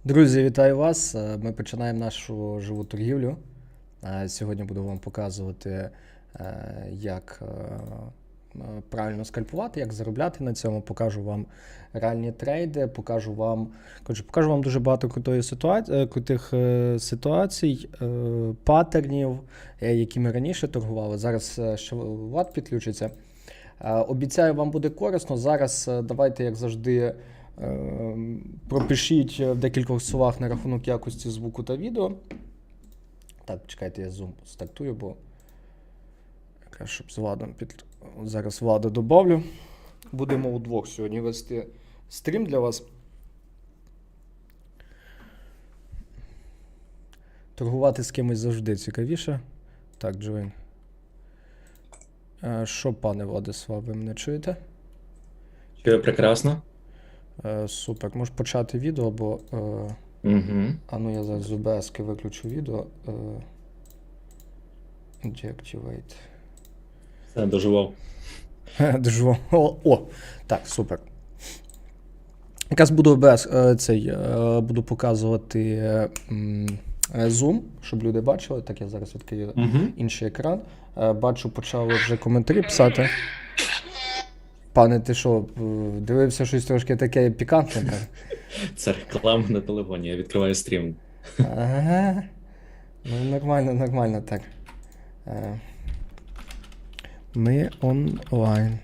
Друзі, вітаю вас! Ми починаємо нашу живу торгівлю. Сьогодні буду вам показувати, як правильно скальпувати, як заробляти на цьому. Покажу вам реальні трейди, покажу вам дуже багато крутих ситуацій, паттернів, які ми раніше торгували. Зараз ще Влад підключиться. Обіцяю, вам буде корисно. Зараз давайте, як завжди, пропишіть в декількох словах на рахунок якості звуку та відео. Так, чекайте, я зум стартую, бо якраз щоб з Владом зараз Влада добавлю. Будемо удвох сьогодні вести стрім для вас. Торгувати з кимось завжди цікавіше. Так, Джоін. Що, пане Владислав, ви мене чуєте? Чую прекрасно. Супер. Можеш почати відео, бо... А ну я зараз з OBS виключу відео. Deactivate. Все, доживав. Доживав. О, так, супер. Якраз буду OBS, буду показувати Zoom, щоб люди бачили. Так, я зараз відкрию інший екран. Бачу, почали вже коментарі писати. Пане, ти що, дивився щось трошки таке пікантне? Це реклама на телефоні, я відкриваю стрім. Ага. Ну, нормально так. Ми онлайн.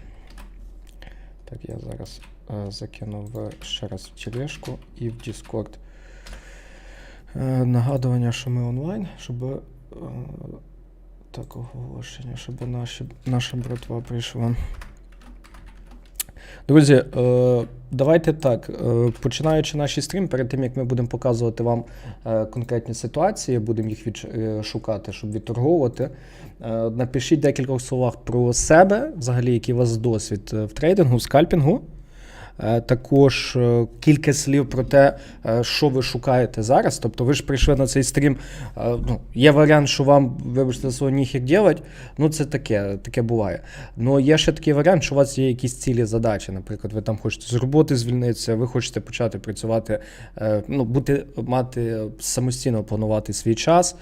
Так, я зараз закину ще раз в тележку і в Discord нагадування, що ми онлайн, щоб так оголошення, щоб наша братва прийшла. Друзі, давайте так, починаючи наш стрім, перед тим, як ми будемо показувати вам конкретні ситуації, будемо їх шукати, щоб відторговувати, напишіть декількох словах про себе, взагалі, який у вас досвід в трейдингу, в скальпінгу. Також кілька слів про те, що ви шукаєте зараз. Тобто ви ж прийшли на цей стрім, є варіант, що вам, вибачте, свого ніхер делать, ну це таке буває. Но є ще такий варіант, що у вас є якісь цілі задачі. Наприклад, ви там хочете з роботи звільнитися, ви хочете почати працювати, мати самостійно планувати свій час,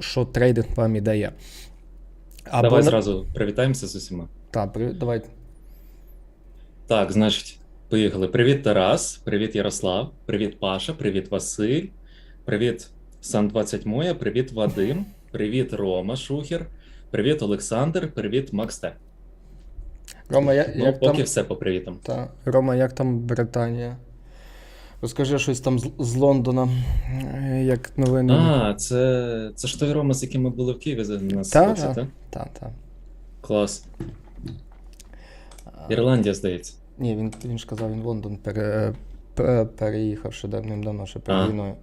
що трейдинг вам і дає. Давай зразу привітаємося з усіма. Так, давайте. Так, значить, поїхали. Привіт, Тарас, привіт, Ярослав, привіт, Паша, привіт, Василь, привіт, Сан-20 Моя, привіт, Вадим, привіт, Рома Шухер, привіт, Олександр, привіт, Макс Т. Рома, як поки там... все по привітам. Та. Рома, як там Британія? Розкажи щось там з Лондона, як новини. Це ж той Рома, з яким ми були в Києві на споці, так? Так. Клас. Ірландія, здається. Ні, він ж казав, він в Лондон переїхав ще давним-давно, ще перед війною.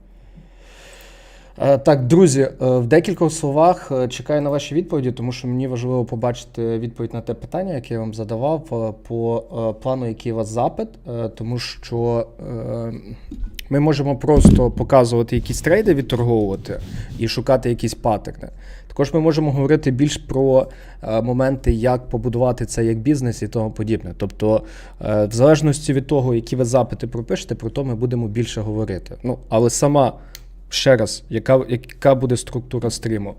Так, друзі, в декількох словах чекаю на ваші відповіді, тому що мені важливо побачити відповідь на те питання, яке я вам задавав, по плану, який у вас запит, тому що ми можемо просто показувати якісь трейди, відторговувати і шукати якісь паттерни. Також ми можемо говорити більш про моменти, як побудувати це як бізнес і тому подібне. Тобто, в залежності від того, які ви запити пропишете, про то ми будемо більше говорити. Але ще раз, яка буде структура стріму?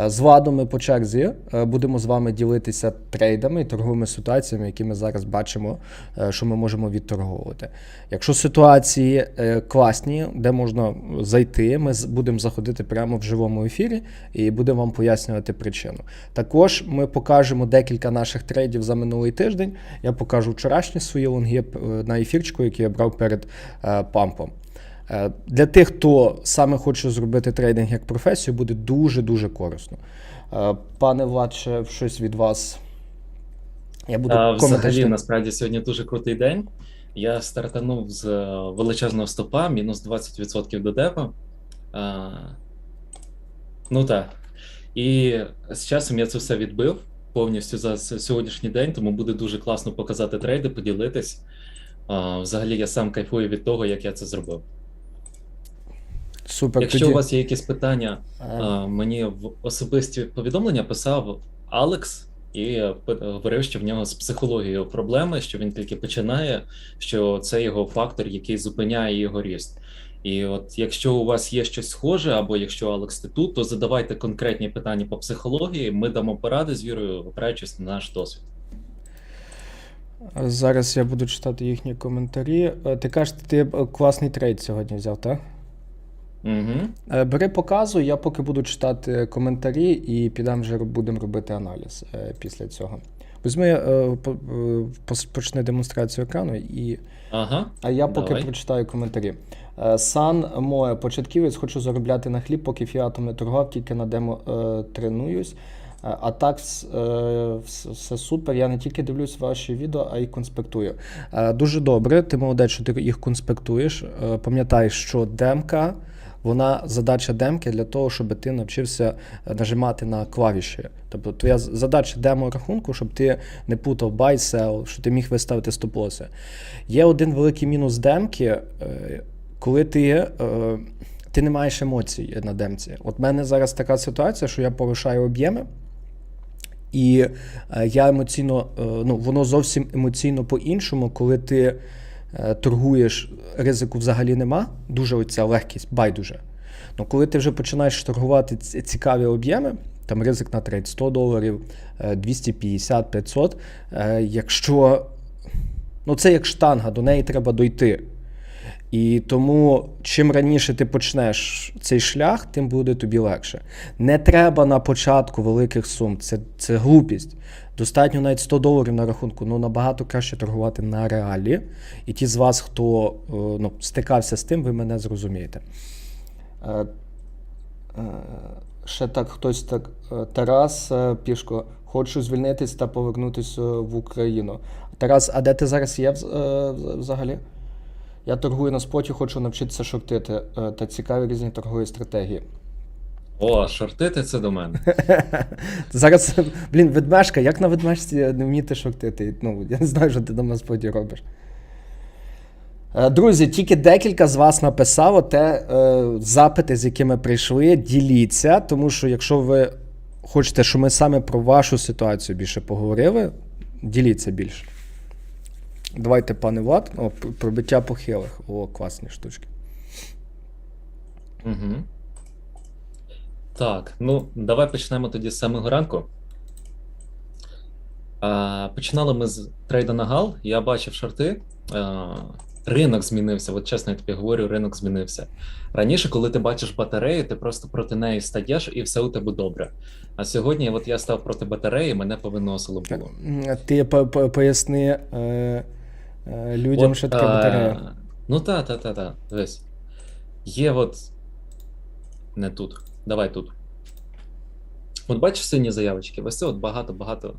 З Владом ми по черзі будемо з вами ділитися трейдами і торговими ситуаціями, які ми зараз бачимо, що ми можемо відторговувати. Якщо ситуації класні, де можна зайти, ми будемо заходити прямо в живому ефірі і будемо вам пояснювати причину. Також ми покажемо декілька наших трейдів за минулий тиждень. Я покажу вчорашні свої лонги на ефірчику, який я брав перед пампом. Для тих, хто саме хоче зробити трейдинг як професію, буде дуже-дуже корисно. Пане Влад, ще щось від вас? Я буду взагалі, насправді, сьогодні дуже крутий день. Я стартанув з величезного стопа, мінус 20% до депа. І з часом я це все відбив повністю за сьогоднішній день, тому буде дуже класно показати трейди, поділитись. Взагалі, я сам кайфую від того, як я це зробив. Супер. Якщо у вас є якісь питання, мені в особисті повідомлення писав Алекс і говорив, що в нього з психологією проблеми, що він тільки починає, що це його фактор, який зупиняє його ріст. І от якщо у вас є щось схоже, або якщо Алекс ти тут, то задавайте конкретні питання по психології, ми дамо поради з Вірою, опираючись на наш досвід. Зараз я буду читати їхні коментарі. Ти кажеш, ти класний трейд сьогодні взяв, так? Угу. Бери показуй, я поки буду читати коментарі і підемо вже будемо робити аналіз після цього. Візьми, почни демонстрацію екрану, Ага, а я поки давай. прочитаю коментарі. Сан Моє, початківець, хочу заробляти на хліб, поки фіатом не торгував, тільки на демо тренуюсь. А так, все супер. Я не тільки дивлюсь ваші відео, а й конспектую. Дуже добре, ти молодець, що ти їх конспектуєш. Пам'ятай, що демка, задача демки для того, щоб ти навчився нажимати на клавіші. Тобто твоя задача демо-рахунку, щоб ти не путав buy, sell, щоб ти міг виставити стоп-лоси. Є один великий мінус демки, коли ти не маєш емоцій на демці. От в мене зараз така ситуація, що я повишаю об'єми, і я емоційно, воно зовсім емоційно по-іншому, коли ти торгуєш, ризику взагалі нема, дуже оця легкість, байдуже. Ну, коли ти вже починаєш торгувати цікаві об'єми, там ризик на трейд $100, 250, 500, якщо, це як штанга, до неї треба дойти. І тому, чим раніше ти почнеш цей шлях, тим буде тобі легше. Не треба на початку великих сум, це глупість. Достатньо навіть $100 на рахунку, набагато краще торгувати на реалі. І ті з вас, хто стикався з тим, ви мене зрозумієте. Ще так, хтось так, Тарас Пішко, хочу звільнитись та повернутися в Україну. Тарас, а де ти зараз є взагалі? Я торгую на споті, хочу навчитися шортити та цікаві різні торгові стратегії. О, шортити це до мене. Зараз, ведмежка, як на ведмежці не вміти шортити? Я не знаю, що ти на споті робиш. Друзі, тільки декілька з вас написало запити, з якими прийшли, діліться, тому що якщо ви хочете, щоб ми саме про вашу ситуацію більше поговорили, діліться більше. Давайте, пане Влад, пробиття похилих. О, класні штучки. Угу. Так, давай почнемо тоді з самого ранку. Починали ми з трейду на гал, я бачив шорти. Ринок змінився, от чесно я тобі говорю, ринок змінився. Раніше, коли ти бачиш батарею, ти просто проти неї стаєш і все у тебе добре. А сьогодні от я став проти батареї, мене повиносило було. Ти поясни людям, що таке батарея. Та. Дивись. Є не тут. Давай тут. От бачиш сині заявочки? Ось це багато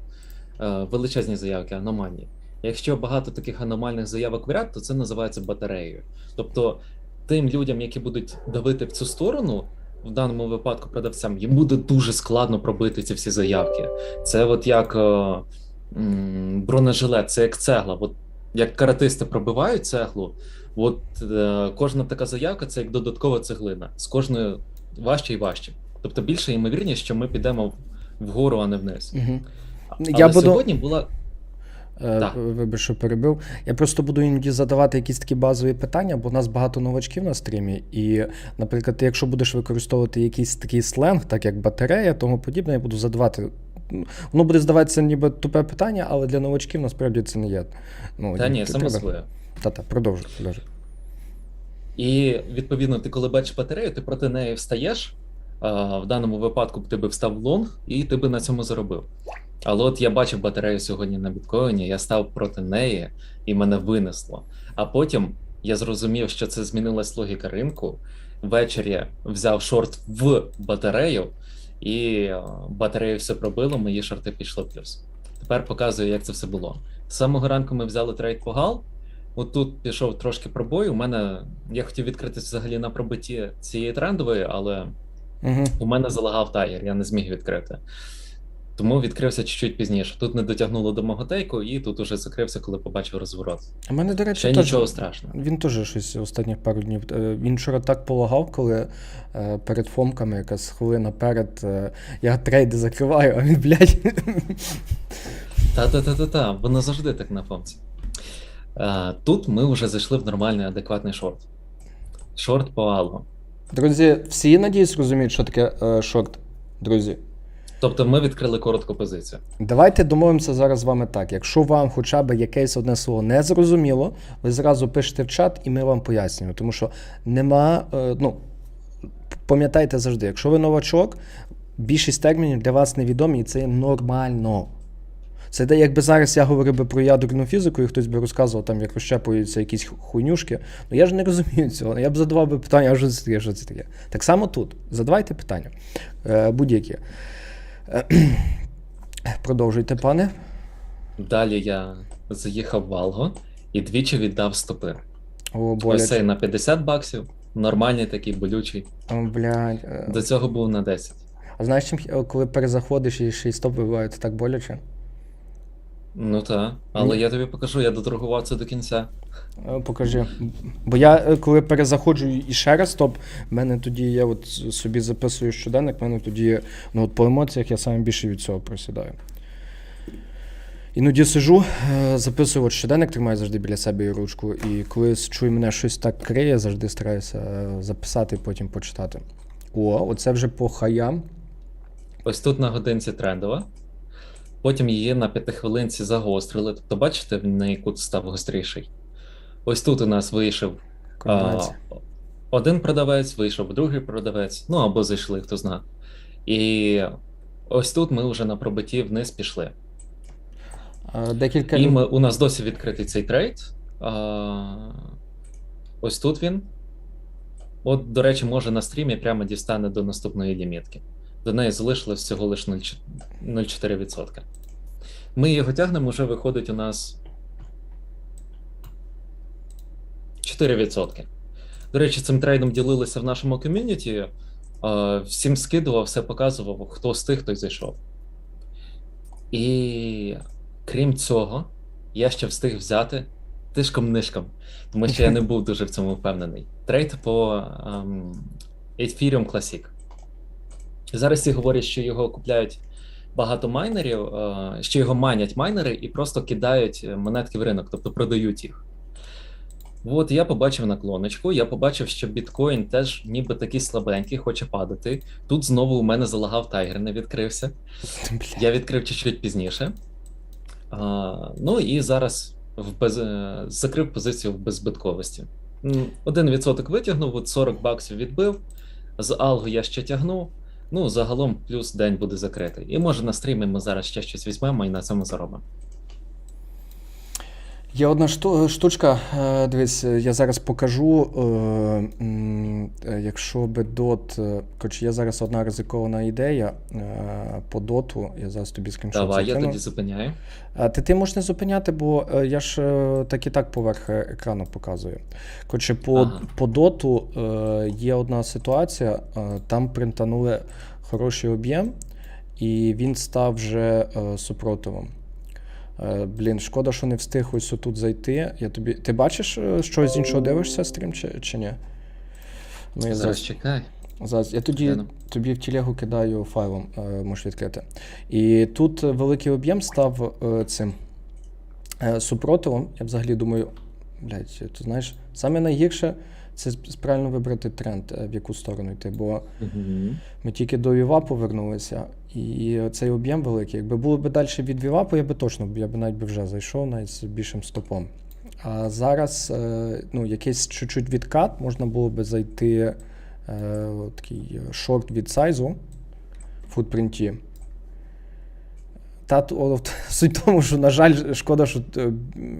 величезні заявки, аномальні. Якщо багато таких аномальних заявок в ряд, то це називається батареєю. Тобто тим людям, які будуть давити в цю сторону, в даному випадку продавцям, їм буде дуже складно пробити ці всі заявки. Це як бронежилет, це як цегла. Як каратисти пробивають цеглу, кожна така заявка це як додаткова цеглина. З кожною важче і важче. Тобто більше ймовірність, що ми підемо вгору, а не вниз. Угу. Але сьогодні була... Вибач, що перебив. Я просто буду іноді задавати якісь такі базові питання, бо у нас багато новачків на стрімі. І, наприклад, ти якщо будеш використовувати якийсь такий сленг, так як батарея, тому подібне, я буду задавати. Воно буде здаватися ніби тупе питання, але для новачків насправді це не є. Саме своє. Продовжуй. І, відповідно, ти коли бачиш батарею, ти проти неї встаєш. В даному випадку ти би встав в лонг, і ти би на цьому заробив. Але я бачив батарею сьогодні на біткоїні, я став проти неї, і мене винесло. А потім я зрозумів, що це змінилась логіка ринку. Ввечері взяв шорт в батарею, і батарею все пробило, мої шорти пішли плюс. Тепер показую, як це все було. З самого ранку ми взяли трейд по гал. Тут пішов трошки пробой. Я хотів відкритися взагалі на пробитті цієї трендової, але у мене залагав тайр, я не зміг відкрити. Тому відкрився чуть-чуть пізніше. Тут не дотягнуло до мого тейку, і тут уже закрився, коли побачив розворот. У мене, до речі, нічого страшного. Він теж щось останніх пару днів. Він вчора так полагав, коли перед фомками, якась хвилина перед, я трейди закриваю, а він, блядь. Та, воно завжди так на фомці. Тут ми вже зайшли в нормальний, адекватний шорт. Шорт по алго. Друзі, всі, надіюсь, розуміють, що таке шорт, друзі. Тобто ми відкрили коротку позицію. Давайте домовимося зараз з вами так. Якщо вам хоча б якесь одне слово не зрозуміло, ви зразу пишете в чат і ми вам пояснюємо. Тому що нема, пам'ятайте завжди, якщо ви новачок, більшість термінів для вас невідомі, і це нормально. Це де, якби зараз я говорив би про ядерну фізику, і хтось би розказував, там, як розщепуються якісь хуйнюшки. Ну я ж не розумію цього. Я б задавав би питання, а що це таке, що це таке. Так само тут. Задавайте питання. Будь-які. Продовжуйте, пане. Далі я заїхав в алго і двічі віддав стопи. О, Ось цей боляче. на 50 баксів, нормальний такий болючий. О, блядь. До цього був на 10. А знаєш, чим, коли перезаходиш і ще й стоп вибивають, це так боляче? Ну так, але я тобі покажу, я доторгував це до кінця. Покажи. Бо я, коли перезаходжу і ще раз стоп, в мене тоді, я от собі записую щоденник, в мене тоді, ну от по емоціях я саме більше від цього просідаю. Іноді сижу, записую от щоденник, тримаю завжди біля себе і ручку, і коли чую мене щось так криє, завжди стараюся записати і потім почитати. О, оце вже по хаям. Ось тут на годинці трендова. Потім її на 5-хвилинці загострили. Тобто, бачите, в неї кут став гостріший. Ось тут у нас вийшов Комбінація. один продавець, вийшов другий продавець, ну або зайшли, хто зна. І ось тут ми вже на пробитті вниз пішли. Декілька І у нас досі відкритий цей трейд. Ось тут він. От, до речі, може на стрімі прямо дістане до наступної лімітки. До неї залишилось всього лише 0,4%. Ми його тягнемо, вже виходить у нас 4%. До речі, цим трейдом ділилися в нашому ком'юніті. Всім скидував, все показував, хто з тих, той зайшов. І крім цього, я ще встиг взяти тишком-нишком, тому що я не був дуже в цьому впевнений. Трейд по Ethereum Classic. Зараз всі говорять, що його купляють багато майнерів, що його майнять майнери і просто кидають монетки в ринок, тобто продають їх. От я побачив наклоночку, я побачив, що біткоін теж ніби такий слабенький, хоче падати. Тут знову у мене залагав тайгер, не відкрився. Я відкрив чуть-чуть пізніше. Ну і зараз закрив позицію в беззбитковості. 1% витягнув, от 40 баксів відбив. З алго я ще тягну. Ну, загалом плюс день буде закритий. І може на стрімі ми зараз ще щось візьмемо і на цьому заробимо. Є одна штучка, дивись, я зараз покажу, якщо би дот, коротше, є зараз одна ризикована ідея по доту, я зараз тобі скріншот Давай, я закину. тоді зупиняю. Ти можеш не зупиняти, бо я ж так і так поверх екрану показую. Коротше, по доту є одна ситуація, там принтанули хороший об'єм, і він став вже супротивом. Блін, шкода, що не встиг ось отут зайти. Ти бачиш, щось з іншого дивишся стрім чи ні? Ну, Зараз чекай. Зараз. Я тоді тобі в телегу кидаю файлом, можеш відкрити. І тут великий об'єм став цим супротивом. Я взагалі думаю, блядь, ти знаєш, саме найгірше це правильно вибрати тренд, в яку сторону йти, бо ми тільки до VWAP повернулися, і цей об'єм великий. Якби було б далі від VWAP, я б навіть вже зайшов навіть з більшим стопом. А зараз ну, якийсь чуть-чуть відкат, можна було б зайти такий шорт від сайзу в футпринті. Суть в тому, що, на жаль, шкода,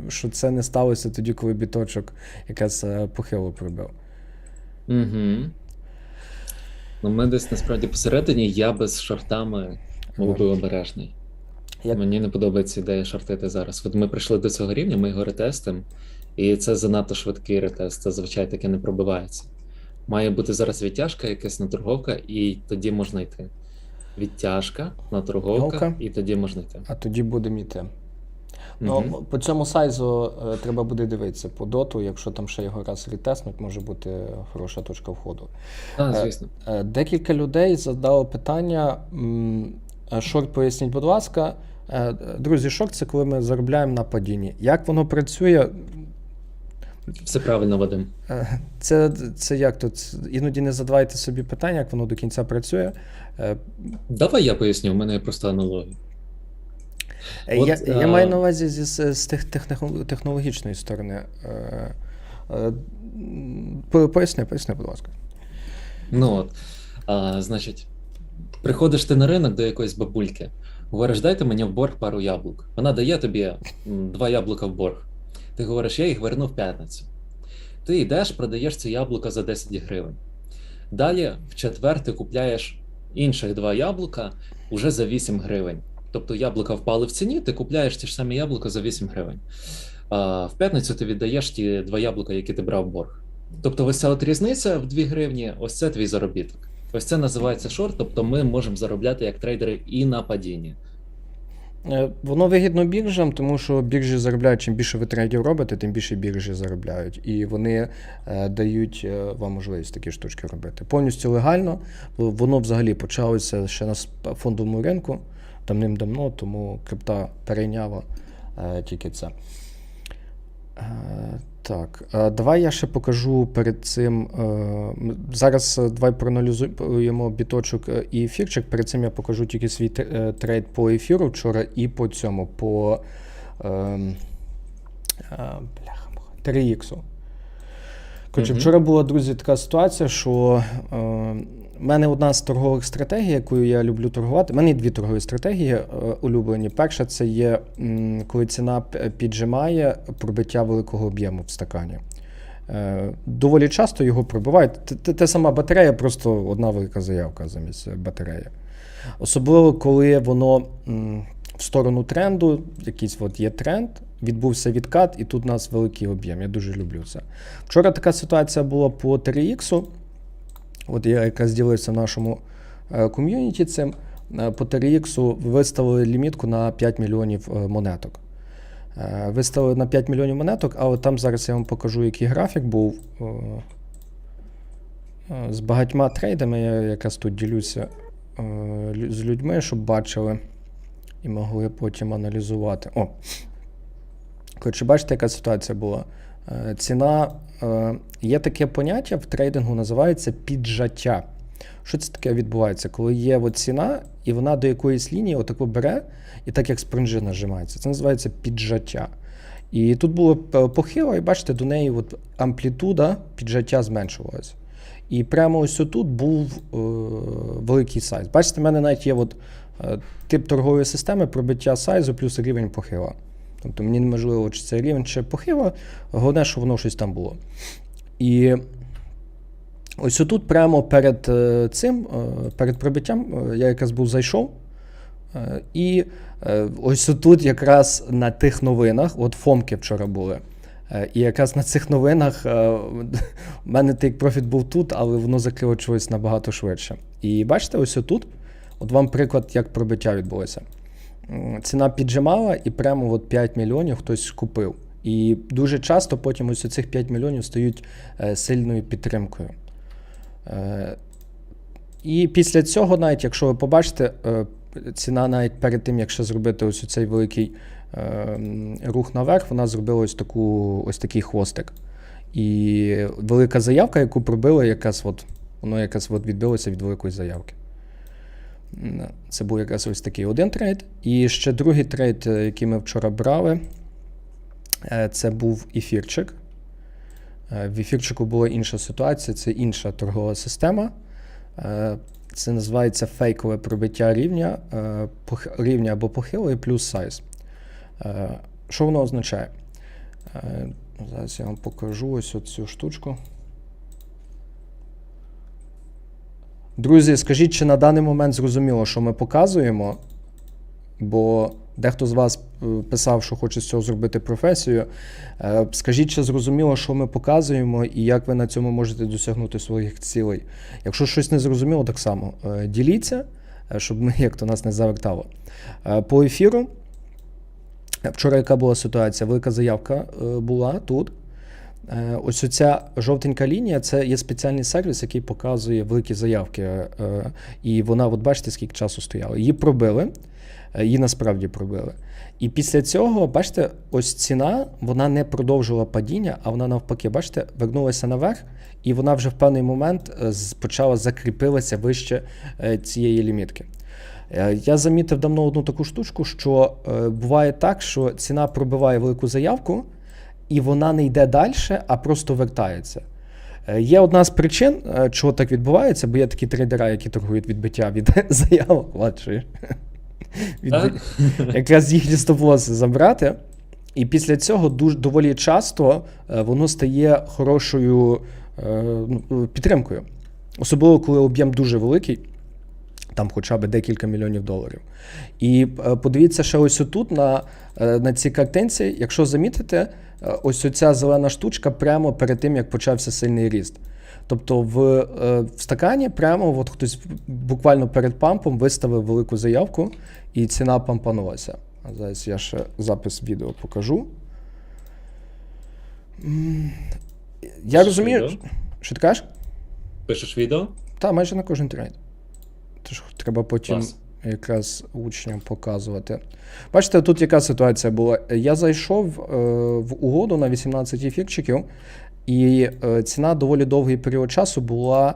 що це не сталося тоді, коли біточок якраз похило прибив. Ну, ми десь насправді посередині, я без шортами був би обережний. Мені не подобається ідея шортити зараз. От ми прийшли до цього рівня, ми його ретестимо, і це занадто швидкий ретест, зазвичай таке не пробивається. Має бути зараз відтяжка, якась наторговка, і тоді можна йти. Відтяжка, наторговка, і тоді можна йти. А тоді будемо йти. Ну, по цьому сайзу треба буде дивитися по доту, якщо там ще його раз ретеснуть, може бути хороша точка входу. Так, звісно. Декілька людей задало питання, шорт поясніть, будь ласка. Друзі, шорт – це коли ми заробляємо на падінні. Як воно працює? Все правильно, Вадим. Це як тут? Іноді не задавайте собі питання, як воно до кінця працює. Давай я поясню, у мене є просто аналогія. Я маю на увазі з технологічної сторони. Поясни, будь ласка. Значить, приходиш ти на ринок до якоїсь бабульки, говориш, дайте мені в борг пару яблук. Вона дає тобі 2 яблука в борг. Ти говориш, я їх верну в п'ятницю. Ти йдеш, продаєш ці яблука за 10 гривень. Далі в четвер ти купляєш інших 2 яблука уже за 8 гривень. Тобто яблука впали в ціні, ти купляєш ті ж самі яблука за 8 гривень. В п'ятницю ти віддаєш ті 2 яблука, які ти брав в борг. Тобто ось ця от різниця в 2 гривні, ось це твій заробіток. Ось це називається шорт, тобто ми можемо заробляти як трейдери і на падінні. Воно вигідно біржам, тому що біржі заробляють, чим більше ви трейдів робите, тим більше біржі заробляють. І вони дають вам можливість такі штучки робити. Повністю легально. Воно взагалі почалося ще на фондовому ринку давним-давно, тому крипта перейняла тільки це. Так, давай я ще покажу перед цим. Зараз давай проаналізуємо біточок і ефірчик. Перед цим я покажу тільки свій трейд по ефіру вчора і по цьому, по 3Х. Коротше, вчора була, друзі, така ситуація, що в мене одна з торгових стратегій, якою я люблю торгувати. У мене є 2 торгові стратегії улюблені. Перша – це є, коли ціна піджимає пробиття великого об'єму в стакані. Доволі часто його пробивають. Те сама батарея, просто одна велика заявка замість батареї. Особливо, коли воно в сторону тренду, якийсь от є тренд, відбувся відкат, і тут у нас великий об'єм. Я дуже люблю це. Вчора така ситуація була по 3Х. От я якраз ділився в нашому ком'юніті цим. По 3Х виставили лімітку на 5 мільйонів монеток. Виставили на 5 мільйонів монеток, але там зараз я вам покажу, який графік був. З багатьма трейдами я якраз тут ділюся з людьми, щоб бачили і могли потім аналізувати. Коротше, бачите, яка ситуація була? Ціна, є таке поняття в трейдингу, називається піджаття. Що це таке відбувається? Коли є от ціна, і вона до якоїсь лінії отаку бере, і так як спринжи нажимається. Це називається піджаття. І тут було похило, і бачите, до неї от амплітуда піджаття зменшувалася. І прямо ось тут був великий сайз. Бачите, в мене навіть є от, тип торгової системи пробиття сайзу плюс рівень похила. Тобто мені не важливо, чи це рівень, чи похила, головне, що воно щось там було. І ось тут прямо перед цим, перед пробиттям, я якраз був зайшов, і ось тут якраз на тих новинах, от фомки вчора були, і якраз на цих новинах в мене take profit був тут, але воно закрило чогось набагато швидше. І бачите, ось тут, от вам приклад, як пробиття відбулося. Ціна піджимала, і прямо от 5 мільйонів хтось купив. І дуже часто потім ось цих 5 мільйонів стають сильною підтримкою. І після цього, навіть якщо ви побачите, ціна навіть перед тим, як ще зробити ось цей великий рух наверх, вона зробила ось такий хвостик. І велика заявка, яку пробили, воно якраз відбилося від великої заявки. Це був якраз ось такий один трейд. І ще другий трейд, який ми вчора брали, це був ефірчик. В ефірчику була інша ситуація, це інша торгова система. Це називається фейкове пробиття рівня або похилої плюс сайз. Що воно означає? Зараз я вам покажу ось цю штучку. Друзі, скажіть, чи на даний момент зрозуміло, що ми показуємо, бо дехто з вас писав, що хоче з цього зробити професію. Скажіть, чи зрозуміло, що ми показуємо і як ви на цьому можете досягнути своїх цілей. Якщо щось не зрозуміло, так само діліться, щоб ми як-то нас не завертало. По ефіру, вчора яка була ситуація? Велика заявка була тут. Ось оця жовтенька лінія – це є спеціальний сервіс, який показує великі заявки. І вона, от бачите, скільки часу стояла. Її пробили, її насправді пробили. І після цього, бачите, ось ціна, вона не продовжила падіння, а вона навпаки, бачите, вернулася наверх, і вона вже в певний момент почала закріпилася вище цієї лімітки. Я замітив давно одну таку штучку, що буває так, що ціна пробиває велику заявку, і вона не йде далі, а просто вертається. Є одна з причин, чого так відбувається, бо є такі трейдери, які торгують відбиття від заявок. Якраз їхні стоп-лоси забрати. І після цього доволі часто воно стає хорошою підтримкою. Особливо, коли об'єм дуже великий, там хоча б декілька мільйонів доларів. І подивіться ще ось отут на цій картинці, якщо замітите, ось оця зелена штучка прямо перед тим, як почався сильний ріст. Тобто в стакані прямо от хтось буквально перед пампом виставив велику заявку і ціна пампанулася. А зараз я ще запис відео покажу. Я розумію, відео? що ти кажеш? Пишеш відео? Так, майже на кожен трейд. Тож треба потім Клас. якраз учням показувати. Бачите, тут яка ситуація була. Я зайшов в угоду на 18 ефірчиків, і ціна доволі довгий період часу була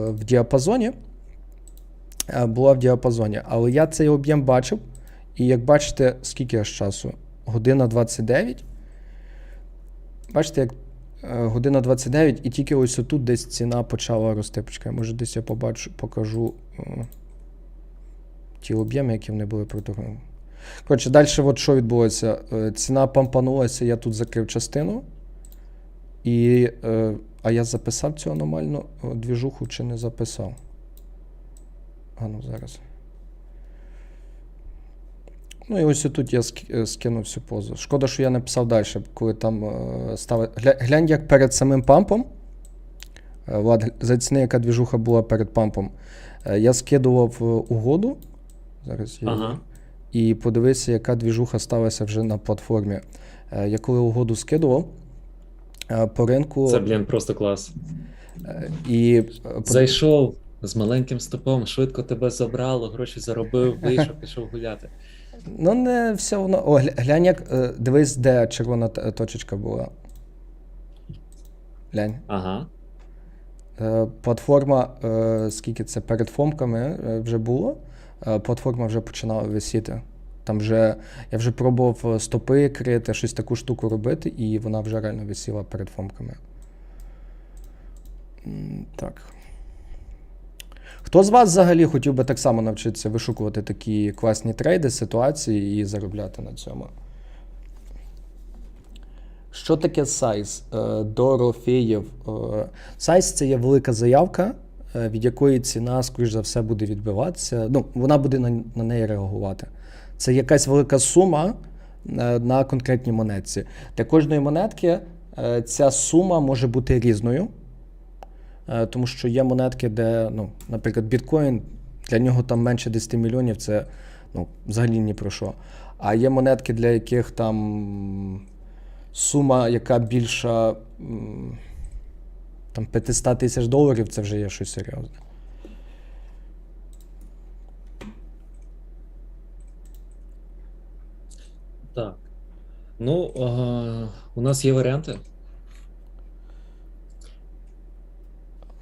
в діапазоні. Але я цей об'єм бачив, і як бачите, скільки аж часу? Година 29. Бачите, як година 29, і тільки ось отут десь ціна почала рости. Почекай, може десь я покажу ті об'єми, які вони були проторговані. Коротше, далі от що відбулося. Ціна пампанулася, я тут закрив частину. А я записав цю аномальну двіжуху чи не записав? Ну зараз. Ну і ось тут я скинув всю позу. Шкода, що я не писав далі, коли там ставив. Глянь, як перед самим пампом. Влад, заціни, яка двіжуха була перед пампом. Я скидував угоду. Зараз я. Ага. І подивися, яка двіжуха сталася вже на платформі. Я коли угоду скидував, по ринку. Це, просто клас. І Зайшов з маленьким стопом, швидко тебе забрало, гроші заробив, вийшов, пішов гуляти. Ну, не все воно. О, глянь, як дивись, де червона точечка була. Глянь. Ага. Платформа, скільки це перед фомками вже було, платформа вже починала висіти. Там вже, я вже пробував стопи крити, щось таку штуку робити, і вона вже реально висіла перед фомками. Так. Хто з вас взагалі хотів би так само навчитися вишукувати такі класні трейди, ситуації і заробляти на цьому? Що таке сайз? Дорофеєв. Сайз – це є велика заявка, від якої ціна, скоріш за все, буде відбиватися. Ну, вона буде на неї реагувати. Це якась велика сума на конкретній монетці. Для кожної монетки ця сума може бути різною. Тому що є монетки, де, наприклад, біткоін, для нього там менше 10 мільйонів, це взагалі ні про що. А є монетки, для яких там сума, яка більша там, 500 тисяч доларів, це вже є щось серйозне. Так. Ну, у нас є варіанти.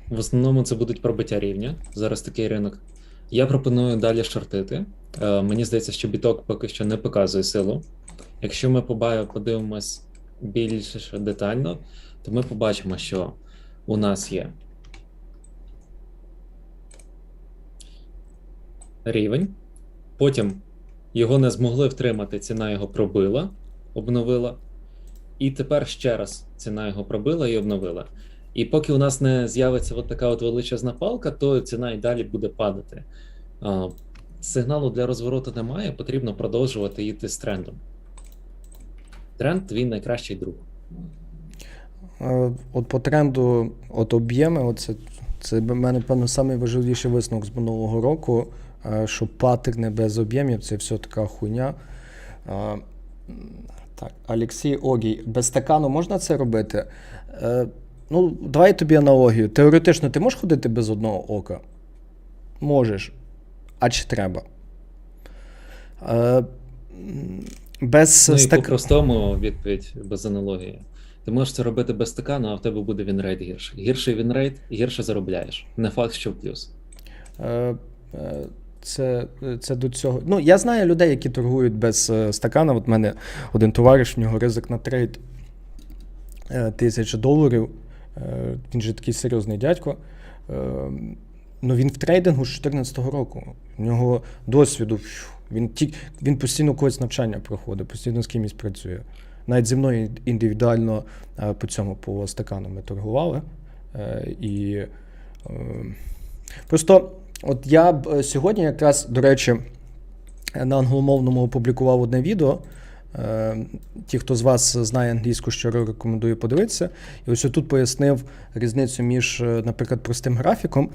В основному це будуть пробиття рівня. Зараз такий ринок. Я пропоную далі шортити. Мені здається, що біток поки що не показує силу. Якщо ми подивимось більш детально, то ми побачимо, що у нас є рівень. Потім його не змогли втримати, ціна його пробила, обновила. І тепер ще раз ціна його пробила і обновила. І поки у нас не з'явиться от така от величезна палка, то ціна і далі буде падати. Сигналу для розвороту немає, потрібно продовжувати йти з трендом. Тренд – твій найкращий друг. От по тренду, от об'єми, це в мене, певно, найважливіший висновок з минулого року, що паттерни без об'ємів – це все така хуйня. Так, Олексій Огій, без стакану можна це робити? Ну, давай я тобі аналогію. Теоретично ти можеш ходити без одного ока? Можеш. А чи треба? Без Ну і стак... по-простому відповідь без аналогії. Ти можеш це робити без стакану, а в тебе буде вінрейт гірший. Гірший вінрейт, гірше заробляєш. Не факт, що в плюс. Е, це до цього. Ну, я знаю людей, які торгують без стакана. От в мене один товариш, в нього ризик на трейд $1000. Він же такий серйозний дядько. Ну, він в трейдингу з 2014 року. У нього досвіду. Він постійно когось навчання проходить, постійно з кимось працює. Навіть зі мною індивідуально по стакану ми торгували. І просто от я б сьогодні якраз, до речі, на англомовному опублікував одне відео. Ті, хто з вас знає англійську, щиро рекомендую подивитися. І ось тут пояснив різницю між, наприклад, простим графіком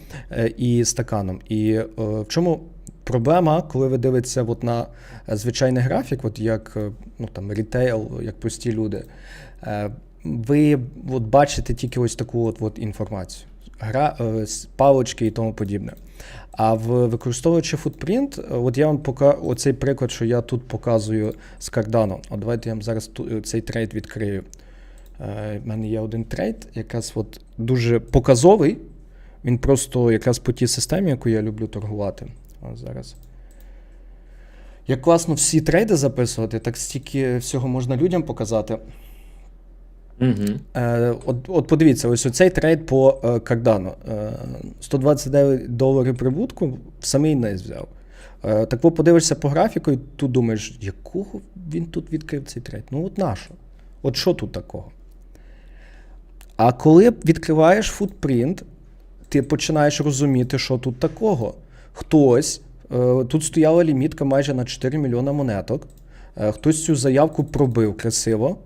і стаканом. І в чому проблема, коли ви дивитеся от на звичайний графік, от як ну, там, рітейл, як прості люди, ви от бачите тільки ось таку от інформацію. Палочки і тому подібне. А використовуючи футпринт, от я вам оцей приклад, що я тут показую з Cardano. От давайте я вам зараз цей трейд відкрию. В мене є один трейд, якраз от дуже показовий. Він просто якраз по тій системі, яку я люблю торгувати. От зараз. Як класно всі трейди записувати, так стільки всього можна людям показати. От подивіться, ось оцей трейд по Cardano. $129 прибутку в самий низ взяв. Так подивишся по графіку і тут думаєш, якого він тут відкрив цей трейд? Ну от нащо? От що тут такого? А коли відкриваєш футпринт, ти починаєш розуміти, що тут такого. Хтось, тут стояла лімітка майже на 4 мільйона монеток, хтось цю заявку пробив красиво,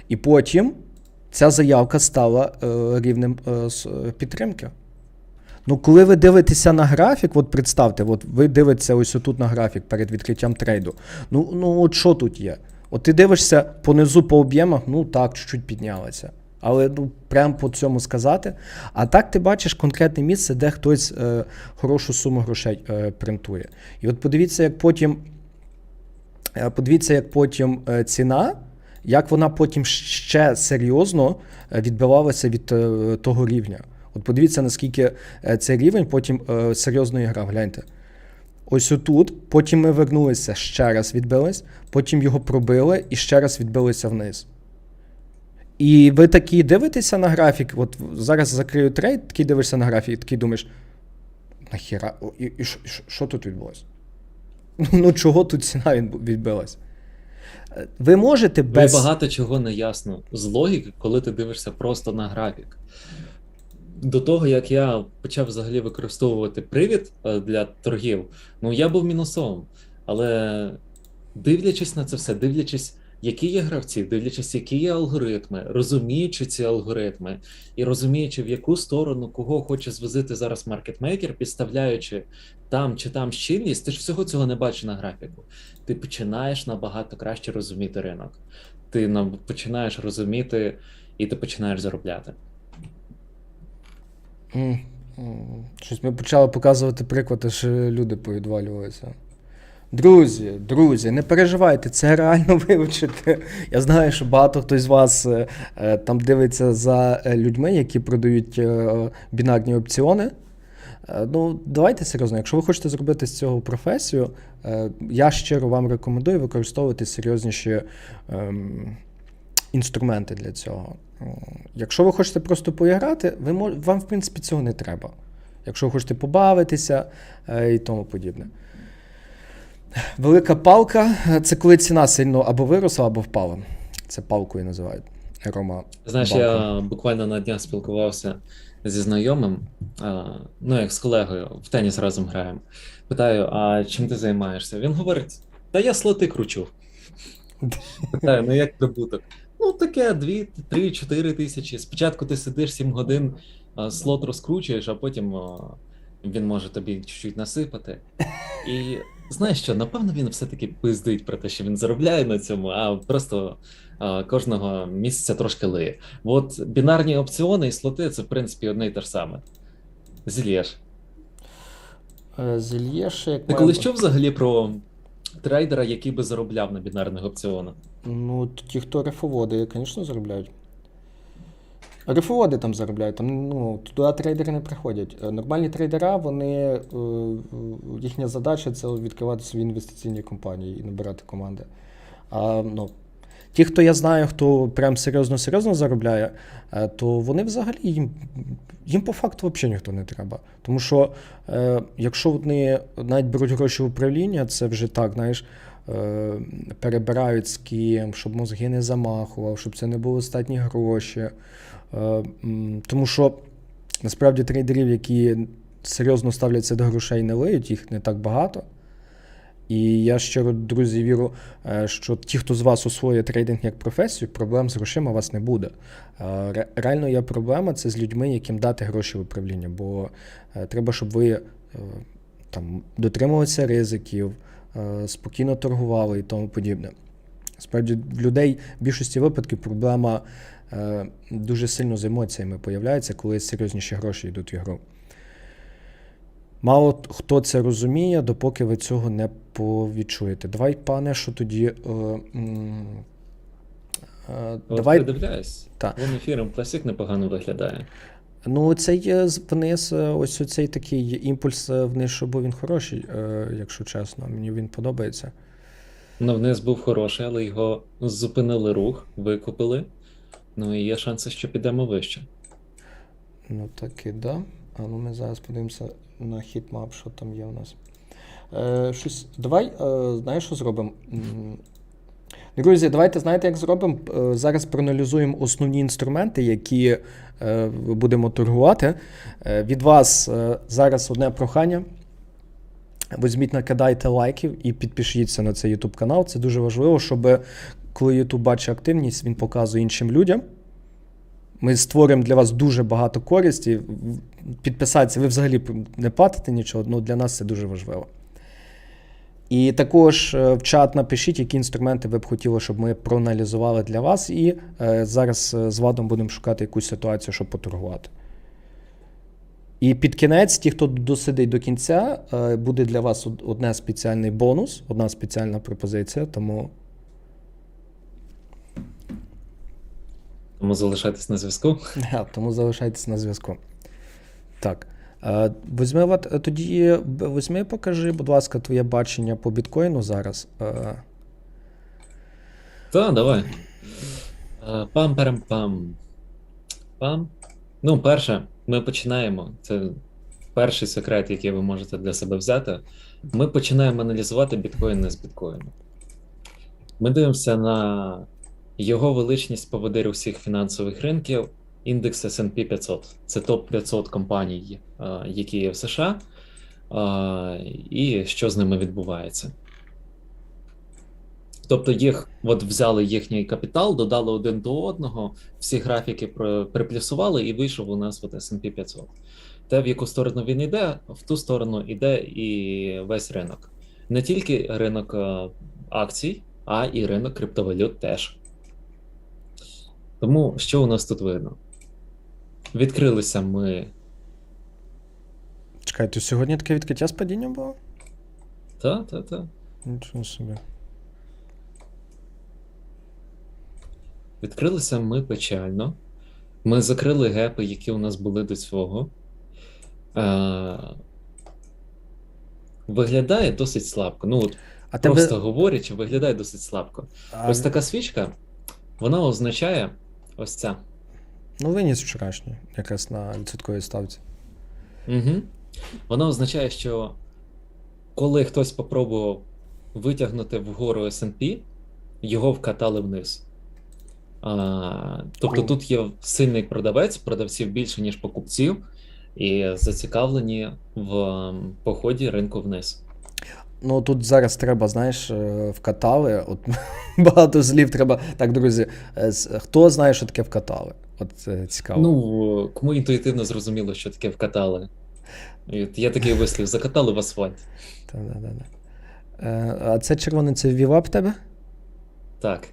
і потім ця заявка стала рівнем підтримки. Ну, коли ви дивитеся на графік, от представте, от ви дивитеся ось отут на графік перед відкриттям трейду. Ну от що тут є? От ти дивишся понизу по об'ємах, ну так, чуть-чуть піднялося. Але ну, прямо по цьому сказати. А так ти бачиш конкретне місце, де хтось хорошу суму грошей принтує. І от подивіться, як потім ціна, як вона потім ще серйозно відбивалася від того рівня. От подивіться, наскільки цей рівень потім серйозно грав. Гляньте. Ось отут, потім ми вернулися, ще раз відбились, потім його пробили і ще раз відбилися вниз. І ви такі дивитеся на графік, от зараз закрию трейд, такий дивишся на графік, і такий думаєш, нахіра, і що тут відбулося? Ну чого тут ціна відбилась? Ви можете без... Багато чого не ясно з логіки, коли ти дивишся просто на графік. До того, як я почав взагалі використовувати привід для торгів, ну я був мінусовим. Але дивлячись на це все, дивлячись, які є гравці, дивлячись, які є алгоритми, розуміючи ці алгоритми і розуміючи, в яку сторону кого хоче звозити зараз маркетмейкер, підставляючи там чи там щільність, ти ж всього цього не бачиш на графіку. Ти починаєш набагато краще розуміти ринок. Ти починаєш розуміти і ти починаєш заробляти. Щось ми почали показувати приклади, що люди повідвалювалися. Друзі, не переживайте, це реально вивчити. Я знаю, що багато хто з вас там дивиться за людьми, які продають бінарні опціони. Ну, давайте серйозно, якщо ви хочете зробити з цього професію, я щиро вам рекомендую використовувати серйозніші інструменти для цього. Якщо ви хочете просто поіграти, вам, в принципі, цього не треба. Якщо ви хочете побавитися і тому подібне. Велика палка – це коли ціна сильно або виросла, або впала. Це палкою називають. Рома. Знаєш, Балка. я буквально на днях спілкувався зі знайомим, ну як з колегою, в теніс разом граємо. Питаю, а чим ти займаєшся? Він говорить, та я слоти кручу. Питаю, ну як прибуток? Ну таке 2-3-4 тисячі. Спочатку ти сидиш 7 годин, слот розкручуєш, а потім він може тобі чуть-чуть насипати. І знаєш що, напевно він все-таки пиздить про те, що він заробляє на цьому, а просто кожного місяця трошки лиє. От бінарні опціони і слоти – це в принципі одне і те ж саме. Зільєш. Зільєш, як Ти колись чув взагалі про трейдера, який би заробляв на бінарних опціонах? Ну, ті, хто рифоводи, звісно, заробляють. Рифоводи там заробляють, там, ну, туди трейдери не приходять. Нормальні трейдера, вони, їхня задача це відкривати свої інвестиційні компанії і набирати команди. А, ну, ті, хто я знаю, хто прям серйозно заробляє, то вони взагалі їм по факту взагалі ніхто не треба. Тому що якщо вони навіть беруть гроші в управління, це вже так, знаєш, перебирають з ким, щоб мозги не замахував, щоб це не були остатні гроші. Тому що насправді трейдерів, які серйозно ставляться до грошей, не лиють, їх не так багато. І я щиро, друзі, вірю, що ті, хто з вас освоює трейдинг як професію, проблем з грошима у вас не буде. Реально є проблема це з людьми, яким дати гроші в управління, бо треба, щоб ви там дотримувалися ризиків, спокійно торгували і тому подібне. Справді, в людей в більшості випадків проблема дуже сильно з емоціями появляється, коли серйозніші гроші йдуть в ігру. Мало хто це розуміє, допоки ви цього не повідчуєте. Давай, пане, що тоді... Давай... Придивляюсь. Так. Вон ефіром Classic непогано виглядає. Ну, цей вниз, ось оцей такий імпульс вниз, що був він хороший, якщо чесно. Мені він подобається. Ну, вниз був хороший, але його зупинили рух, викупили. Ну, і є шанси, що підемо вище. Ну, так і да. А ну ми зараз подивимося на хітмап, що там є у нас. Щось... Давай, знаєш, що зробимо? Друзі, давайте, знаєте, як зробимо? Зараз проаналізуємо основні інструменти, які будемо торгувати. Від вас зараз одне прохання. Візьміть, накидайте лайків і підпишіться на цей YouTube канал. Це дуже важливо, щоб коли YouTube бачить активність, він показує іншим людям. Ми створюємо для вас дуже багато користі. Підписатися, ви взагалі не платите нічого, але для нас це дуже важливо. І також в чат напишіть, які інструменти ви б хотіли, щоб ми проаналізували для вас. І зараз з Владом будемо шукати якусь ситуацію, щоб поторгувати. І під кінець, ті, хто досидить до кінця, буде для вас одне спеціальний бонус, одна спеціальна пропозиція, тому... Тому залишайтесь на зв'язку. Тому залишайтесь на зв'язку. Так. Візьми, покажи, будь ласка, твоє бачення по біткоїну зараз. Так, давай. Пам-парам-пам. Пам. Ну, перше, ми починаємо. Це перший секрет, який ви можете для себе взяти. Ми починаємо аналізувати біткоін не з біткоїну. Ми дивимося на його величність поводирю всіх фінансових ринків, індекс S&P 500. Це топ-500 компаній, які є в США, і що з ними відбувається. Тобто їх, от взяли їхній капітал, додали один до одного, всі графіки приплюсували і вийшов у нас от S&P 500. Те, в яку сторону він йде, в ту сторону йде і весь ринок. Не тільки ринок акцій, а і ринок криптовалют теж. Тому що у нас тут видно? Відкрилися ми. Чекайте, сьогодні таке відкриття з падінням було? Так. Нічого собі. Відкрилися ми печально. Ми закрили гепи, які у нас були до цього. Виглядає досить слабко. Ну, от просто говорячи, виглядає досить слабко. Ось така свічка, вона означає ось ця. Ну, виніс вчорашній, якраз на відсотковій ставці. Угу. Вона означає, що коли хтось спробував витягнути вгору S&P, його вкатали вниз. Тобто тут є сильний продавець, продавців більше, ніж покупців, і зацікавлені в поході ринку вниз. Ну, тут зараз треба, знаєш, вкатали. От багато слів треба. Так, друзі, хто знає, що таке вкатали? От цікаво. Ну, кому інтуїтивно зрозуміло, що таке вкатали. Є такий вислів: закатали в асфальт. Так. А це червоний, це VWAP в тебе? Так.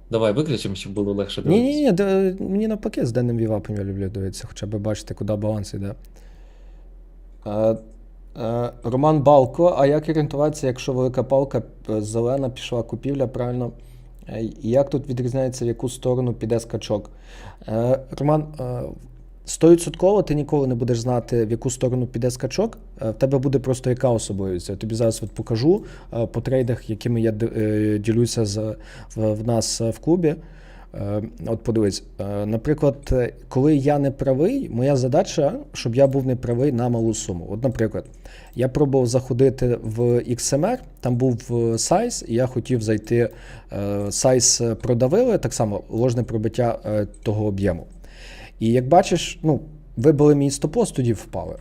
Давай виключимо, щоб було легше дивитися. Ні, мені навпаки, з денним VWAP я люблю дивитися, хоча б бачити, куди баланс йде. Роман Балко, а як орієнтуватися, якщо велика палка зелена пішла купівля, правильно? І як тут відрізняється, в яку сторону піде скачок? Роман, 100% ти ніколи не будеш знати, в яку сторону піде скачок. В тебе буде просто яка особливість. Я тобі зараз от покажу по трейдах, якими я ділюся в нас в клубі. От подивись, наприклад, коли я не правий, моя задача, щоб я був не правий на малу суму. От, наприклад, я пробував заходити в XMR, там був сайз, і я хотів зайти, сайз продавили, так само ложне пробиття того об'єму. І як бачиш, ну, вибили мій стоп-лосс, тоді впали.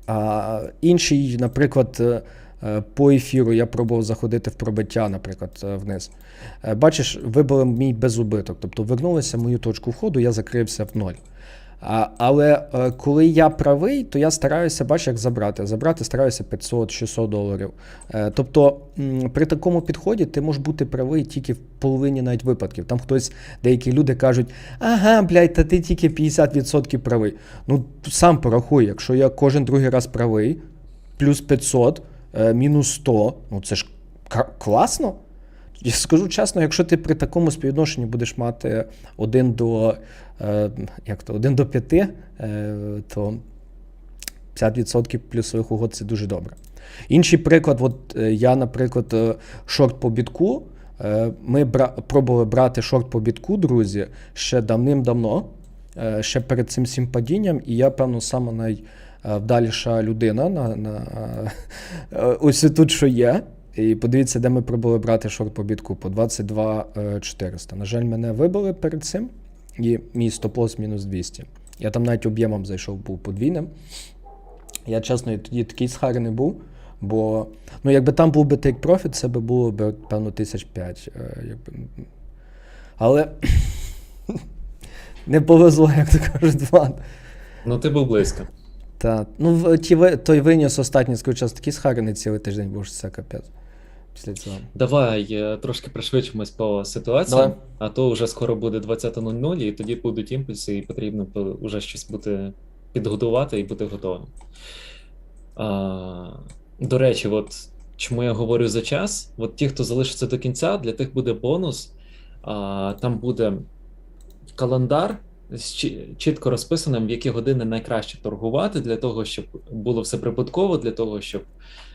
А інший, наприклад, по ефіру я пробував заходити в пробиття, наприклад, вниз. Бачиш, вибили мій безубиток, тобто вернулися в мою точку входу, я закрився в ноль. Але коли я правий, то я стараюся, бачиш, як забрати стараюся $500-600. Тобто при такому підході ти можеш бути правий тільки в половині навіть випадків. Там деякі люди кажуть, ага, блядь, та ти тільки 50% правий. Ну, сам порахуй, якщо я кожен другий раз правий, плюс 500, мінус 100, ну це ж класно. Я скажу чесно, якщо ти при такому співвідношенні будеш мати 1 до 5, то 50% плюсових угод – це дуже добре. Інший приклад, от я, наприклад, шорт по бітку, ми пробували брати шорт по бітку, друзі, ще давним-давно, ще перед цим всім падінням, і я, певно, сама найвдаліша людина ось тут, що є. І подивіться, де ми пробували брати шорт по бітку, по 22 400. На жаль, мене вибили перед цим, і мій стоп-лосс мінус 200. Я там навіть об'ємом зайшов, був подвійним. Я, чесно, тоді такий схарений був, бо, ну, якби там був би take profit, це би було б, певно, 5,000. Але не повезло, як то кажуть, Влад. Ну, ти був близько. Так. Ну, той виніс останній, скажу час, такий схарений цілий тиждень, бо ж це капець. Після цього. Давай трошки пришвидшимось по ситуації, Давай. а то вже скоро буде 20:00, і тоді будуть імпульси, і потрібно вже щось бути підготувати і бути готовим. До речі, от чому я говорю за час, от ті, хто залишиться до кінця, для тих буде бонус, там буде календар з чітко розписаним, в які години найкраще торгувати, для того, щоб було все прибутково, для того, щоб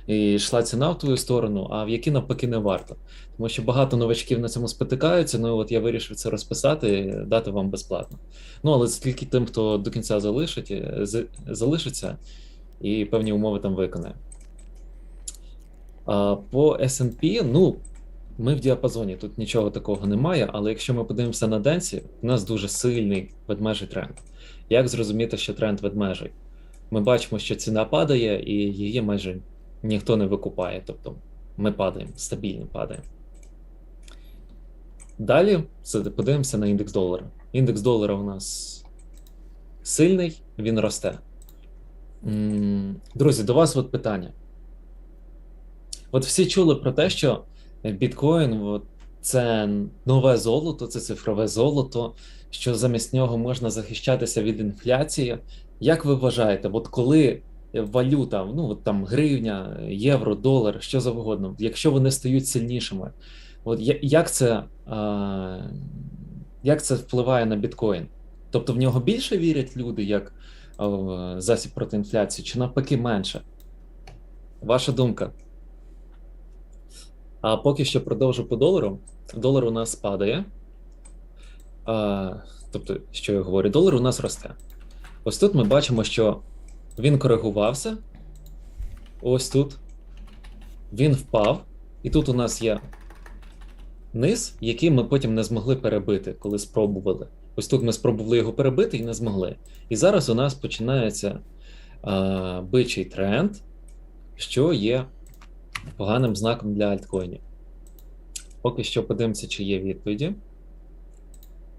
і йшла ціна в твою сторону, а в які навпаки не варто. Тому що багато новачків на цьому спотикаються, ну от я вирішив це розписати, дати вам безплатно. Ну, але це тільки тим, хто до кінця залишиться і певні умови там виконає. По S&P, ну, ми в діапазоні, тут нічого такого немає, але якщо ми подивимося на денсі, у нас дуже сильний ведмежий тренд. Як зрозуміти, що тренд ведмежий? Ми бачимо, що ціна падає, і її майже ніхто не викупає, тобто ми падаємо, стабільно падаємо. Далі подивимося на індекс долара. Індекс долара у нас сильний, він росте. Друзі, до вас от питання. От всі чули про те, що біткоін це нове золото, це цифрове золото, що замість нього можна захищатися від інфляції. Як ви вважаєте, от коли валюта, ну от там гривня, євро, долар, що завгодно, якщо вони стають сильнішими, от як це впливає на біткоін? Тобто в нього більше вірять люди, як засіб проти інфляції, чи навпаки менше? Ваша думка? А поки що продовжу по долару. Долар у нас падає. Тобто, що я говорю, долар у нас росте. Ось тут ми бачимо, що він коригувався. Ось тут. Він впав. І тут у нас є низ, який ми потім не змогли перебити, коли спробували. Ось тут ми спробували його перебити і не змогли. І зараз у нас починається бичий тренд, що є поганим знаком для альткоїнів. Поки що подивимося, чи є відповіді.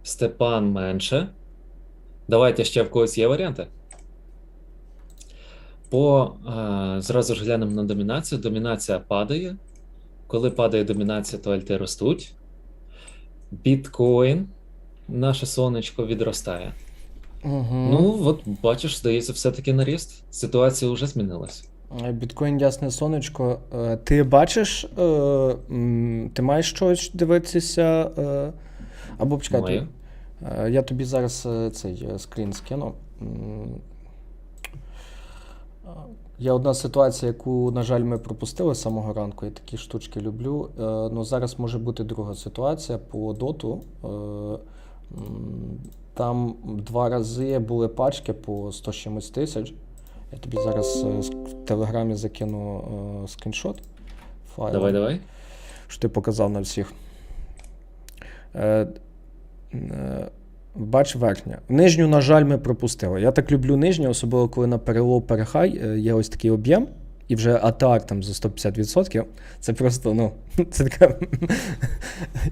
Степан менше. Давайте ще в когось є варіанти. Зразу ж глянемо на домінацію. Домінація падає. Коли падає домінація, то альти ростуть. Біткоін, наше сонечко, відростає. Угу. Ну, от бачиш, здається, все-таки наріст. Ситуація вже змінилась. Біткоін, ясне сонечко. Ти бачиш, ти маєш щось дивитися? Або почекай, Маю. я тобі зараз цей скрін скину. Є одна ситуація, яку, на жаль, ми пропустили з самого ранку, я такі штучки люблю. Ну, зараз може бути друга ситуація по доту. Там 2 рази були пачки по 100 з чимось тисяч. Я тобі зараз в Телеграмі закину скріншот файлу, Давай. що ти показав на всіх. Бач верхня. Нижню, на жаль, ми пропустили. Я так люблю нижню, особливо коли на перелов перехай є ось такий об'єм, і вже атак там за 150%. Це просто, ну, це така,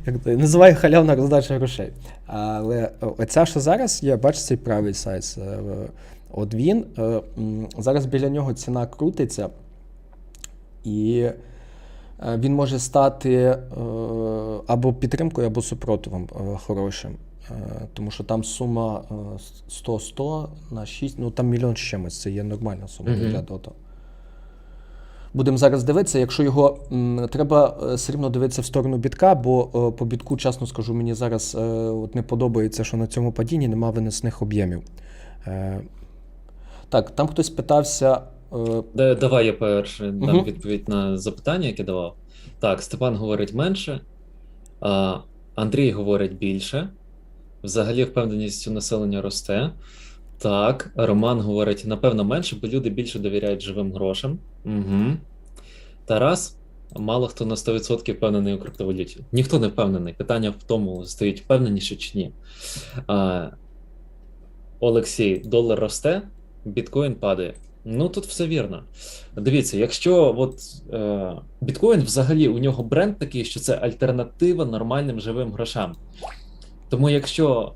як то, називаю халявна роздача грошей. Але оця, що зараз є, бачиш цей правий сайз. От він, зараз біля нього ціна крутиться, і він може стати або підтримкою, або супротивом хорошим. Тому що там сума 100 на 6, ну там мільйон з чимось, це є нормальна сума для дота. Будемо зараз дивитися, якщо його треба все рівно дивитися в сторону бітка, бо по бітку, чесно скажу, мені зараз от не подобається, що на цьому падінні нема винесених об'ємів. Так, там хтось питався. Давай я перше дам відповідь на запитання, яке давав. Так, Степан говорить менше, Андрій говорить більше. Взагалі впевненість у населення росте. Так, Роман говорить, напевно, менше, бо люди більше довіряють живим грошам. Угу. Тарас, мало хто на 100% впевнений у криптовалюті. Ніхто не впевнений. Питання в тому, стоїть впевненіше чи ні. Олексій, долар росте, біткоін падає. Ну, тут все вірно. Дивіться, якщо біткоін взагалі у нього бренд такий, що це альтернатива нормальним живим грошам. Тому якщо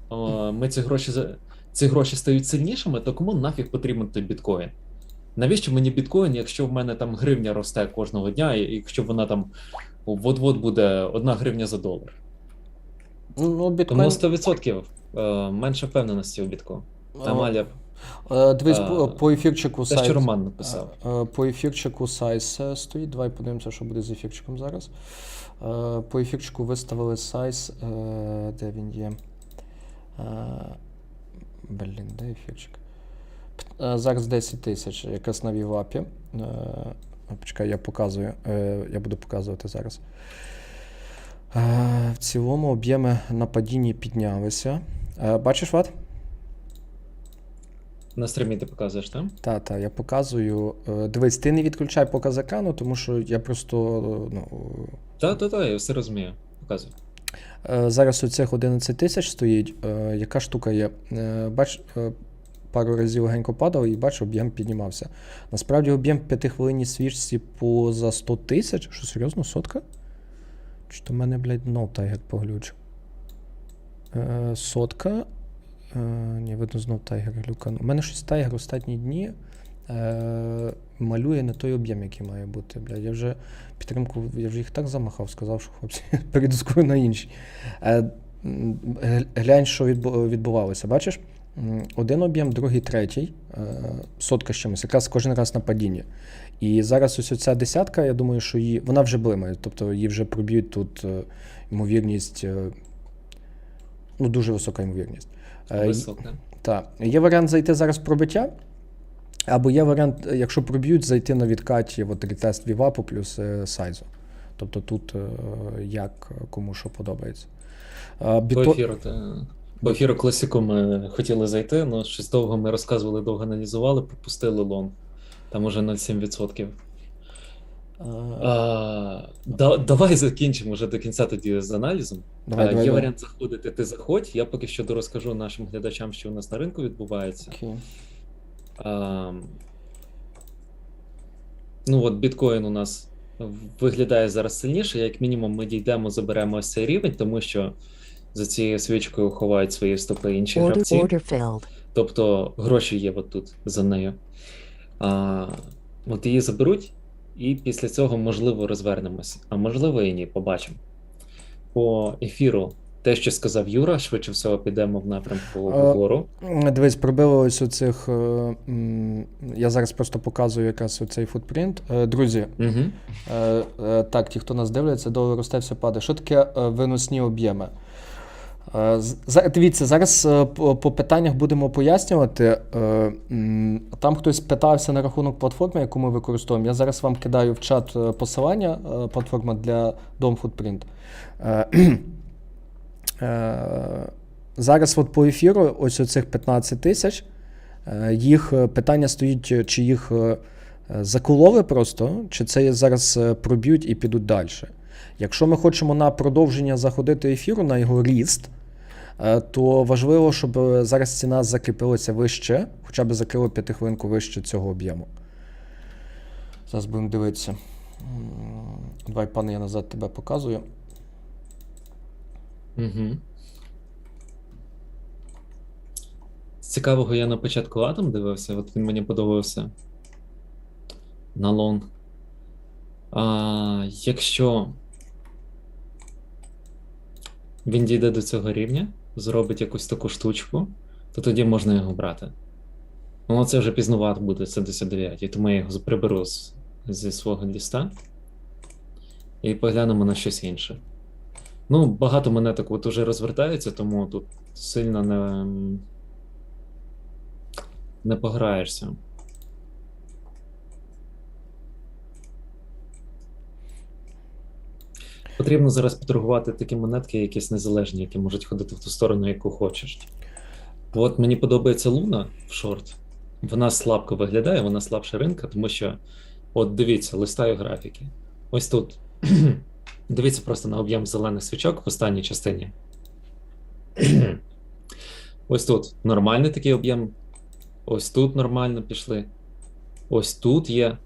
ці гроші стають сильнішими, то кому нафіг потрібен той біткоін? Навіщо мені біткоін, якщо в мене там гривня росте кожного дня, і якщо вона там от-от буде 1 гривня за долар? Ну, біткоін... Тому 100% менше впевненості у бітку. Там Аля... Дивись, по ефірчику те, сайз... що Роман написав. По ефірчику сайз стоїть. Давай подивимося, що буде з ефірчиком зараз. По ефірчику виставили сайз. Де він є? Де ефірчик? Зараз 10 тисяч, якраз на вівапі. Почекай, я показую. Я буду показувати зараз. В цілому об'єми на падінні піднялися. Бачиш, Ват? На стрімі ти показуєш, так? Так, я показую. Дивись, ти не відключай показ екрану, тому що я просто... Так, я все розумію. Показую. Зараз у цих 11 тисяч стоїть. Яка штука є? Бач, пару разів легенько падав і бач, об'єм піднімався. Насправді об'єм в 5-хвилинній свічці поза 100 тисяч. Що, серйозно, сотка? Чи то в мене, блядь, тайгер поглючив? Сотка. Ні, видно, знов тайгер глюканув. У мене щось тайгер останні дні малює не той об'єм, який має бути. Блядь, я вже підтримку, я вже їх так замахав, сказав, що хлопці, перейду скоро на інші. Глянь, що відбувалося. Бачиш? Один об'єм, другий, третій. Сотка з чимось, якраз кожен раз на падінні. І зараз ось оця десятка, я думаю, що вона вже блимає. Тобто її вже проб'ють тут ймовірність, ну дуже висока ймовірність. Висока. Так. Є варіант зайти зараз в пробиття, або є варіант, якщо проб'ють, зайти на відкаті ретест вівапу плюс сайзу. Тобто тут як кому що подобається. По ефіру класику ми хотіли зайти, але щось довго ми розказували, довго аналізували, пропустили лонг. Там уже 0,7%. Давай закінчимо вже до кінця тоді з аналізом. Є варіант заходити, ти заходь. Я поки що розкажу нашим глядачам, що у нас на ринку відбувається. Ну от біткоін у нас виглядає зараз сильніше, як мінімум ми дійдемо, заберемо ось цей рівень, тому що за цією свічкою ховають свої стопи інші гравці. Тобто гроші є от тут за нею. От її заберуть, і після цього, можливо, розвернемось. А можливо і ні, побачимо. По ефіру те, що сказав Юра, швидше всього підемо в напрямку Е, вгору. Дивись, пробили ось оцих. Я зараз просто показую якраз оцей футпринт. Друзі, Угу. так, ті, хто нас дивляться, долар росте, все падає. Що таке виносні об'єми? Дивіться, зараз по питаннях будемо пояснювати. Там хтось питався на рахунок платформи, яку ми використовуємо. Я зараз вам кидаю в чат посилання, платформа для Dom Footprint. Зараз от по ефіру ось оцих 15 тисяч, їх питання стоїть, чи їх закололи просто, чи це зараз проб'ють і підуть далі. Якщо ми хочемо на продовження заходити ефіру, на його ріст, то важливо, щоб зараз ціна закріпилася вище, хоча б закрила 5-хвилинку вище цього об'єму. Зараз будемо дивитися. Давай, пане, я назад тебе показую. Угу. З цікавого я на початку Атом дивився, от він мені подобався на лонг. Якщо він дійде до цього рівня, зробить якусь таку штучку, то тоді можна його брати. Ну, це вже пізнувато буде 79, і тому я його приберу зі свого ліста і поглянемо на щось інше. Ну, багато монеток от уже розвертаються, тому тут сильно не пограєшся. Потрібно зараз поторгувати такі монетки, якісь незалежні, які можуть ходити в ту сторону, яку хочеш. От мені подобається Луна в шорт. Вона слабко виглядає, вона слабша ринка, тому що, от дивіться, листаю графіки. Ось тут. Дивіться просто на об'єм зелених свічок в останній частині. Ось тут нормальний такий об'єм. Ось тут нормально пішли. Ось тут є.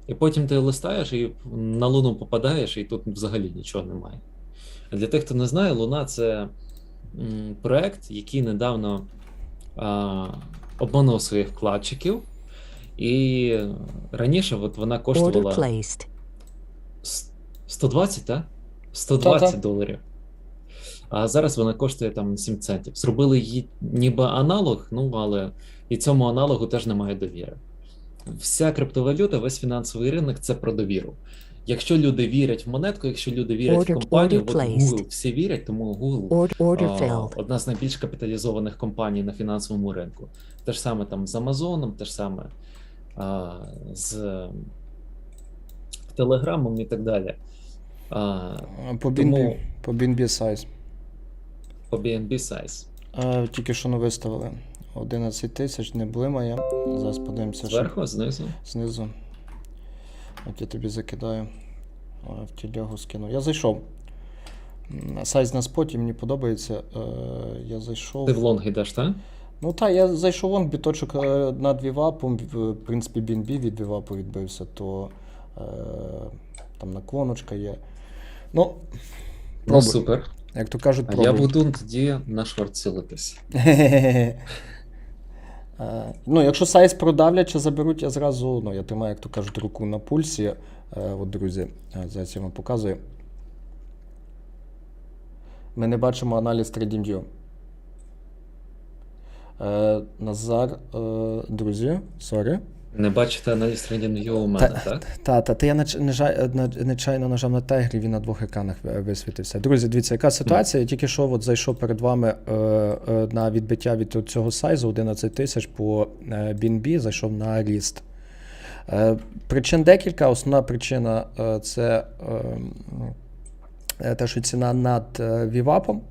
І потім ти листаєш і на Луну попадаєш, і тут взагалі нічого немає. Для тих, хто не знає, Луна це проект, який недавно обманув своїх вкладчиків. І раніше от вона коштувала 120, так? 120 доларів. А зараз вона коштує там 7 центів. Зробили її ніби аналог, ну але і цьому аналогу теж немає довіри. Вся криптовалюта, весь фінансовий ринок це про довіру. Якщо люди вірять в монетку, якщо люди вірять в компанію, от Google всі вірять, тому Google одна з найбільш капіталізованих компаній на фінансовому ринку. Те ж саме там з Амазоном, те ж саме з Телеграмом і так далі. По BNB Size. По BNB Size. Тільки що не виставили. 11 тисяч, не блимає. Зараз подивимося. Зверху, знизу? Знизу. От я тобі закидаю. В тілягу скину. Я зайшов. Сайз на споті, мені подобається. Я зайшов. Ти в лонг йдеш, так? Ну так, я зайшов вон біточок над вівапом, в принципі, BNB від вівапу відбився, то там наклоночка є. Ну, ну супер. Як то кажуть, пробуй. А я буду тоді на шорт цілитись. Ну, якщо сайз продавлять чи заберуть, я зразу, ну, я тримаю, як то кажуть, руку на пульсі. От, друзі, зараз я вам показую. Ми не бачимо аналіз TradingView. Назар, друзі, сорі. Не бачите аналіз TradingView у мене, так? Так, я нечайно нажав на тайгер, і він на двох екранах висвітився. Друзі, дивіться, яка ситуація. Я тільки що от зайшов перед вами на відбиття від цього сайзу 11 тисяч по BNB, зайшов на ріст. Причин декілька. Основна причина це те, що ціна над вівапом.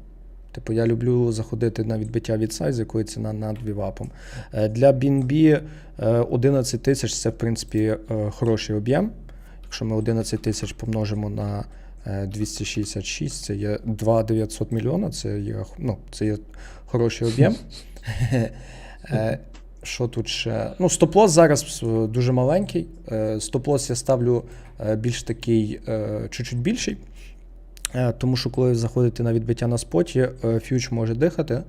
Типу, я люблю заходити на відбиття від сайзу, коли ціна над вівапом. Для BNB 11 тисяч – це, в принципі, хороший об'єм. Якщо ми 11 тисяч помножимо на 266, це є 2,900 мільйона, це є хороший об'єм. Що тут ще? Ну, стоп-лосс зараз дуже маленький. Стоп-лосс я ставлю більш такий, чуть-чуть більший. Тому що коли заходите на відбиття на споті, фьюч може дихати,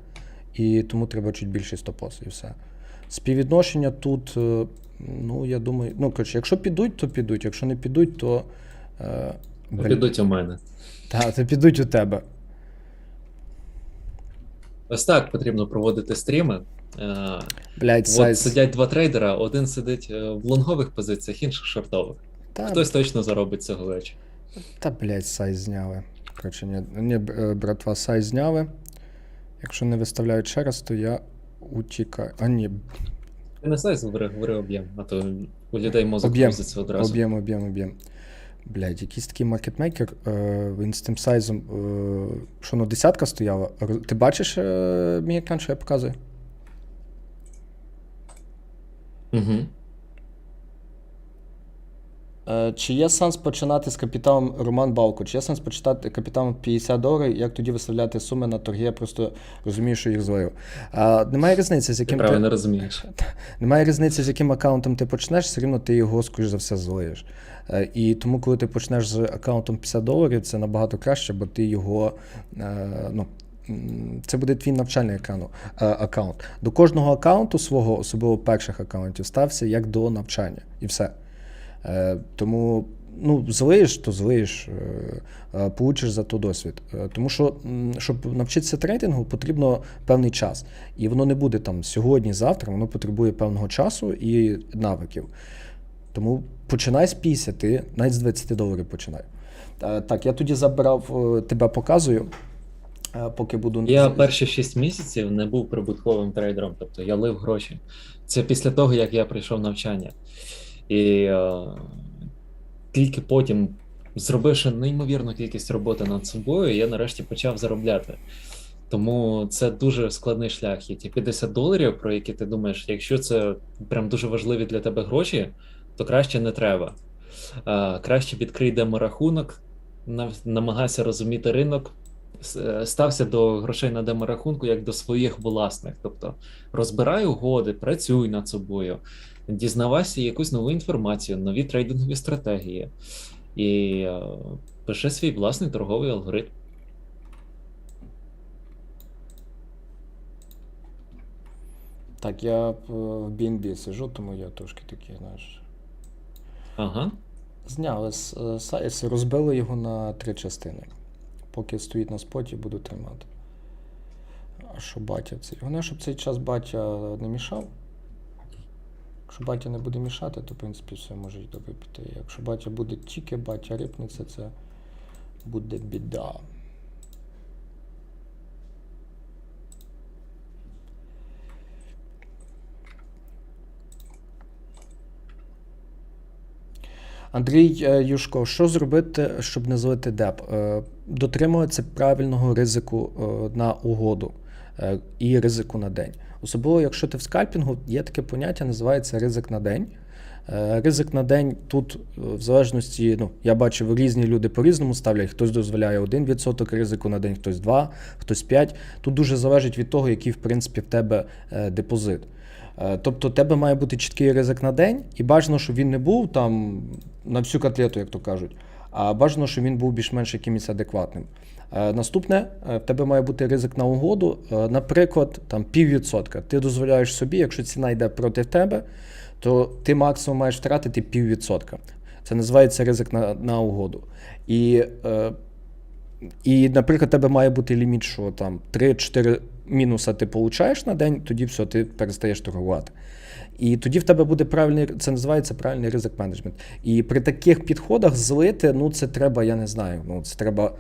і тому треба чуть більший стоп-лосс, і все. Співвідношення тут, ну, я думаю, ну, коротше, якщо підуть, то підуть, якщо не підуть, то... Підуть у мене. Так, то підуть у тебе. Ось так потрібно проводити стріми. Блядь, От сайз. сидять два трейдера, один сидить в лонгових позиціях, інший в шортових. Та, Хтось точно заробить цього вечора. та блядь, сайз зняли. Коротше, ні, братва, сайз зняли. Якщо не виставляють ще раз, то я утікаю. А ні, Ти не знаю, говори об'єм, а то у людей мозок об'єм. грузиться одразу. Об'єм. Блядь, якийсь такий маркетмейкер, він з тим сайзом, що десятка стояла. Ти бачиш мій екран, що я показую? Угу. Чи є сенс починати з капіталом Роман Балко? Чи є сенс почитати капіталом $50? Як тоді виставляти суми на торги? Я просто розумію, що їх злив. Немає різниці, з Ти яким правильно розумієш. Немає різниці, з яким аккаунтом ти почнеш, все рівно ти його, скоріш за все, злиєш. І тому, коли ти почнеш з аккаунтом $50, це набагато краще, бо ти його. Це буде твій навчальний аккаунт. До кожного аккаунту свого, особливо перших аккаунтів, стався як до навчання. І все. Тому злиєш, то злиєш, получиш за то досвід. Тому що, щоб навчитися трейдингу, потрібно певний час. І воно не буде там сьогодні-завтра, воно потребує певного часу і навиків. Тому починай з 50, навіть з $20 починай. Так, я тоді забирав, тебе показую, поки буду... Я перші 6 місяців не був прибутковим трейдером, тобто я лив гроші. Це після того, як я прийшов навчання. І тільки потім, зробивши неймовірну кількість роботи над собою, я нарешті почав заробляти. Тому це дуже складний шлях. І ті $50, про які ти думаєш, якщо це прям дуже важливі для тебе гроші, то краще не треба. Краще відкрий деморахунок, намагайся розуміти ринок, стався до грошей на деморахунку як до своїх власних. Тобто розбирай угоди, працюй над собою, дізнавайся якусь нову інформацію, нові трейдингові стратегії і пиши свій власний торговий алгоритм. Так, я в BNB сижу, тому я трошки такий, знаєш... Ага. Зняли сайз, розбили його на 3 частини. Поки стоїть на споті, буду тримати. А що батя цей? Головне, щоб цей час батя не мішав. Якщо батя не буде мішати, то в принципі все може й добре піти. Якщо батя буде тільки батя рипнеться, це буде біда. Андрій Юшко, що зробити, щоб не злити деп? Дотримуватися правильного ризику на угоду і ризику на день. Особливо, якщо ти в скальпінгу, є таке поняття, називається ризик на день. Ризик на день тут, в залежності, я бачив, різні люди по-різному ставлять, хтось дозволяє 1% ризику на день, хтось 2, хтось 5. Тут дуже залежить від того, який, в принципі, в тебе депозит. Тобто, у тебе має бути чіткий ризик на день, і бажано, щоб він не був там на всю котлету, як то кажуть, а бажано, щоб він був більш-менш якимось адекватним. Наступне, в тебе має бути ризик на угоду, наприклад, там 0,5%. Ти дозволяєш собі, якщо ціна йде проти тебе, то ти максимум маєш втратити 0,5%. Це називається ризик на угоду. І, наприклад, тебе має бути ліміт, що там 3-4 мінуса ти получаєш на день, тоді все, ти перестаєш торгувати. І тоді в тебе буде правильний, це називається правильний ризик менеджмент. І при таких підходах злити, це треба, я не знаю, це треба...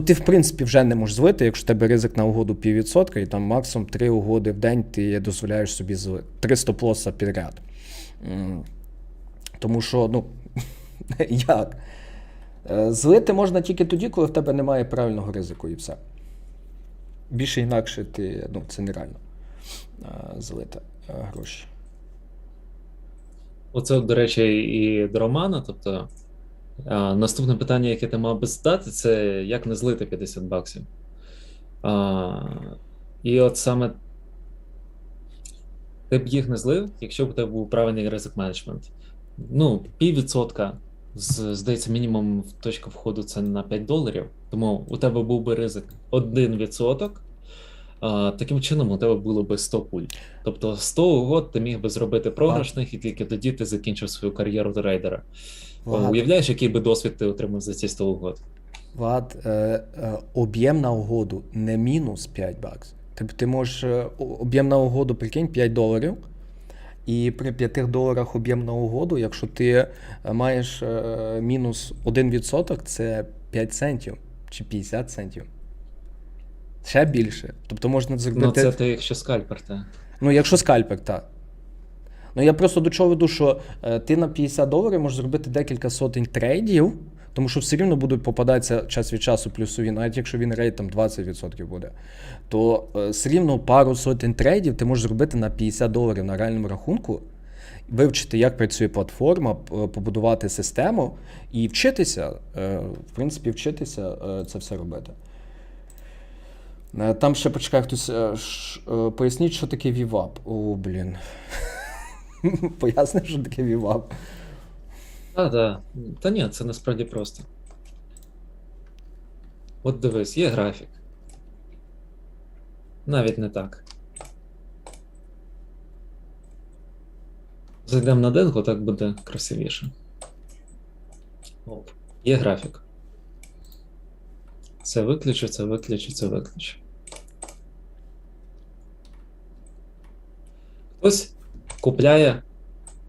ти, в принципі, вже не можеш злити, якщо в тебе ризик на угоду 0,5%, і там максимум 3 угоди в день ти дозволяєш собі злити. 3 стоп-лоса підряд. Тому що, як? Злити можна тільки тоді, коли в тебе немає правильного ризику, і все. Більше інакше це нереально злити гроші. Оце, до речі, і до Романа, тобто наступне питання, яке ти мав би задати, це як не злити $50. І от саме ти б їх не злив, якщо б у тебе був правильний ризик менеджмент. 0,5%, здається, мінімум точка входу це на $5, тому у тебе був би ризик 1%. Таким чином у тебе було би 100 пуль. Тобто 100 угод ти міг би зробити програшних, і тільки тоді ти закінчив свою кар'єру трейдера. Уявляєш, який би досвід ти отримав за ці 100 угод? Влад, об'єм на угоду не мінус 5 баксів. Ти можеш об'єм на угоду, прикинь, $5. І при $5 об'єм на угоду, якщо ти маєш мінус 1%, це 5 центів чи 50 центів. Ще більше. Тобто можна зробити. Ну, це ти, якщо скальпер, та. Ну, якщо скальпер, так. Ну, я просто до чого веду, що ти на $50 можеш зробити декілька сотень трейдів, тому що все рівно будуть попадатися час від часу плюсові, навіть якщо він рейт там 20% буде, то все рівно пару сотень трейдів ти можеш зробити на $50 на реальному рахунку, вивчити, як працює платформа, побудувати систему і вчитися, в принципі, вчитися це все робити. Там ще, почекай, хтось, поясніть, що таке VWAP. О, блін. Пояснив, що таке VWAP. Так. Та ні, це насправді просто. От дивись, є графік. Навіть не так. Зайдемо на Денго, так буде красивіше. Оп. Є графік. Це виключу, це виключу, це виключу. Хтось купляє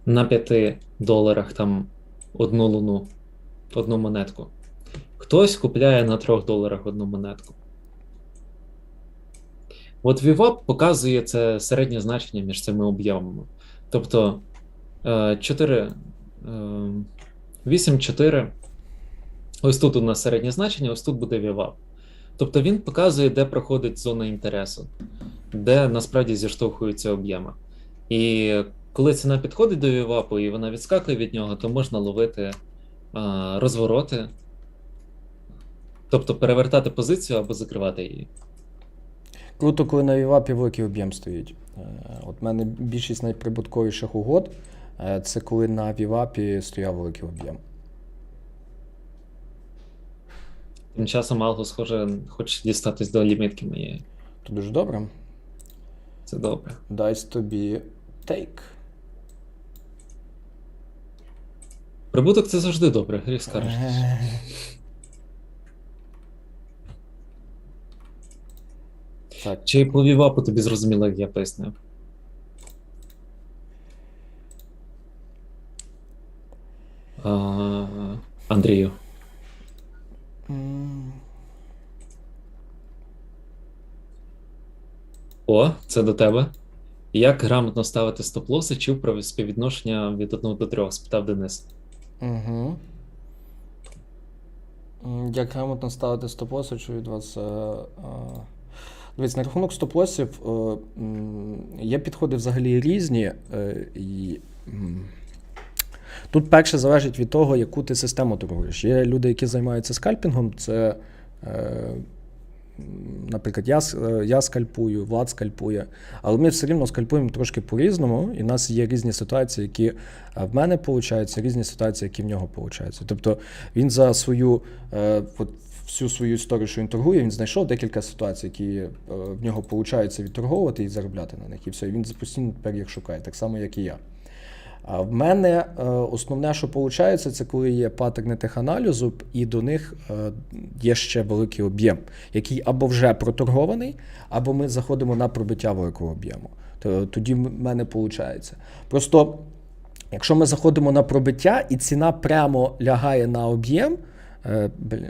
на $5 там одну луну, одну монетку. Хтось купляє на $3 одну монетку. От VWAP показує це середнє значення між цими об'ємами. Тобто 8,4. Ось тут у нас середнє значення, ось тут буде VWAP. Тобто він показує, де проходить зона інтересу, де насправді зіштовхуються об'єми. І коли ціна підходить до VWAP і вона відскакує від нього, то можна ловити розвороти, тобто перевертати позицію або закривати її. Круто, коли на VWAP великий об'єм стоїть. От в мене більшість найприбутковіших угод це коли на VWAP стояв великий об'єм. Тим часом Алго, схоже, хоче дістатись до лімітки моєї. То дуже добре. Це добре. Дасть тобі тейк. Прибуток це завжди добре, гріх скажеш. Так. Чи по VWAP тобі зрозуміло, як я пояснив? Андрію. О, це до тебе. Як грамотно ставити стоп-лоси, чи про співвідношення від 1 до 3? Спитав Денис. Угу. Як грамотно ставити стоп-лоси, чую від вас. Дивіться, на рахунок стоп-лосів є підходи взагалі різні. Тут перше залежить від того, яку ти систему торгуєш. Є люди, які займаються скальпінгом, це, наприклад, я скальпую, Влад скальпує, але ми все рівно скальпуємо трошки по-різному, і в нас є різні ситуації, які в мене виходять, різні ситуації, які в нього виходять. Тобто він за всю свою історію, що він торгує, він знайшов декілька ситуацій, які в нього виходить відторговувати і заробляти на них. І все, він постійно тепер їх шукає, так само, як і я. А в мене основне, що виходить, це коли є паттерни теханалізу, і до них є ще великий об'єм, який або вже проторгований, або ми заходимо на пробиття великого об'єму. Тоді в мене виходить. Просто, якщо ми заходимо на пробиття, і ціна прямо лягає на об'єм,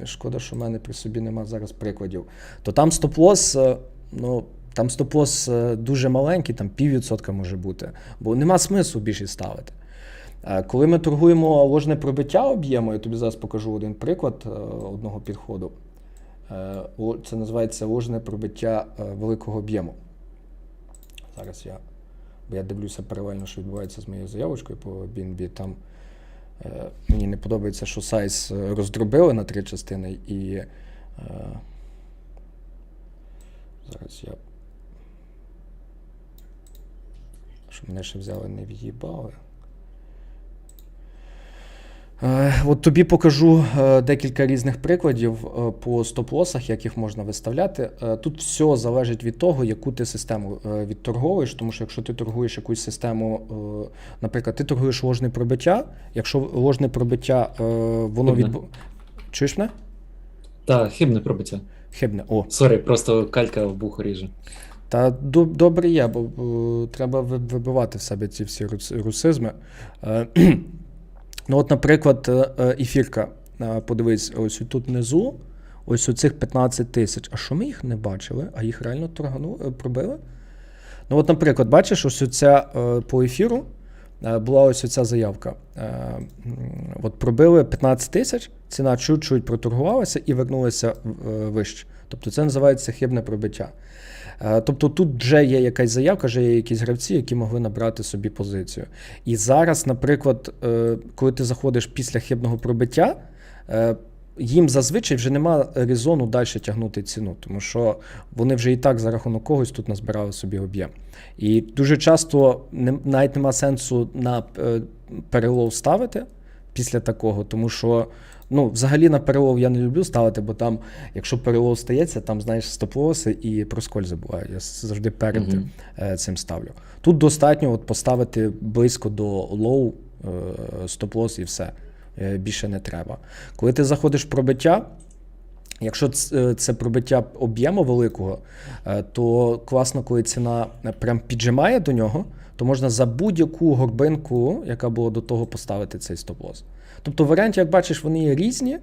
шкода, що в мене при собі нема зараз прикладів, то там стоп-лосс, там стоп-лосс дуже маленький, там 0,5% може бути, бо нема смислу більше ставити. Коли ми торгуємо ложне пробиття об'єму, я тобі зараз покажу один приклад одного підходу. Це називається ложне пробиття великого об'єму. Зараз я дивлюся паралельно, що відбувається з моєю заявочкою по BNB. Там мені не подобається, що сайз роздробили на 3 частини, і зараз щоб мене ще взяли, не в'їбали. От тобі покажу декілька різних прикладів по стоп-лосах, як їх можна виставляти. Тут все залежить від того, яку ти систему відторговуєш, тому що якщо ти торгуєш якусь систему, наприклад, ти торгуєш ложне пробиття, якщо ложне пробиття, воно Чуєш мене? Та, хибне пробиття. Хибне. О. Сорі, просто калька в вухо ріже. Та добре є, бо треба вибивати в себе ці всі русизми. Е, Ну, от, наприклад, ефірка. Подивись, ось тут внизу, ось оцих 15 тисяч. А що ми їх не бачили? А їх реально пробили? Ну, от, наприклад, бачиш, ось оця по ефіру була ось оця заявка. От пробили 15 тисяч, ціна чуть-чуть проторгувалася і вернулася вище. Тобто це називається хибне пробиття. Тобто тут вже є якась заявка, вже є якісь гравці, які могли набрати собі позицію. І зараз, наприклад, коли ти заходиш після хибного пробиття, їм зазвичай вже нема резону далі тягнути ціну, тому що вони вже і так за рахунок когось тут назбирали собі об'єм. І дуже часто навіть нема сенсу на перелов ставити після такого, тому що взагалі на перелов я не люблю ставити, бо там, якщо перелов стається, там, знаєш, стоп-лоси і проскользи бувають. Я завжди перед цим ставлю. Тут достатньо поставити близько до лоу, стоп-лос і все. Більше не треба. Коли ти заходиш в пробиття, якщо це пробиття об'єму великого, то класно, коли ціна прям піджимає до нього, то можна за будь-яку горбинку, яка була до того, поставити цей стоп-лос. Тобто варіанти, як бачиш, вони є різні.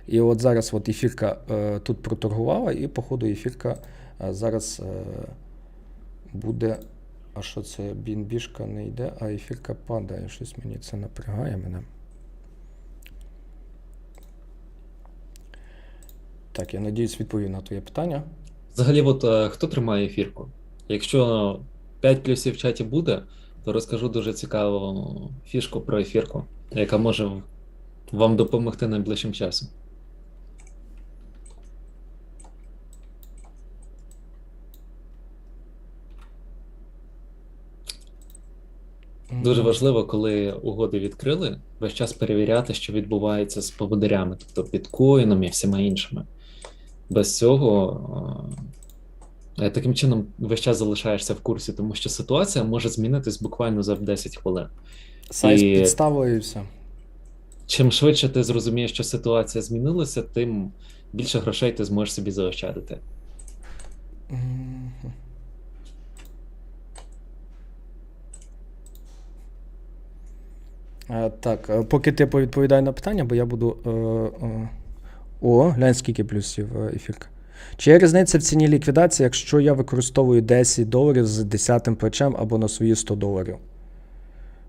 І от зараз от ефірка тут проторгувала, і по ходу ефірка зараз буде... А що це? BNB-шка не йде, а ефірка падає. Щось мені це напрягає мене. Так, я надіюсь, відповів на твоє питання. Взагалі, хто тримає ефірку? Якщо 5 плюсів в чаті буде, то розкажу дуже цікаву фішку про ефірку, яка може вам допомогти найближчим часом. Дуже важливо, коли угоди відкрили, весь час перевіряти, що відбувається з поводирями, тобто біткоїном і всіма іншими. Без цього таким чином весь час залишаєшся в курсі, тому що ситуація може змінитись буквально за 10 хвилин. Сайз підставою і все. Чим швидше ти зрозумієш, що ситуація змінилася, тим більше грошей ти зможеш собі заощадити. Так, поки ти повідповідай на питання, бо я буду... глянь, скільки плюсів ефірка. Чи є різниця в ціні ліквідації, якщо я використовую $10 з 10-м плечем або на свої $100?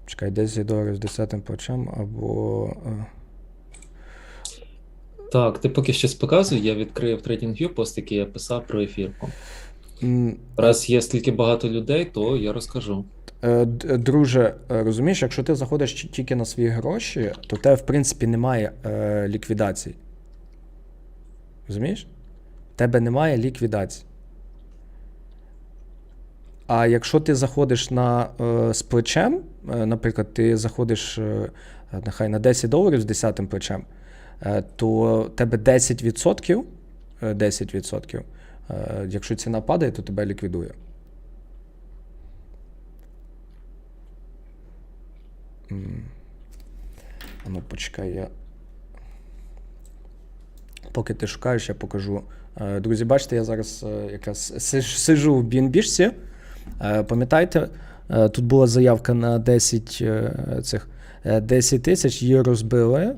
Чекай, $10 з 10-м плечем або... Так, ти поки щось показуй, я відкрию в TradingView пост, який я писав про ефірку. Раз є стільки багато людей, то я розкажу. Друже, розумієш, якщо ти заходиш тільки на свої гроші, то в тебе, в принципі, немає ліквідацій. Розумієш? В тебе немає ліквідацій. А якщо ти заходиш з плечем, наприклад, ти заходиш нехай на $10 з 10-м плечем, то в тебе 10%, якщо ціна падає, то тебе ліквідує. Ну, почекай, я... Поки ти шукаєш, я покажу. Друзі, бачите, я зараз якраз сиджу в BNB-шці. Пам'ятаєте, тут була заявка на 10 тисяч, її розбили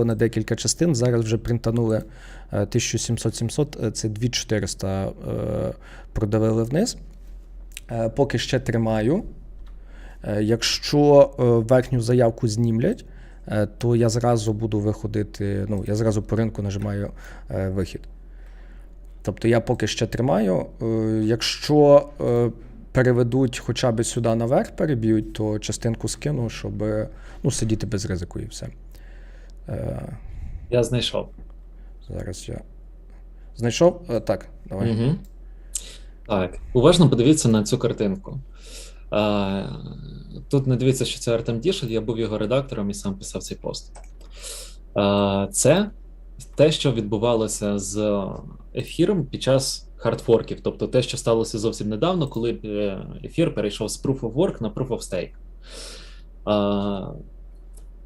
на декілька частин, зараз вже принтанули 1700-700, це 2400 продавили вниз. Поки ще тримаю. Якщо верхню заявку знімлять, то я зразу буду виходити, я зразу по ринку нажимаю вихід. Тобто я поки ще тримаю. Якщо переведуть хоча б сюди наверх, переб'ють, то частинку скину, щоб сидіти без ризику і все. Я знайшов. Зараз я знайшов? Так, давай. Угу. Так, уважно подивіться на цю картинку. Тут не дивіться, що це Артем Дішель, я був його редактором і сам писав цей пост. Це те, що відбувалося з ефіром під час хардфорків, тобто те, що сталося зовсім недавно, коли ефір перейшов з Proof of Work на Proof of Stake.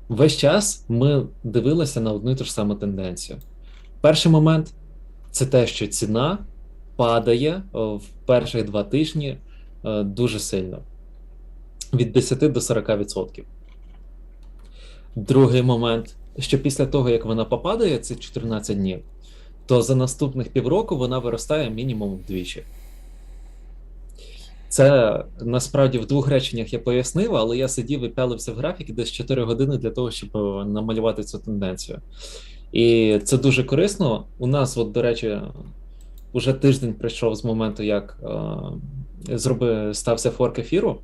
Весь час ми дивилися на одну і ту ж саму тенденцію. Перший момент це те, що ціна падає в перших 2 тижні дуже сильно. Від 10 до 40%. Другий момент, що після того, як вона попадає, ці 14 днів, то за наступних півроку вона виростає мінімум вдвічі. Це насправді в 2 реченнях я пояснив, але я сидів і пялився в графіки десь 4 години для того, щоб намалювати цю тенденцію. І це дуже корисно. У нас, от, до речі, уже тиждень пройшов з моменту, як стався форк ефіру,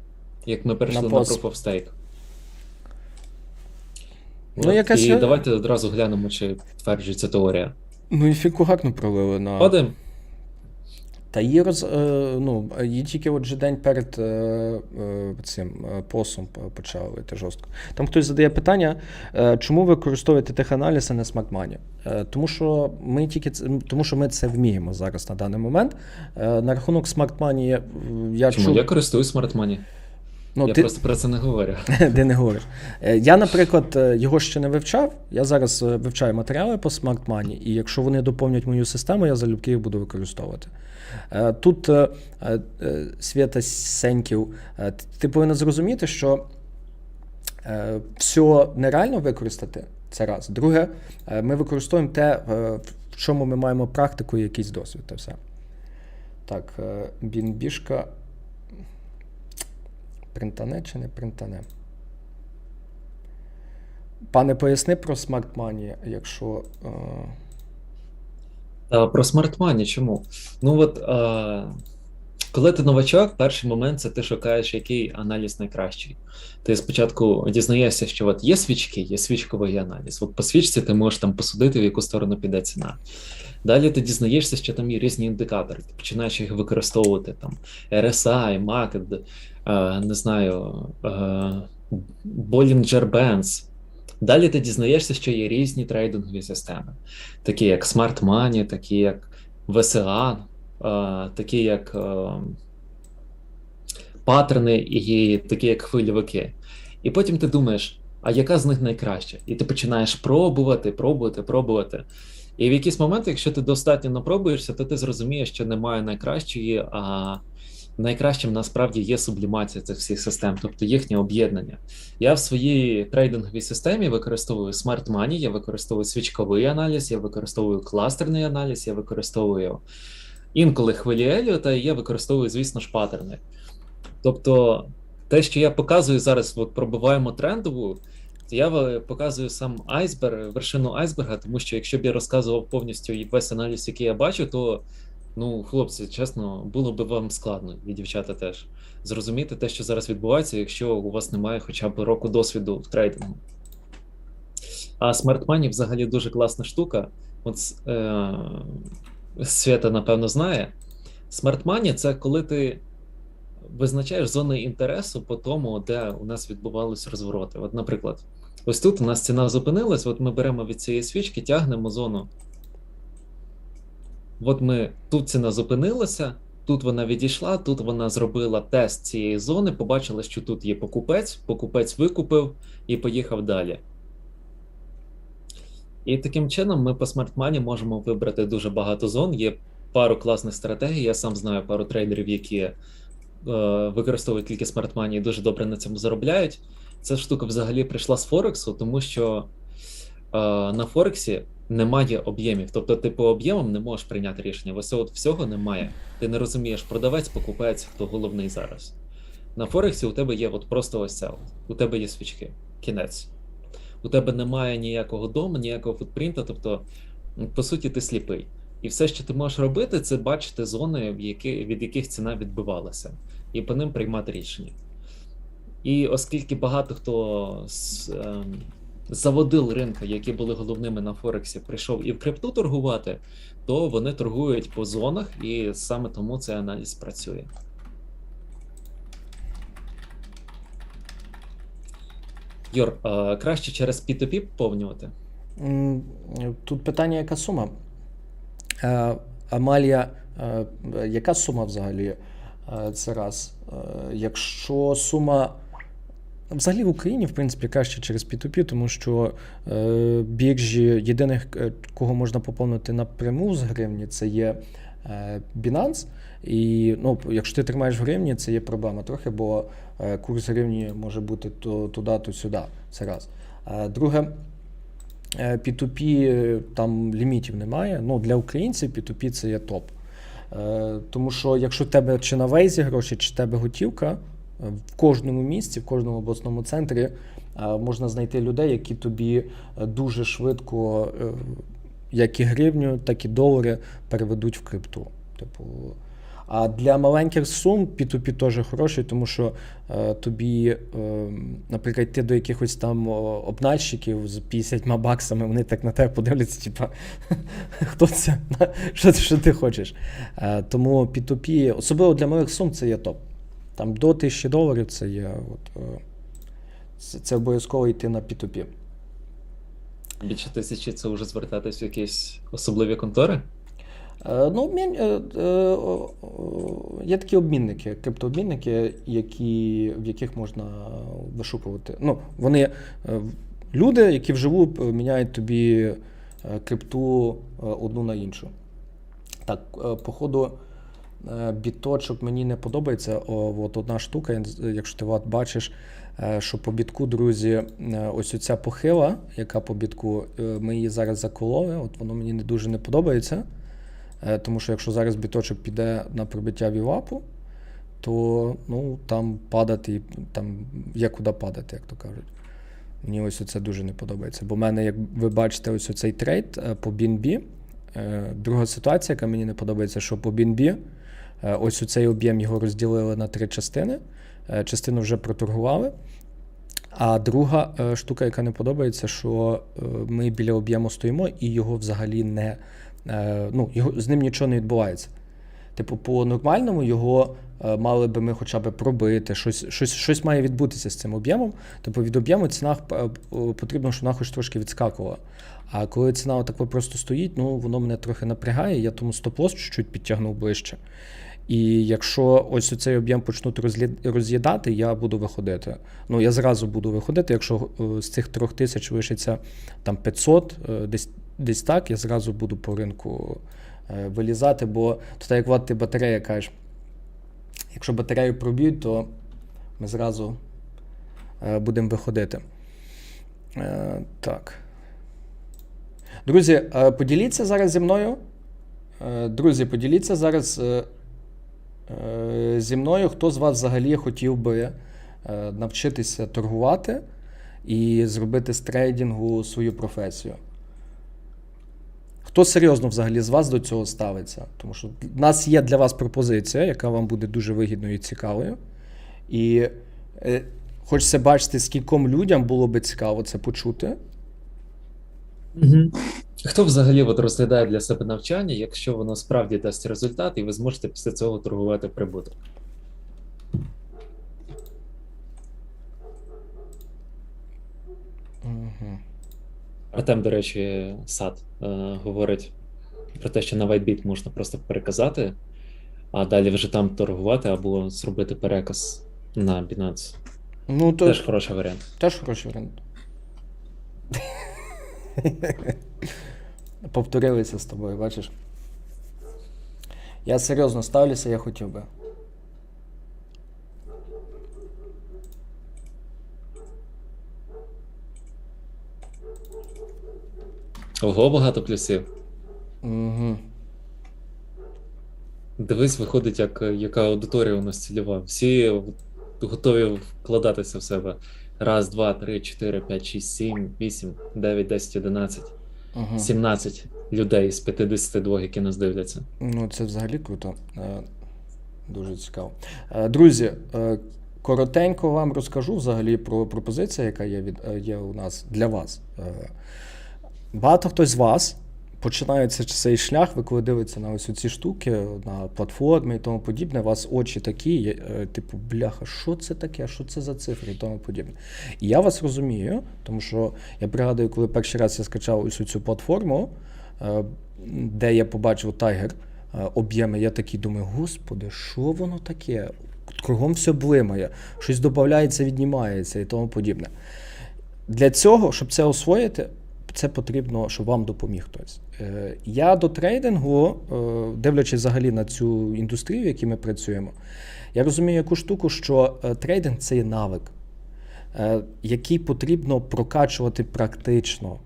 як ми перейшли на Proof of Stake. Ну, якась... І давайте одразу глянемо, чи підтверджується теорія. Ну і фіку гакну провели на... Падаємо. Та її, її тільки от же день перед цим посом почали вийти жорстко. Там хтось задає питання, чому ви використовуєте теханаліз, а не Smart Money? Тому що ми це вміємо зараз на даний момент. На рахунок Smart Money я чому? Я користуюсь Smart Money. Я просто про це не говорю. Ти не говориш. Я, наприклад, його ще не вивчав. Я зараз вивчаю матеріали по Smart Money, і якщо вони доповнять мою систему, я залюбки їх буду використовувати. Тут, Свята Сеньків, ти повинен зрозуміти, що все нереально використати, це раз. Друге, ми використовуємо те, в чому ми маємо практику і якийсь досвід. Та все. Так, бінбішка. Принтане чи не принтане? Пане, поясни про Smart Money, якщо... Про Smart Money чому? Ну от, коли ти новачок, перший момент це ти шукаєш, який аналіз найкращий. Ти спочатку дізнаєшся, що от є свічки, є свічковий аналіз. От по свічці ти можеш там посудити, в яку сторону піде ціна. Далі ти дізнаєшся, що там є різні індикатори. Ти починаєш їх використовувати, там RSI, MACD, не знаю, Bollinger Bands. Далі ти дізнаєшся, що є різні трейдингові системи, такі як Smart Money, такі як VSA, такі як паттерни і такі як хвильовики. І потім ти думаєш, а яка з них найкраща? І ти починаєш пробувати. І в якийсь момент, якщо ти достатньо напробуєшся, то ти зрозумієш, що немає найкращої, а найкращим насправді є сублімація цих всіх систем, тобто їхнє об'єднання. Я в своїй трейдинговій системі використовую Smart Money, я використовую свічковий аналіз, я використовую кластерний аналіз, я використовую інколи хвилі Еліота, і я використовую, звісно ж, паттерни. Тобто те, що я показую зараз, от пробиваємо трендову, я показую сам айсберг, вершину айсберга, тому що якщо б я розказував повністю весь аналіз, який я бачу, то, ну, хлопці, чесно, було б вам складно, і дівчата теж, зрозуміти те, що зараз відбувається, якщо у вас немає хоча б року досвіду в трейдингу. А Smart Money взагалі дуже класна штука. От Свята, напевно, знає. Smart Money – це коли ти визначаєш зони інтересу по тому, де у нас відбувалися розвороти. От, наприклад, ось тут у нас ціна зупинилась, от ми беремо від цієї свічки, тягнемо зону. От тут ціна зупинилася, тут вона відійшла, тут вона зробила тест цієї зони, побачила, що тут є покупець викупив і поїхав далі. І таким чином ми по Smart Money можемо вибрати дуже багато зон, є пару класних стратегій, я сам знаю пару трейдерів, які використовують тільки Smart Money і дуже добре на цьому заробляють. Ця штука взагалі прийшла з Форексу, тому що на Форексі немає об'ємів. Тобто ти по об'ємам не можеш прийняти рішення. Ось от всього немає. Ти не розумієш, продавець, покупець, хто головний зараз. На Форексі у тебе є от просто ось це. У тебе є свічки. Кінець. У тебе немає ніякого дому, ніякого футпринта, тобто, по суті, ти сліпий. І все, що ти можеш робити, це бачити зони, від яких ціна відбивалася, і по ним приймати рішення. І оскільки багато хто з заводил ринка, які були головними на Форексі, прийшов і в крипту торгувати, то вони торгують по зонах, і саме тому цей аналіз працює. Йор, краще через P2P поповнювати? Тут питання, яка сума? Амалія, яка сума взагалі? Це раз. Якщо сума Взагалі в Україні, в принципі, краще через P2P, тому що біржі, єдиних, кого можна поповнити напряму з гривні, це є Binance. І ну, якщо ти тримаєш в гривні, це є проблема трохи, бо курс гривні може бути то туди, то сюди. Це раз. Друге, P2P там лімітів немає. Ну, для українців P2P це є топ. Тому що якщо в тебе чи на вейзі гроші, чи в тебе готівка, в кожному місці, в кожному обласному центрі можна знайти людей, які тобі дуже швидко як і гривню, так і долари переведуть в крипту. Типу, а для маленьких сум P2P теж хороший, тому що тобі, наприклад, ти до якихось там обнальщиків з 50 баксами, вони так на тебе подивляться, типа, хто це? Що ти хочеш? Тому P2P, особливо для малих сум, це є топ. Там до $1000 це є, це обов'язково йти на P2P. Більше 1000 – це вже звертатись в якісь особливі контори? Ну, є такі обмінники, криптообмінники, в яких можна вишукувати. Ну, вони люди, які вживу міняють тобі крипту одну на іншу. Так, походу, біточок мені не подобається. От одна штука, якщо ти от бачиш, що по бітку, друзі, ось оця похила, яка по бітку, ми її зараз закололи, от воно мені не дуже не подобається. Тому що якщо зараз біточок піде на пробиття вівапу, то ну, там падати, там є куди падати, як то кажуть. Мені ось це дуже не подобається. Бо в мене, як ви бачите, ось цей трейд по BNB. Друга ситуація, яка мені не подобається, що по BNB ось цей об'єм його розділили на 3 частини. Частину вже проторгували. А друга штука, яка не подобається, що ми біля об'єму стоїмо і його взагалі не... Ну, з ним нічого не відбувається. Типу, по-нормальному його мали би ми хоча б пробити, щось має відбутися з цим об'ємом. Типу, від об'єму ціна потрібно, щоб вона хоч трошки відскакувала. А коли ціна отак просто стоїть, ну, воно мене трохи напрягає, я тому стоп-лосс чуть-чуть підтягнув ближче. І якщо ось цей об'єм почнуть роз'їдати, я буду виходити. Ну, я зразу буду виходити, якщо з цих 3000 лишиться там 500, десь так, я зразу буду по ринку вилізати, бо то так як от ти батарея кажеш, якщо батарею проб'ють, то ми зразу будемо виходити. Так. Друзі, поділіться зараз зі мною. Друзі, поділіться зараз зі мною, хто з вас взагалі хотів би навчитися торгувати і зробити з трейдингу свою професію. Хто серйозно взагалі з вас до цього ставиться? Тому що в нас є для вас пропозиція, яка вам буде дуже вигідною і цікавою. І хочеться бачити, скільком людям було би цікаво це почути. Угу. Хто взагалі от розглядає для себе навчання, якщо воно справді дасть результат, і ви зможете після цього торгувати прибуток? Угу. Артем, до речі, Сад говорить про те, що на WhiteBit можна просто переказати, а далі вже там торгувати або зробити переказ на Binance. Ну, то Теж хороший варіант. Теж хороший варіант. Повторилися з тобою, бачиш? Я серйозно ставлюся, я хотів би. Ого, багато плюсів. Угу. Дивись, виходить, яка аудиторія у нас цільова. Всі готові вкладатися в себе. 1, 2, 3, 4, 5, 6, 7, 8, 9, 10, 11, 17 людей з 52, які нас дивляться. Ну, це взагалі круто. Дуже цікаво. Друзі, коротенько вам розкажу взагалі про пропозицію, яка є у нас для вас. Багато хтось з вас починається цей шлях, ви коли дивитеся на ось ці штуки, на платформі і тому подібне, у вас очі такі, типу, бляха, що це таке, що це за цифри і тому подібне. І я вас розумію, тому що я пригадую, коли перший раз я скачав ось цю платформу, де я побачив Tiger, об'єми, я такий думаю, господи, що воно таке? кругом все блимає, щось додається, віднімається і тому подібне. Для цього, щоб це освоїти, це потрібно, щоб вам допоміг хтось. Я до трейдингу, дивлячись взагалі на цю індустрію, в якій ми працюємо, я розумію яку штуку, що трейдинг – це є навик, який потрібно прокачувати практично.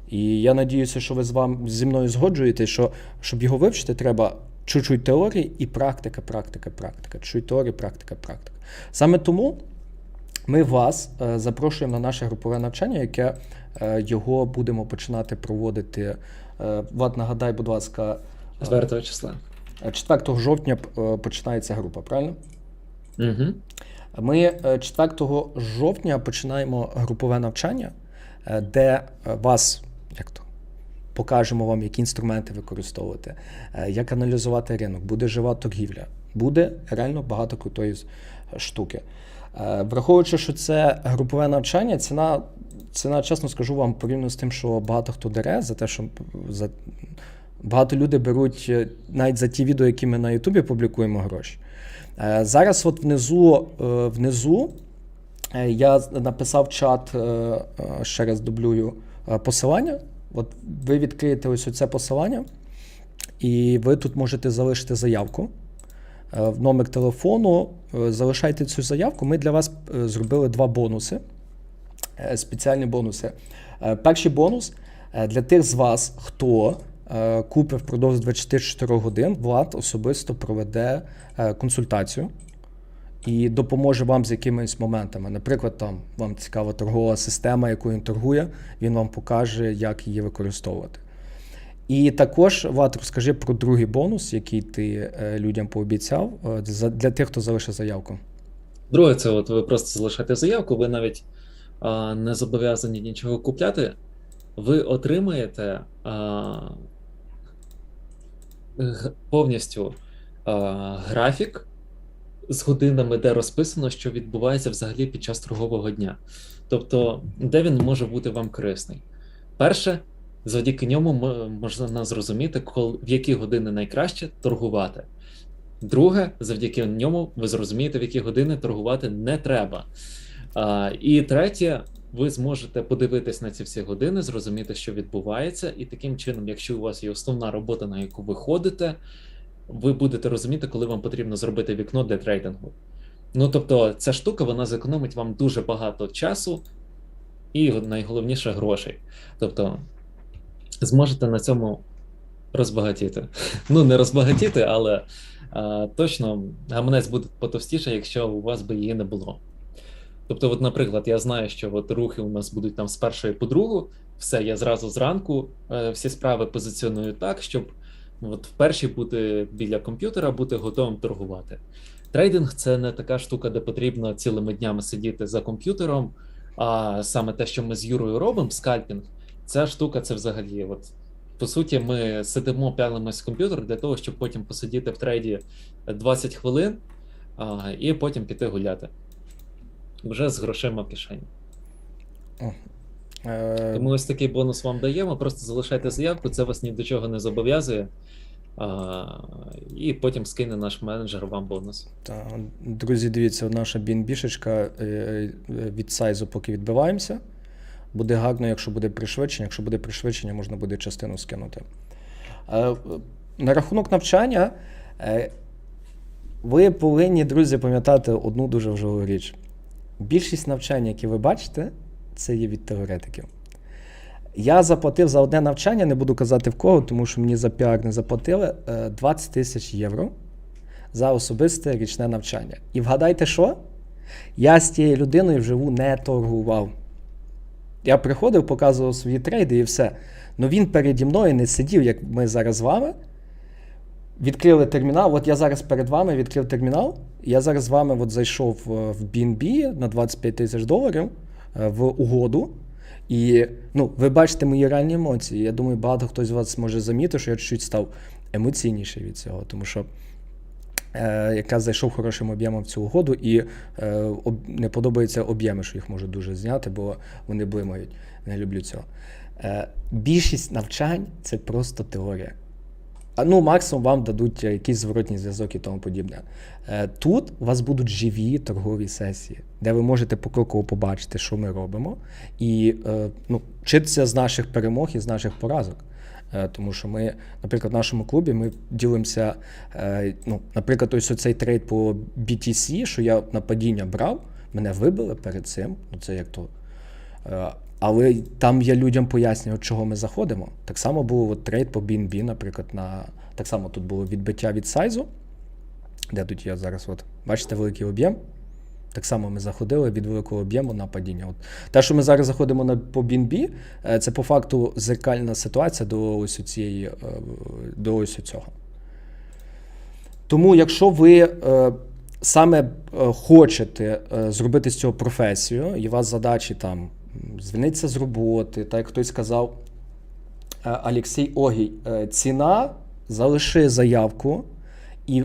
І я надіюся, що ви зі мною згоджуєтесь, що щоб його вивчити, треба чуть-чуть теорії і практика. Чуть-чуть теорії, практика. Саме тому ми вас запрошуємо на наше групове навчання, яке його будемо починати проводити. Влад, нагадай, будь ласка, 4 числа. 4 жовтня починається група, правильно? Угу. Ми 4 жовтня починаємо групове навчання, де вас, покажемо вам, які інструменти використовувати, як аналізувати ринок, буде жива торгівля, буде реально багато крутої штуки. Враховуючи, що це групове навчання, ціна, чесно скажу вам, порівняно з тим, що багато хто дере, за те, що багато людей беруть навіть за ті відео, які ми на Ютубі публікуємо, гроші. Зараз от внизу я написав чат, ще раз дублюю посилання. От ви відкриєте ось оце посилання, і ви тут можете залишити заявку, номер телефону, залишайте цю заявку. Ми для вас зробили 2 бонуси, спеціальні бонуси. Перший бонус для тих з вас, хто купив впродовж 24 годин, Влад особисто проведе консультацію і допоможе вам з якимись моментами. Наприклад, там вам цікава торгова система, якою він торгує, він вам покаже, як її використовувати. І також, Влад, розкажи про другий бонус, який ти людям пообіцяв, для тих, хто залишив заявку. Друге, це от ви просто залишаєте заявку, ви навіть не зобов'язані нічого купляти, ви отримаєте повністю графік з годинами, де розписано, що відбувається взагалі під час торгового дня. Тобто, де він може бути вам корисний. Перше, завдяки ньому можна зрозуміти, в які години найкраще торгувати. Друге, завдяки ньому ви зрозумієте, в які години торгувати не треба. І третє, ви зможете подивитись на ці всі години, зрозуміти, що відбувається, і таким чином, якщо у вас є основна робота, на яку ви ходите, ви будете розуміти, коли вам потрібно зробити вікно для трейдингу. Ну, тобто, ця штука, вона зекономить вам дуже багато часу і, найголовніше, грошей. Тобто, зможете на цьому розбагатіти. Ну, не розбагатіти, але точно гаманець буде потовстіше, якщо у вас би її не було. Тобто, от, наприклад, я знаю, що от рухи у нас будуть там з 1 по 2, все, я зразу зранку всі справи позиціоную так, щоб от в першій бути біля комп'ютера, бути готовим торгувати. Трейдинг – це не така штука, де потрібно цілими днями сидіти за комп'ютером, а саме те, що ми з Юрою робимо, скальпінг, ця штука – це взагалі, от, по суті, ми сидимо, пялимось в комп'ютер для того, щоб потім посидіти в трейді 20 хвилин і потім піти гуляти. Вже з грошима в кишені. Тому ось такий бонус вам даємо, просто залишайте заявку, це вас ні до чого не зобов'язує, і потім скине наш менеджер вам бонус. Друзі, дивіться, наша BNB-шечка від сайзу поки відбиваємося. Буде гарно, якщо буде пришвидшення. Якщо буде пришвидшення, можна буде частину скинути. На рахунок навчання, ви повинні, друзі, пам'ятати одну дуже важливу річ. Більшість навчань, які ви бачите, це є від теоретиків. Я заплатив за одне навчання, не буду казати в кого, тому що мені за піар не заплатили, 20 тисяч євро за особисте річне навчання. І вгадайте що? Я з тією людиною вживу не торгував. Я приходив, показував свої трейди і все. Но він переді мною не сидів, як ми зараз з вами. Відкрили термінал. От я зараз перед вами відкрив термінал. Я зараз з вами от зайшов в BNB на 25 тисяч доларів в угоду. І ви бачите мої реальні емоції. Я думаю, багато хтось з вас може замітити, що я чуть-чуть став емоційніший від цього. Тому що якраз зайшов хорошим об'ємом в цю угоду і не подобаються об'єми, що їх можу дуже зняти, бо вони блимають. Не люблю цього. Більшість навчань – це просто теорія. Ну, максимум вам дадуть якийсь зворотній зв'язок і тому подібне. Тут у вас будуть живі торгові сесії, де ви можете покроково побачити, що ми робимо, і ну, вчитися з наших перемог і з наших поразок. Тому що ми, наприклад, в нашому клубі ми ділимося, ну, наприклад, ось оцей трейд по BTC, що я на падіння брав, мене вибили перед цим, ну це як то. Але там я людям пояснюю, чого ми заходимо. Так само було от трейд по BNB, наприклад, так само тут було відбиття від сайзу, де тут є зараз, от, бачите, великий об'єм. Так само ми заходили від великого об'єму на падіння. От. Те, що ми зараз заходимо по BNB, це по факту зеркальна ситуація до ось цього. Тому, якщо ви саме хочете зробити з цього професію, і у вас задачі там звільнитися з роботи, так як хтось сказав, Олексій Огій, ціна, залиши заявку, і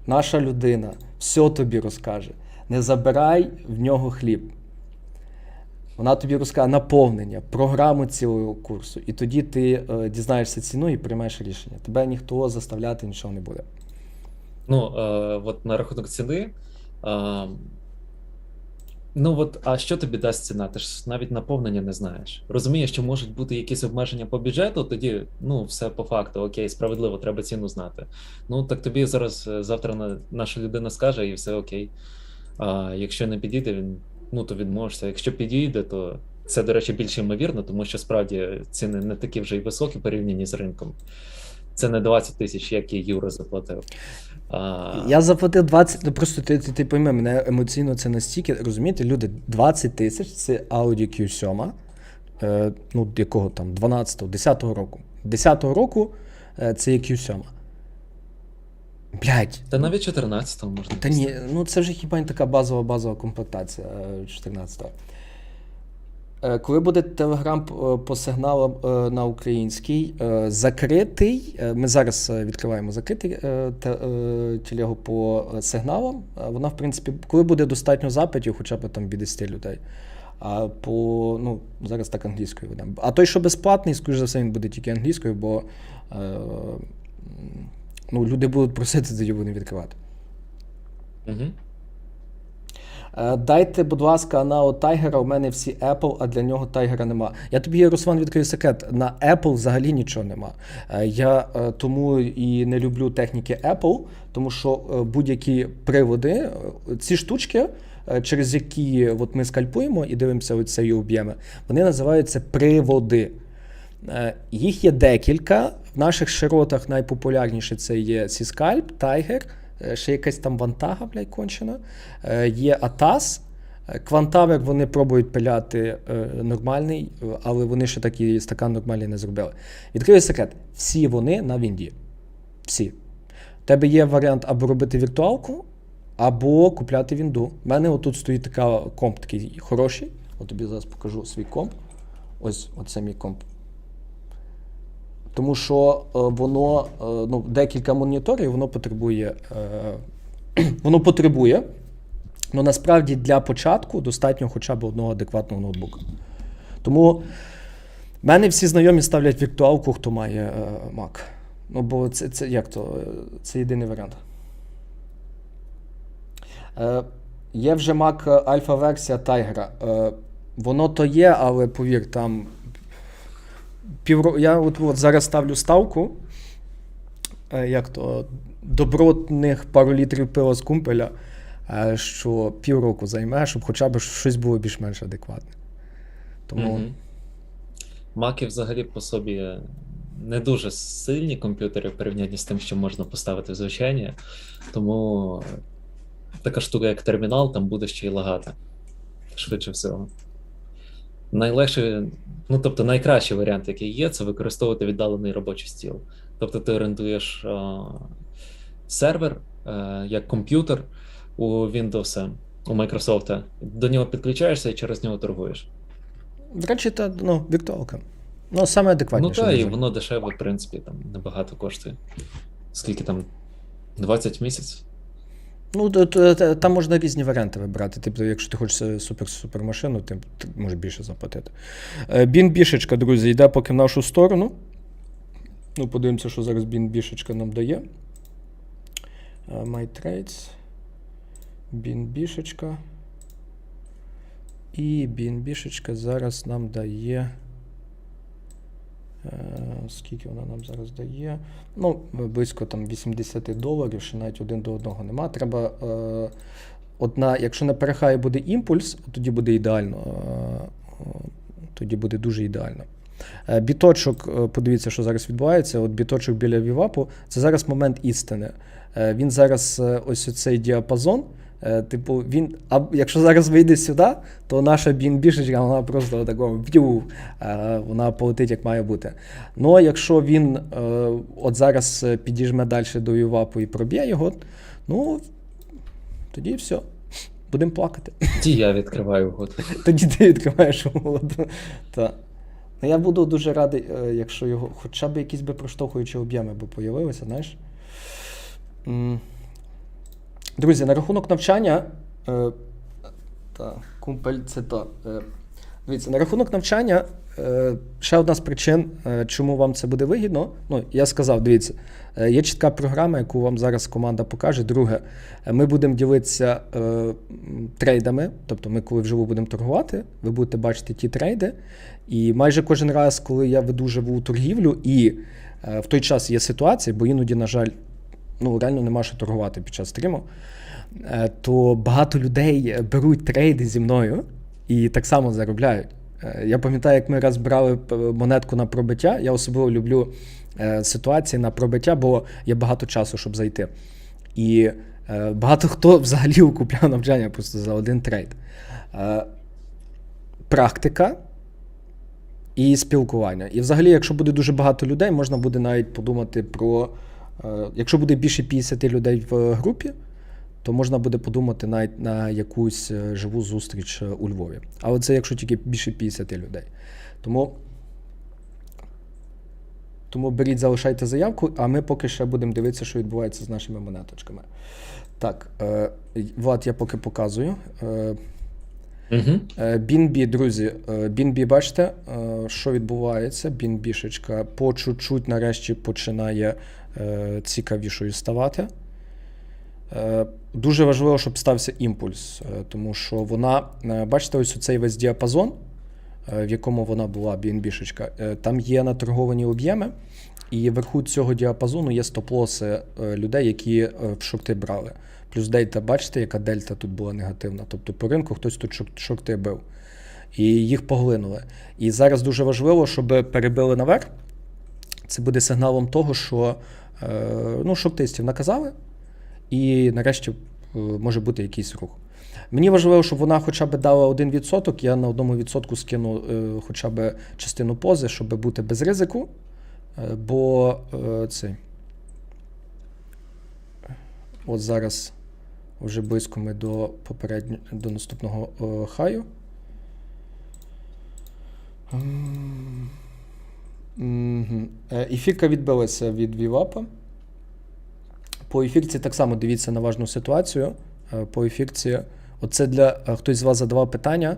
наша людина все тобі розкаже. Не забирай в нього хліб. Вона тобі розкаже наповнення, програму цілого курсу. І тоді ти дізнаєшся ціну і приймаєш рішення. Тебе ніхто заставляти нічого не буде. Ну, от на рахунок ціни. Ну от, а що тобі дасть ціна? Ти ж навіть наповнення не знаєш. Розумієш, що можуть бути якісь обмеження по бюджету, тоді, ну, все по факту, окей, справедливо, треба ціну знати. Ну, так тобі завтра наша людина скаже, і все окей. А якщо не підійде, ну, то відмовишся. Якщо підійде, то це, до речі, більш ймовірно, тому що справді ціни не такі вже й високі порівняні з ринком. Це не 20 тисяч, як і Юра заплатив. Я заплатив 20, ну просто ти пойми, мене емоційно це настільки, розумієте, люди, 20 тисяч, це Audi Q7, ну, якого там, 12-го, 10-го року. 10-го року це є Q7. Блядь. Та навіть 14-го можна. Та ні, ну це вже хіба не така базова комплектація 14-го. Коли буде Telegram по сигналам на український, закритий, ми зараз відкриваємо закритий телегу по сигналам, вона, в принципі, коли буде достатньо запитів, хоча б там від 10 людей, а ну, зараз так англійською ведемо. А той, що безплатний, скоріш за все, він буде тільки англійською, бо ну, люди будуть просити, тоді будемо відкривати. Угу. Дайте, будь ласка, на Tiger, у мене всі Apple, а для нього Tiger нема. Я тобі, Руслан, відкрию секрет. На Apple взагалі нічого нема. Я тому і не люблю техніки Apple, тому що будь-які приводи, ці штучки, через які от ми скальпуємо і дивимося оці об'єми, вони називаються приводи. Їх є декілька. В наших широтах найпопулярніше це є C-Scalp, Tiger, ще якась там Вантага, блядь, кончена. Є Атас. Квантавер вони пробують пиляти нормальний, але вони ще такий стакан нормальний не зробили. Відкрию секрет. Всі вони на Вінді. Всі. У тебе є варіант або робити віртуалку, або купляти Вінду. У мене отут стоїть комп такий хороший. От тобі зараз покажу свій комп. Ось, оце мій комп. Тому що воно, ну, декілька моніторів, воно потребує, але насправді для початку достатньо хоча б одного адекватного ноутбука. Тому в мене всі знайомі ставлять віртуалку, хто має Mac. Ну, бо це єдиний варіант. Є вже Mac альфа-версія Tiger. Воно то є, але повір, там я от зараз ставлю ставку, добротних пару літрів пива з кумпеля, що півроку займе, щоб хоча б щось було більш-менш адекватне. Тому... Маки взагалі по собі не дуже сильні комп'ютери в порівнянні з тим, що можна поставити в звичайні, тому така штука, як термінал, там буде ще й лагати, швидше всього. Найлегший, ну, тобто найкращий варіант, який є, це використовувати віддалений робочий стіл. Тобто ти орендуєш сервер як комп'ютер у Windows, у Microsoft, до нього підключаєшся і через нього торгуєш. До речі, віртуалка. Ну, саме адекватніше. Ну так, і воно дешеве, в принципі, там небагато коштує. Скільки там? 20 місяців? Ну, там можна різні варіанти вибирати. Тобто, якщо ти хочеш супер машину, ти можеш більше заплатити. Бін-бішечка, друзі, йде поки в нашу сторону. Ну, подивимося, що зараз BNB-шечка нам дає. My Trades. BNB-шечка. І BNB-шечка зараз нам дає. Скільки вона нам зараз дає? Ну, близько там $80, ще навіть один до одного нема. Треба якщо на перехаї буде імпульс, тоді буде ідеально. Тоді буде дуже ідеально. Біточок, подивіться, що зараз відбувається. От біточок біля вівапу, це зараз момент істини. Він зараз ось цей діапазон. Типу, він, якщо зараз вийде сюди, то наша BNB-шечка, вона просто такого вона полетить, як має бути. Ну, а якщо він от зараз підіжме далі до вівапу і проб'є його, ну, тоді все. Будемо плакати. Тоді я відкриваю угоду. Тоді ти відкриваєш угоду. Так. Ну, я буду дуже радий, якщо його хоча б якісь би проштовхуючі об'єми би появилися, знаєш. Друзі, на рахунок навчання. Дивіться, на рахунок навчання ще одна з причин, чому вам це буде вигідно. Ну, я сказав, дивіться, є чітка програма, яку вам зараз команда покаже. Друге, ми будемо ділитися трейдами, тобто ми коли вживу будемо торгувати, ви будете бачити ті трейди. І майже кожен раз, коли я веду живу торгівлю, і в той час є ситуація, бо іноді, на жаль, ну, реально нема що торгувати під час стріму, то багато людей беруть трейди зі мною і так само заробляють. Я пам'ятаю, як ми раз брали монетку на пробиття, я особливо люблю ситуації на пробиття, бо є багато часу, щоб зайти. І багато хто взагалі купляв навчання просто за один трейд. Практика і спілкування. І взагалі, якщо буде дуже багато людей, можна буде навіть подумати про... Якщо буде більше 50 людей в групі, то можна буде подумати навіть на якусь живу зустріч у Львові. Але це якщо тільки більше 50 людей. Тому беріть, залишайте заявку, а ми поки ще будемо дивитися, що відбувається з нашими монеточками. Так, Влад, я поки показую. BNB, друзі, BNB, бачите, що відбувається? BNB-шечка по чуть-чуть нарешті починає цікавішою ставати. Дуже важливо, щоб стався імпульс, тому що вона, бачите, ось цей весь діапазон, в якому вона була, BNB-шечка, там є наторговані об'єми, і вверху цього діапазону є стоп-лоси людей, які в шорти брали. Плюс дельта, бачите, яка дельта тут була негативна, тобто по ринку хтось тут шорти бив, і їх поглинули. І зараз дуже важливо, щоб перебили наверх, це буде сигналом того, що шортистів наказали, і нарешті може бути якийсь рух. Мені важливо, щоб вона хоча б дала 1%, я на 1% скину хоча б частину пози, щоб бути без ризику, бо от зараз вже близько ми до наступного хаю. Ефірка відбилася від вівапа. По ефірці так само дивіться на важну ситуацію. По ефірці, оце для хтось з вас задавав питання,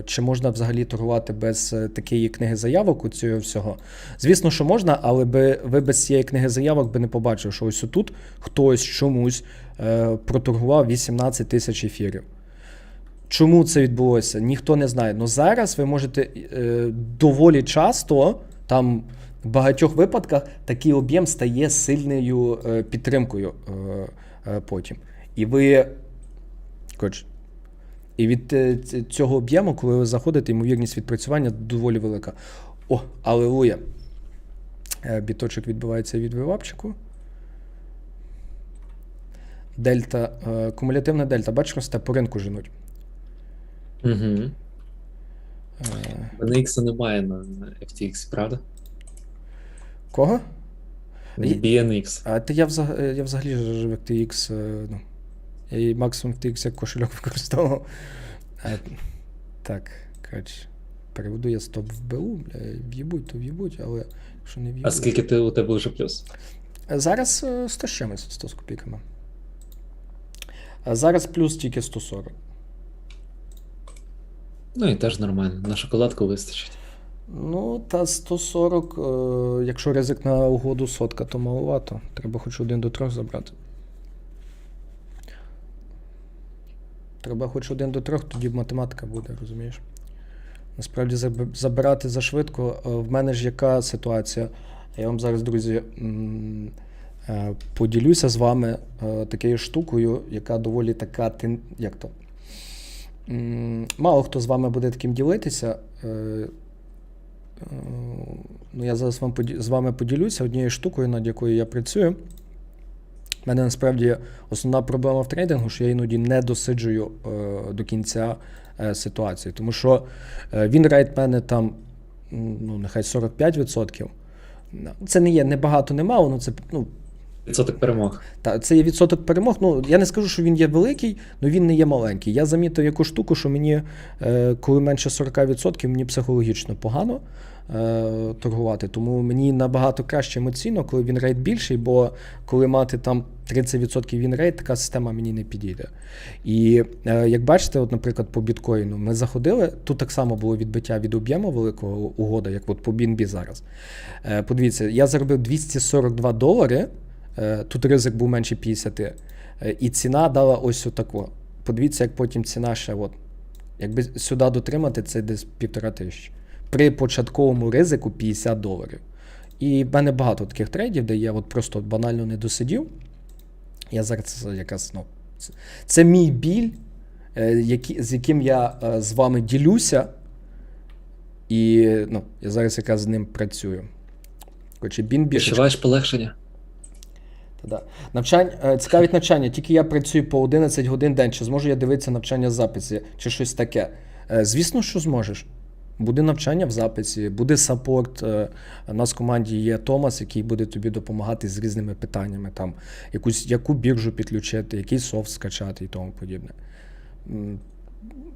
чи можна взагалі торгувати без такої книги заявок, у цього всього. Звісно, що можна, але ви без цієї книги заявок би не побачили, що ось отут хтось чомусь проторгував 18 тисяч ефірів. Чому це відбулося? Ніхто не знає. Но зараз ви можете доволі часто, там в багатьох випадках, такий об'єм стає сильною підтримкою потім. І від цього об'єму, коли ви заходите, ймовірність відпрацювання доволі велика. О, алелуя! Біточок відбувається від вивапчику. Дельта, кумулятивна дельта, бачиш, росте, по ринку женуть. Угу. BNX немає на FTX, правда? Кого? BNX. Я взагалі жив FTX, я і максимум FTX як кошельок використовував. Так, коротше, переведу я стоп в БУ, в'їбуть, то в'їбуть, але якщо не в'їбуть... А скільки у тебе вже плюс? Зараз 100 з чимось, 100 з копійками. Зараз плюс тільки 140. Ну і теж нормально, на шоколадку вистачить. Ну, та 140, якщо ризик на угоду сотка, то маловато. Треба хоч 1 до 3 забрати. Треба хоч 1 до 3, тоді математика буде, розумієш? Насправді забирати зашвидко. В мене ж яка ситуація? Я вам зараз, друзі, поділюся з вами такою штукою, яка доволі така, як то? Мало хто з вами буде таким ділитися. Ну, я зараз з вами поділюся однією штукою, над якою я працюю. У мене насправді основна проблема в трейдингу, що я іноді не досиджую до кінця ситуації. Тому що вінрейт в мене там, ну, нехай 45%. Це не є, не багато, не мало, ну це, ну, Відсоток перемог. це є відсоток перемог. Ну, я не скажу, що він є великий, але він не є маленький. Я замітив яку штуку, що мені, коли менше 40%, мені психологічно погано торгувати. Тому мені набагато краще емоційно, коли вінрейт більший, бо коли мати там 30% вінрейт, така система мені не підійде. І як бачите, от, наприклад, по біткоїну ми заходили, тут так само було відбиття від об'єму великого угода, як от по BNB зараз. Подивіться, я заробив $242, тут ризик був менше 50, і ціна дала ось отако. Подивіться, як потім ціна ще, от, якби сюди дотримати, це десь 1500. При початковому ризику $50. І в мене багато таких трейдів, де я от просто банально не досидів. Я зараз якраз, ну, це мій біль, з яким я з вами ділюся, і, ну, я зараз якраз з ним працюю. Коротше, Відчуваєш полегшення? Да. Цікавить навчання, тільки я працюю по 11 годин в день, чи зможу я дивитися навчання в записі, чи щось таке? Звісно, що зможеш. Буде навчання в записі, буде саппорт. У нас в команді є Томас, який буде тобі допомагати з різними питаннями, там, яку біржу підключити, який софт скачати і тому подібне.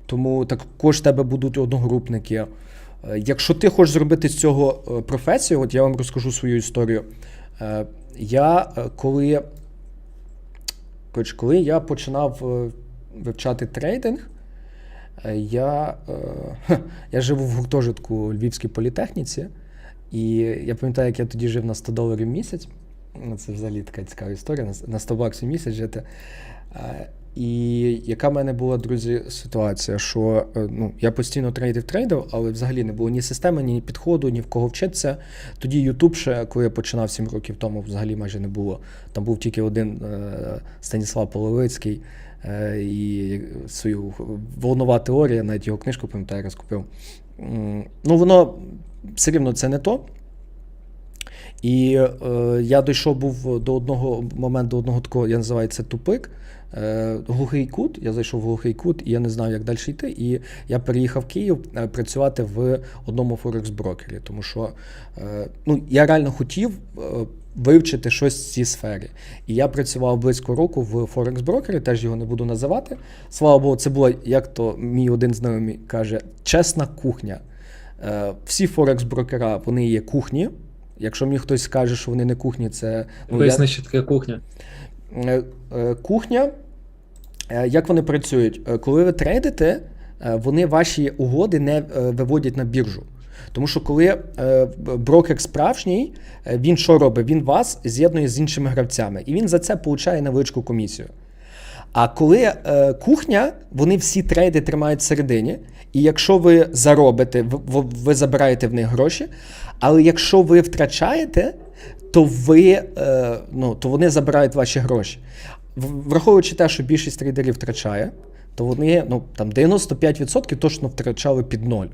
Тому також в тебе будуть одногрупники. Якщо ти хочеш зробити з цього професію, от я вам розкажу свою історію. Коли я починав вивчати трейдинг, я жив в гуртожитку у Львівській політехніці, і я пам'ятаю, як я тоді жив на $100 в місяць. Це взагалі така цікава історія, на $100 в місяць жити. І яка в мене була, друзі, ситуація, що ну, я постійно трейдив, але взагалі не було ні системи, ні підходу, ні в кого вчитися. Тоді YouTube ще, коли я починав 7 років тому, взагалі майже не було. Там був тільки один Станіслав Половицький і свою «Волнова теорія», навіть його книжку, пам'ятаю, раз купив. Ну, воно все рівно це не то. І я дійшов був до одного моменту, до одного такого, я називаю це тупик, глухий кут, я зайшов в глухий кут, і я не знав, як далі йти, і я переїхав в Київ працювати в одному форекс-брокері, тому що ну, я реально хотів вивчити щось в цій сфері. І я працював близько року в форекс-брокері, теж його не буду називати. Слава Богу, це була, як то мій один знайомий каже, чесна кухня. Всі форекс-брокера, вони є кухні. Якщо мені хтось скаже, що вони не кухні, це... Ну, Поясни, що таке кухня. Кухня, як вони працюють? Коли ви трейдите, вони ваші угоди не виводять на біржу. Тому що коли брокер справжній, він що робить? Він вас з'єднує з іншими гравцями. І він за це отримує невеличку комісію. А коли кухня, вони всі трейди тримають всередині, і якщо ви заробите, ви забираєте в них гроші, але якщо ви втрачаєте, то то вони забирають ваші гроші. Враховуючи те, що більшість трейдерів втрачає, то вони там 95% точно втрачали під ноль.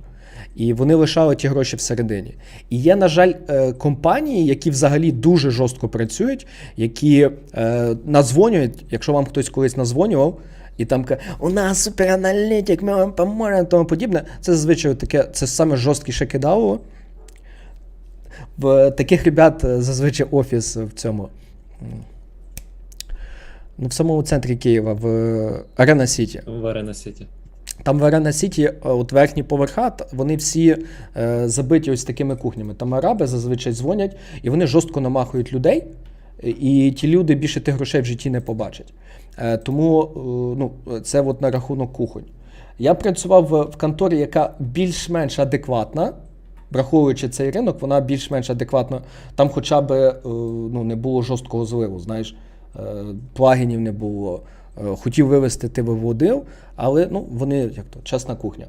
І вони лишали ті гроші всередині. І є, на жаль, компанії, які взагалі дуже жорстко працюють, які надзвонюють, якщо вам хтось колись надзвонював, і там каже, у нас супераналітик, ми вам поможемо, і тому подібне. Це зазвичай таке, це саме жорсткіше кидало. В таких ребят зазвичай офіс в цьому, в самому центрі Києва, в Арена Сіті. В Арена Сіті. Там в Арена Сіті, от верхні поверха, вони всі забиті ось такими кухнями. Там араби зазвичай дзвонять, і вони жорстко намахують людей, і ті люди більше тих грошей в житті не побачать. Тому це от на рахунок кухонь. Я працював в конторі, яка більш-менш адекватна, враховуючи цей ринок, вона більш-менш адекватно. Там хоча б не було жорсткого зливу, знаєш, плагінів не було. Хотів вивести, ти виводив, але вони, як то, чесна кухня.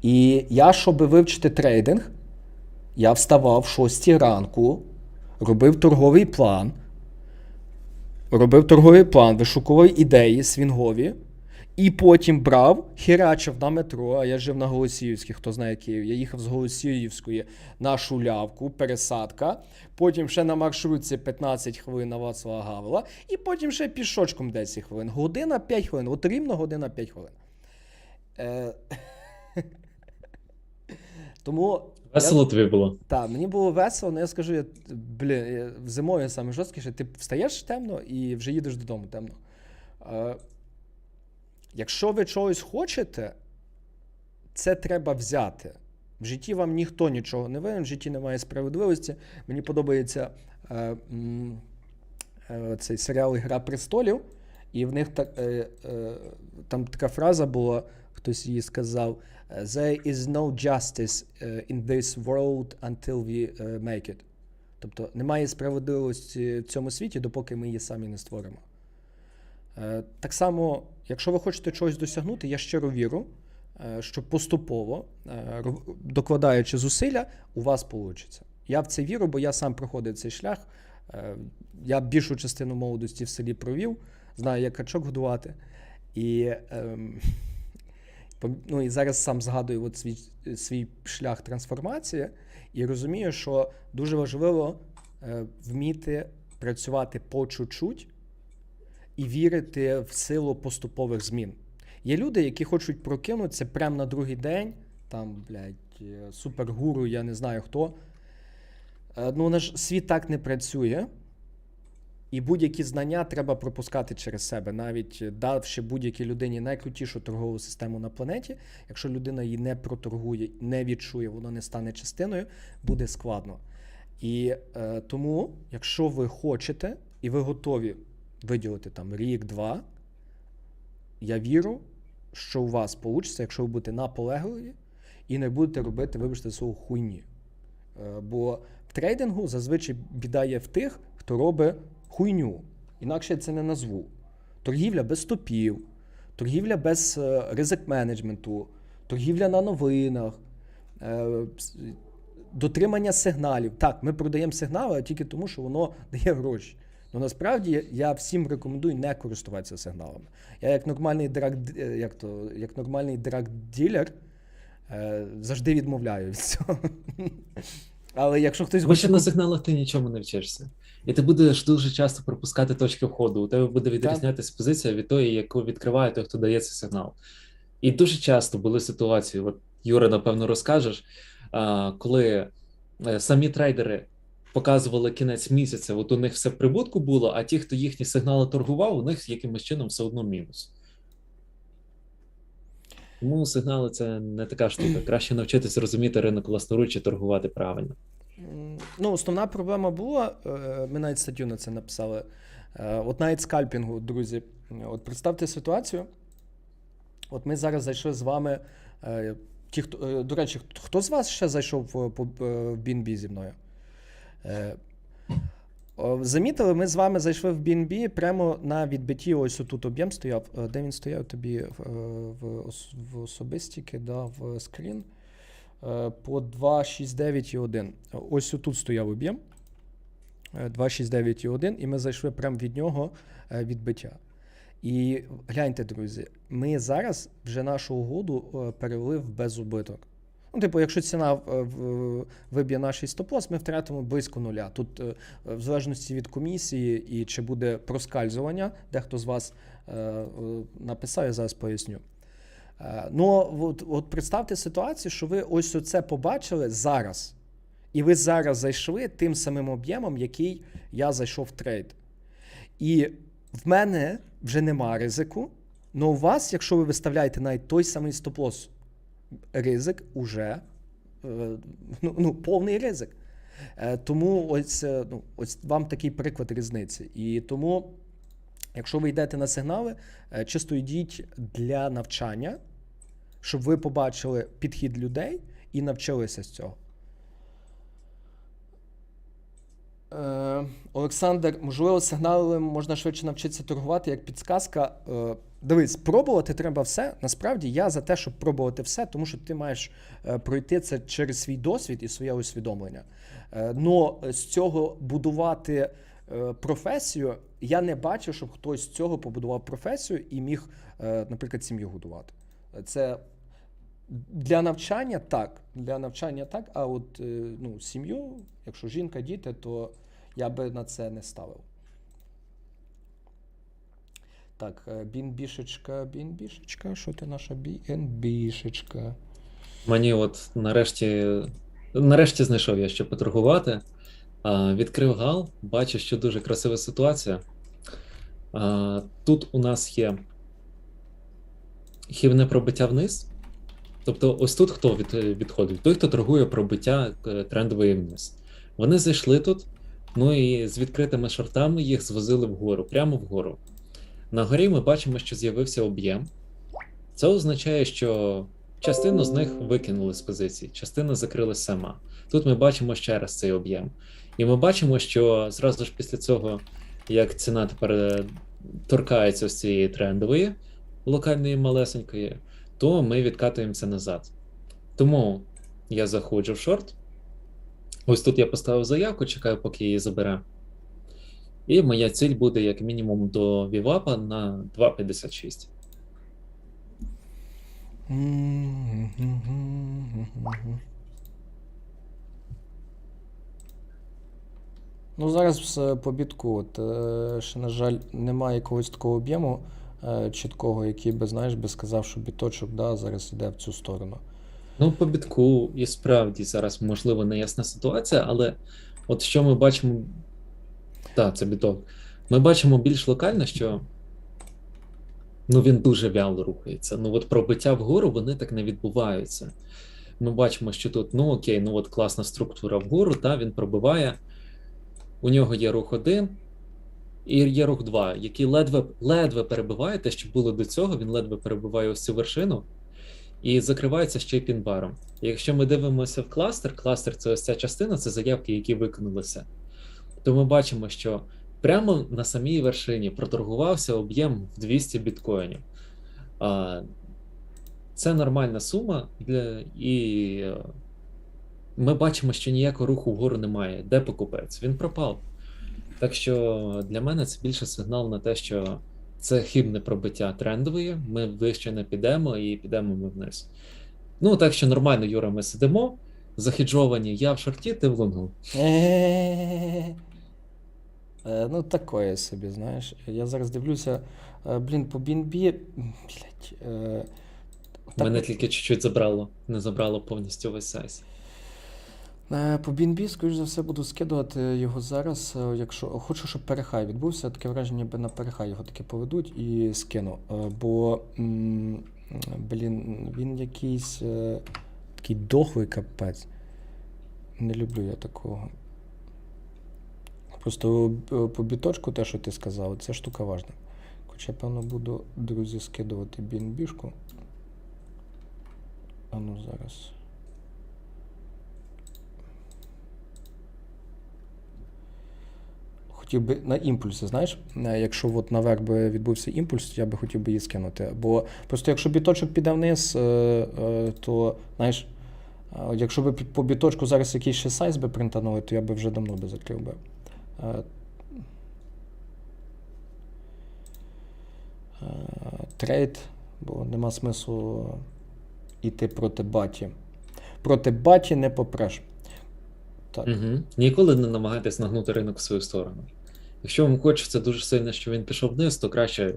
І я, щоб вивчити трейдинг, я вставав в 6 ранку, робив торговий план, вишукував ідеї свінгові, і потім брав, херачив на метро, а я жив на Голосіївській, хто знає Київ, я їхав з Голосіївської на Шулявку, пересадка, потім ще на маршрутці 15 хвилин на Вацлава Гавела, і потім ще пішочком 10 хвилин. Година 5 хвилин, от рівно година 5 хвилин. Тому... Весело тобі було? Так, мені було весело, але я скажу, зимою саме жорсткіше, ти встаєш темно і вже їдеш додому темно. Якщо ви чогось хочете, це треба взяти. В житті вам ніхто нічого не винен, в житті немає справедливості. Мені подобається цей серіал «Гра престолів», і в них там така фраза була, хтось її сказав, «There is no justice in this world until we make it». Тобто немає справедливості в цьому світі, допоки ми її самі не створимо. Так само, якщо ви хочете чогось досягнути, я щиро вірю, що поступово, докладаючи зусилля, у вас вийде. Я в це вірю, бо я сам проходив цей шлях. Я більшу частину молодості в селі провів, знаю, як качок годувати. І зараз сам згадую свій шлях трансформації і розумію, що дуже важливо вміти працювати по чуть-чуть і вірити в силу поступових змін. Є люди, які хочуть прокинутися прямо на другий день, там, супергуру, я не знаю хто. Наш світ так не працює, і будь-які знання треба пропускати через себе. Навіть давши будь-якій людині найкрутішу торгову систему на планеті, якщо людина її не проторгує, не відчує, вона не стане частиною, буде складно. І тому, якщо ви хочете, і ви готові виділити там рік-два, я вірю, що у вас вийде, якщо ви будете наполегливі і не будете робити, вибачте, свого хуйні. Бо в трейдингу зазвичай біда є в тих, хто робить хуйню. Інакше я це не назву. Торгівля без стопів, торгівля без ризик-менеджменту, торгівля на новинах, дотримання сигналів. Так, ми продаємо сигнали тільки тому, що воно дає гроші. Но насправді я всім рекомендую не користуватися сигналами. Я як нормальний драг-ділер завжди відмовляю від цього. Але якщо хтось Бо ще на сигналах ти нічому не вчишся. І ти будеш дуже часто пропускати точки входу. У тебе буде відрізнятися позиція від тої, яку відкриває той, хто дає цей сигнал. І дуже часто були ситуації, от Юра, напевно, розкажеш, коли самі трейдери показували кінець місяця, от у них все в прибутку було, а ті, хто їхні сигнали торгував, у них якимось чином все одно мінус. Тому сигнали – це не така штука. Краще навчитися розуміти ринок власноруч і торгувати правильно. Основна проблема була, ми навіть статтю на це написали, от навіть скальпінгу, друзі. От представте ситуацію, от ми зараз зайшли з вами, до речі, хто з вас ще зайшов в BNB зі мною? Замітили, ми з вами зайшли в BNB прямо на відбитті, ось тут об'єм стояв. Де він стояв тобі в особисті, кидав скрін? По 2.69,1. Ось тут стояв об'єм. 2.69,1, і ми зайшли прямо від нього відбиття. І гляньте, друзі, ми зараз вже нашу угоду перевели в безубиток. Якщо ціна виб'є наш стоп-лосс, ми втратимо близько нуля. Тут в залежності від комісії і чи буде проскальзування, дехто з вас написав, я зараз поясню. От представте ситуацію, що ви ось оце побачили зараз. І ви зараз зайшли тим самим об'ємом, який я зайшов в трейд. І в мене вже нема ризику, але у вас, якщо ви виставляєте навіть той самий стоп-лосс, ризик уже, повний ризик. Тому ось вам такий приклад різниці. І тому, якщо ви йдете на сигнали, чисто йдіть для навчання, щоб ви побачили підхід людей і навчилися з цього. Олександр, можливо, сигналом можна швидше навчитися торгувати, як підсказка. Дивись, пробувати треба все. Насправді я за те, щоб пробувати все, тому що ти маєш пройти це через свій досвід і своє усвідомлення. Но з цього будувати професію, я не бачу, щоб хтось з цього побудував професію і міг, наприклад, сім'ю годувати. Це для навчання так, а от ну, сім'ю, якщо жінка, діти, то я би на це не ставив. Так, бінбішечка, що ти наша бінбішечка? Мені от нарешті знайшов я, що поторгувати. Відкрив гал, бачу, що дуже красива ситуація. Тут у нас є хибне пробиття вниз. Тобто, ось тут хто відходить? Той, хто торгує пробиття трендової вниз. Вони зайшли тут, ну і з відкритими шортами їх звозили вгору, прямо вгору. На горі ми бачимо, що з'явився об'єм. Це означає, що частину з них викинули з позицій, частина закрилась сама. Тут ми бачимо ще раз цей об'єм. І ми бачимо, що зразу ж після цього, як ціна тепер торкається з цієї трендової, локальної малесенької, то ми відкатуємося назад. Тому я заходжу в шорт. Ось тут я поставив заявку, чекаю, поки її забере. І моя ціль буде як мінімум до вівапа на 2.56. Ну, зараз по бітку. От, ще, на жаль, немає якогось такого об'єму чіткого, який би, знаєш, би сказав, що біточок зараз йде в цю сторону. Ну, по бітку і справді зараз, можливо, неясна ситуація, але от що ми бачимо. Так, це біток. Ми бачимо більш локально, що ну, він дуже вяло рухається. Ну, от пробиття вгору, вони так не відбуваються. Ми бачимо, що тут, ну окей, ну от класна структура вгору, та він пробиває. У нього є рух 1 і є рух 2, який ледве перебиває те, що було до цього, він ледве перебиває ось цю вершину і закривається ще й пін-баром. Якщо ми дивимося в кластер це ось ця частина, це заявки, які виконалися, то ми бачимо, що прямо на самій вершині проторгувався об'єм в 200 біткоїнів. Це нормальна сума, і ми бачимо, що ніякого руху вгору немає. Де покупець? Він пропав. Так що для мене це більше сигнал на те, що це хибне пробиття трендової, ми вище не підемо і підемо ми вниз. Ну, так що нормально, Юра, ми сидимо, захеджовані, я в шорті, ти в лонгу. Ну, такое собі, знаєш. Я зараз дивлюся, по BNB, Мене тільки чуть-чуть забрало, не забрало повністю весь сайз. По BNB, скоріш за все, буду скидувати його зараз, якщо хочу, щоб перехай відбувся, таке враження, ніби на перехай його таки поведуть і скину. Бо, він якийсь такий дохлий капець. Не люблю я такого. Просто по біточку те, що ти сказав, це штука важна. Хоча, певно, буду, друзі, скидувати BNB-шку. А ну зараз. Хотів би на імпульсі, знаєш, якщо от наверх би відбувся імпульс, я би хотів би її скинути. Бо просто якщо біточок піде вниз, то, знаєш, якщо би по біточку зараз якийсь ще сайз би принтанули, то я би вже давно би закрив би. Трейд, бо нема смислу йти проти баті. Проти баті не попреш. Так. Ніколи не намагайтесь нагнути ринок в свою сторону. Якщо вам хочеться дуже сильно, щоб він пішов вниз, то краще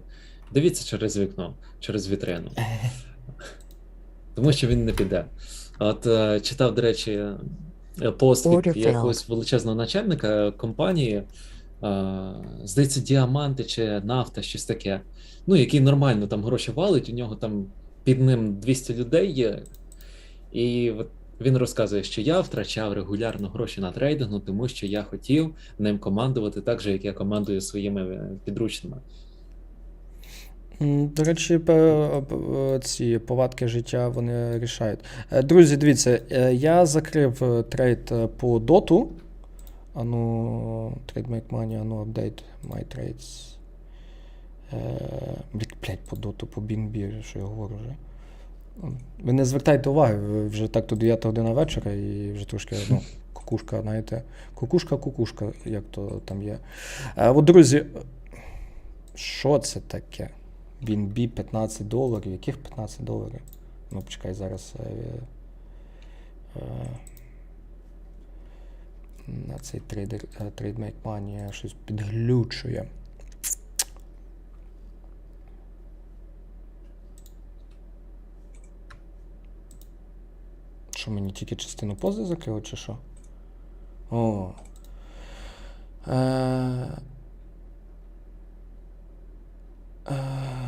дивіться через вікно, через вітрину. Тому що він не піде. От читав, до речі, пост від якогось величезного начальника компанії, здається, діаманти чи нафта, щось таке. Ну, який нормально там гроші валить, у нього там під ним 200 людей є. І от він розказує, що я втрачав регулярно гроші на трейдингу, тому що я хотів ним командувати так же, як я командую своїми підручними. До речі, ці повадки життя вони рішають. Друзі, дивіться, я закрив трейд по доту. Ану, Trade Make Money, ану, update my trades. Блядь, по доту, по BNB, що я говорю вже. Ви не звертайте уваги, ви вже так то 9 година вечора і вже трошки, ну, кукушка, знаєте, кукушка, як то там є. От, друзі, що це таке? BNB $15. Яких $15? Ну, почекай, зараз на цей Trade Make Money щось підглючує. Що, мені тільки частину пози закрили, чи що? О.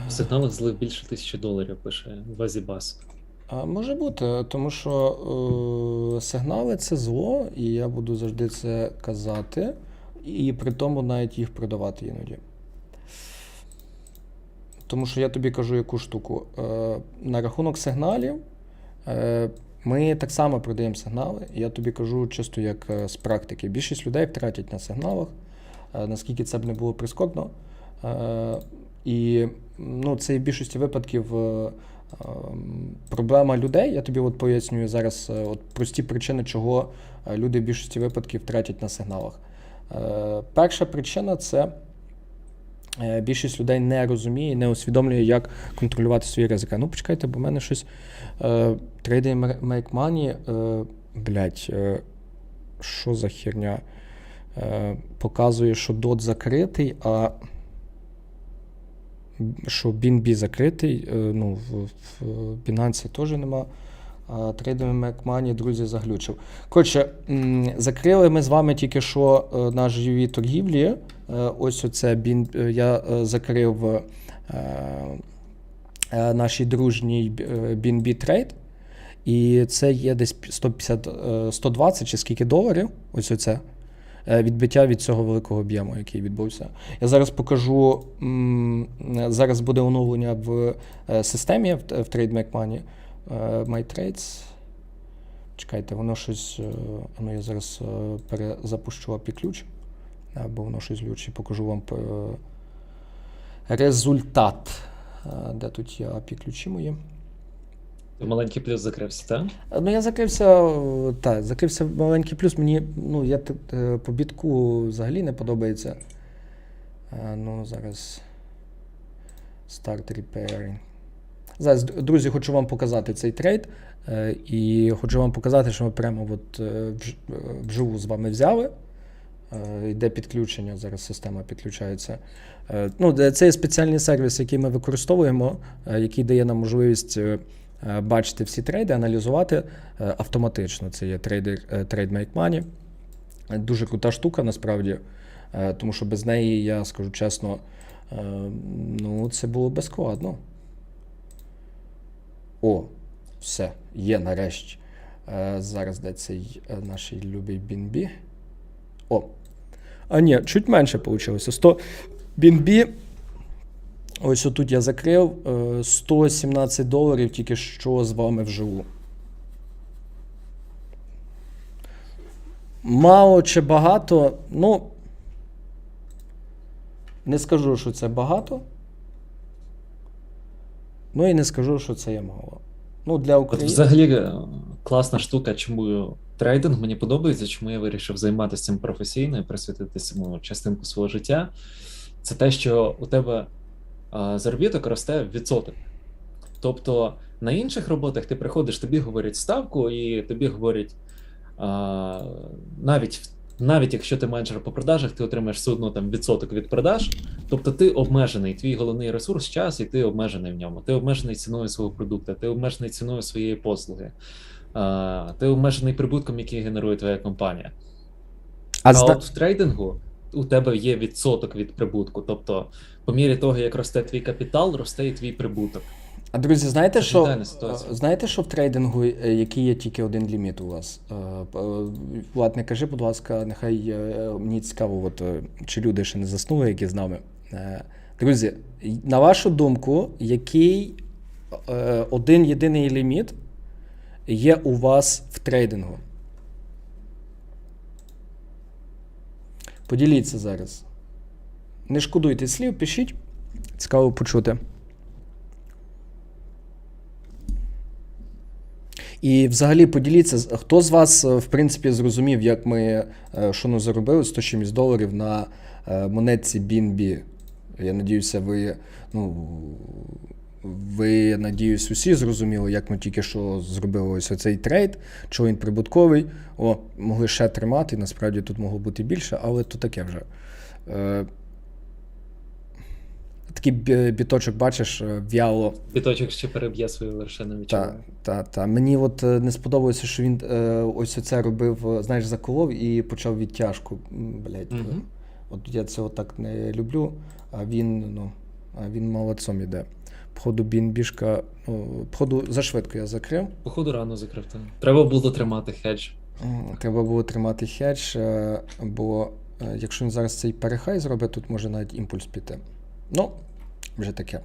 В сигналах злив більше $1000, пише Вазібас. Може бути, тому що сигнали це зло, і я буду завжди це казати, і при тому навіть їх продавати іноді. Тому що я тобі кажу яку штуку. На рахунок сигналів, ми так само продаємо сигнали, і я тобі кажу чисто як з практики. Більшість людей втратять на сигналах, наскільки це б не було прискорбно. І ну, це в більшості випадків проблема людей. Я тобі от пояснюю зараз от прості причини, чого люди в більшості випадків втратять на сигналах. Перша причина – це більшість людей не розуміє, не усвідомлює, як контролювати свої ризики. Ну, почекайте, бо в мене щось Trade Make Money, що за херня? Показує, що DOT закритий, а що BNB закритий, ну, в Binance теж нема. Trade Make Money, друзі, заглючив. Коротше, закрили ми з вами тільки що на живій торгівлі. Ось оце я закрив в нашій дружній BNB Trade. І це є десь 120 чи скільки доларів. Ось оце. Відбиття від цього великого об'єму, який відбувся. Я зараз покажу, зараз буде оновлення в системі, в Trade Make Money. My Trades. Чекайте, воно щось, ну я зараз перезапущу API ключ, бо воно щось глючить, покажу вам результат. Де тут є API ключі мої? Маленький плюс закрився, так? Ну, я закрився маленький плюс. Мені, ну, я по бітку взагалі не подобається. Ну, зараз Start Repairing. Зараз, друзі, хочу вам показати цей трейд. І хочу вам показати, що ми прямо от вживу з вами взяли. Йде підключення, зараз система підключається. Ну, це є спеціальний сервіс, який ми використовуємо, який дає нам можливість бачити всі трейди, аналізувати автоматично. Це є Trade Make Money. Дуже крута штука, насправді, тому що без неї, я скажу чесно, ну, це було би складно. О, все, є нарешті. Зараз де цей наш любий BNB. О, а ні, чуть менше вийшло. 100 BNB. Ось тут я закрив $117 тільки що з вами вживу. Мало чи багато? Ну, не скажу, що це багато. Ну і не скажу, що це є мало. Ну, для України. От взагалі класна штука, чому трейдинг мені подобається, чому я вирішив займатися цим професійно і присвятити цьому частинку свого життя. Це те, що у тебе заробіток росте в відсоток. Тобто на інших роботах ти приходиш, тобі говорять ставку, і тобі говорять, навіть якщо ти менеджер по продажах, ти отримаєш все одно там відсоток від продаж. Тобто ти обмежений, твій головний ресурс час, і ти обмежений в ньому. Ти обмежений ціною свого продукту, ти обмежений ціною своєї послуги, ти обмежений прибутком, який генерує твоя компанія. А от в трейдингу у тебе є відсоток від прибутку. Тобто, по мірі того, як росте твій капітал, росте і твій прибуток. А, друзі, знаєте, що в трейдингу, який є тільки один ліміт у вас? Влад, не кажи, будь ласка, нехай мені цікаво, от, чи люди ще не заснули, які з нами. Друзі, на вашу думку, який один єдиний ліміт є у вас в трейдингу? Поділіться зараз. Не шкодуйте слів, пишіть. Цікаво почути. І взагалі поділіться, хто з вас, в принципі, зрозумів, як ми що заробили $100 на монетці BNB. Я надіюся, ви, надіюсь, усі зрозуміли, як ми тільки що зробили ось оцей трейд, чого він прибутковий. Могли ще тримати, насправді тут могло бути більше, але то таке вже. Такий біточок, бачиш, в'яло. Біточок ще переб'є свою вершину, відчуваю. Так. Мені от не сподобалося, що він ось оце робив, знаєш, заколов і почав відтяжку. Блять, от я цього так не люблю, а він молодцом іде. Походу BNB-шка, походу зашвидко я закрив. Походу рано закрив. Треба було тримати хедж. Треба було тримати хедж, бо якщо він зараз цей перехай зробить, тут може навіть імпульс піти. Ну, вже таке.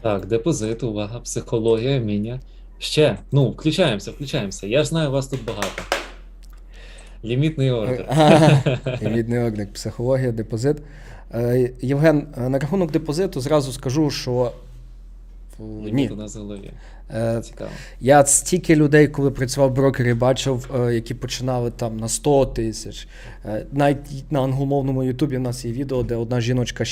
Так, депозит, увага, психологія, вміння. Ще, включаємося. Я ж знаю, вас тут багато. Лімітний ордер. Лімітний ордер, психологія, депозит. Євген, на рахунок депозиту зразу скажу, що Ліміт у нас в голові. Цікаво. Я стільки людей, коли працював в брокері, бачив, які починали там на 100 тисяч. Навіть на англомовному Ютубі у нас є відео, де одна жіночка,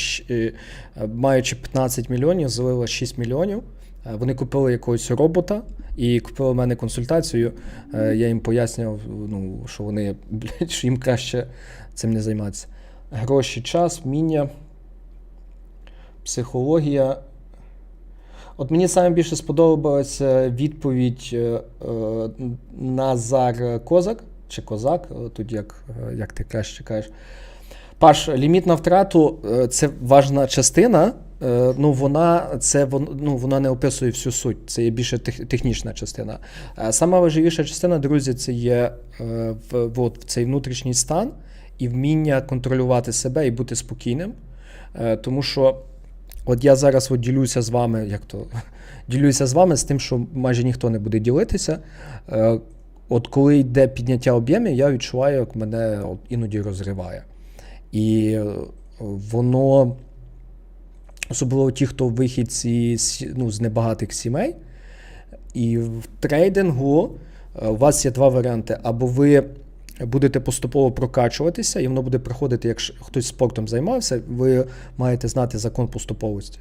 маючи 15 мільйонів, залила 6 мільйонів. Вони купили якогось робота і купили в мене консультацію. Я їм пояснював, що вони, що їм краще цим не займатися. Гроші, час, вміння, психологія. От мені саме більше сподобалася відповідь Назар Козак, чи Козак, тут як ти краще кажеш. Паш, ліміт на втрату – це важна частина, вона не описує всю суть, це є більше технічна частина. Сама важливіша частина, друзі, це є цей внутрішній стан і вміння контролювати себе і бути спокійним, тому що от я зараз ділюся з вами, ділюся з вами з тим, що майже ніхто не буде ділитися. От коли йде підняття об'ємів, я відчуваю, як мене іноді розриває. І воно, особливо ті, хто вихідці з небагатих сімей, і в трейдингу у вас є два варіанти. Або ви будете поступово прокачуватися, і воно буде приходити, якщо хтось спортом займався, ви маєте знати закон поступовості.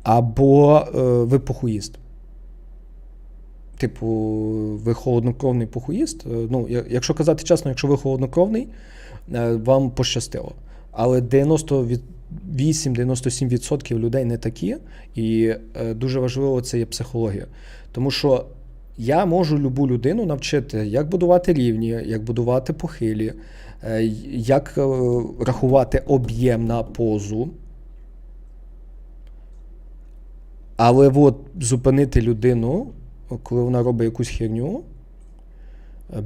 Або ви похуїст. Типу, ви холоднокровний похуїст. Якщо казати чесно, якщо ви холоднокровний, вам пощастило. Але 98-97% людей не такі, і дуже важливо це є психологія. Тому що я можу любу людину навчити, як будувати рівні, як будувати похилі, як рахувати об'єм на позу. Але зупинити людину, коли вона робить якусь херню,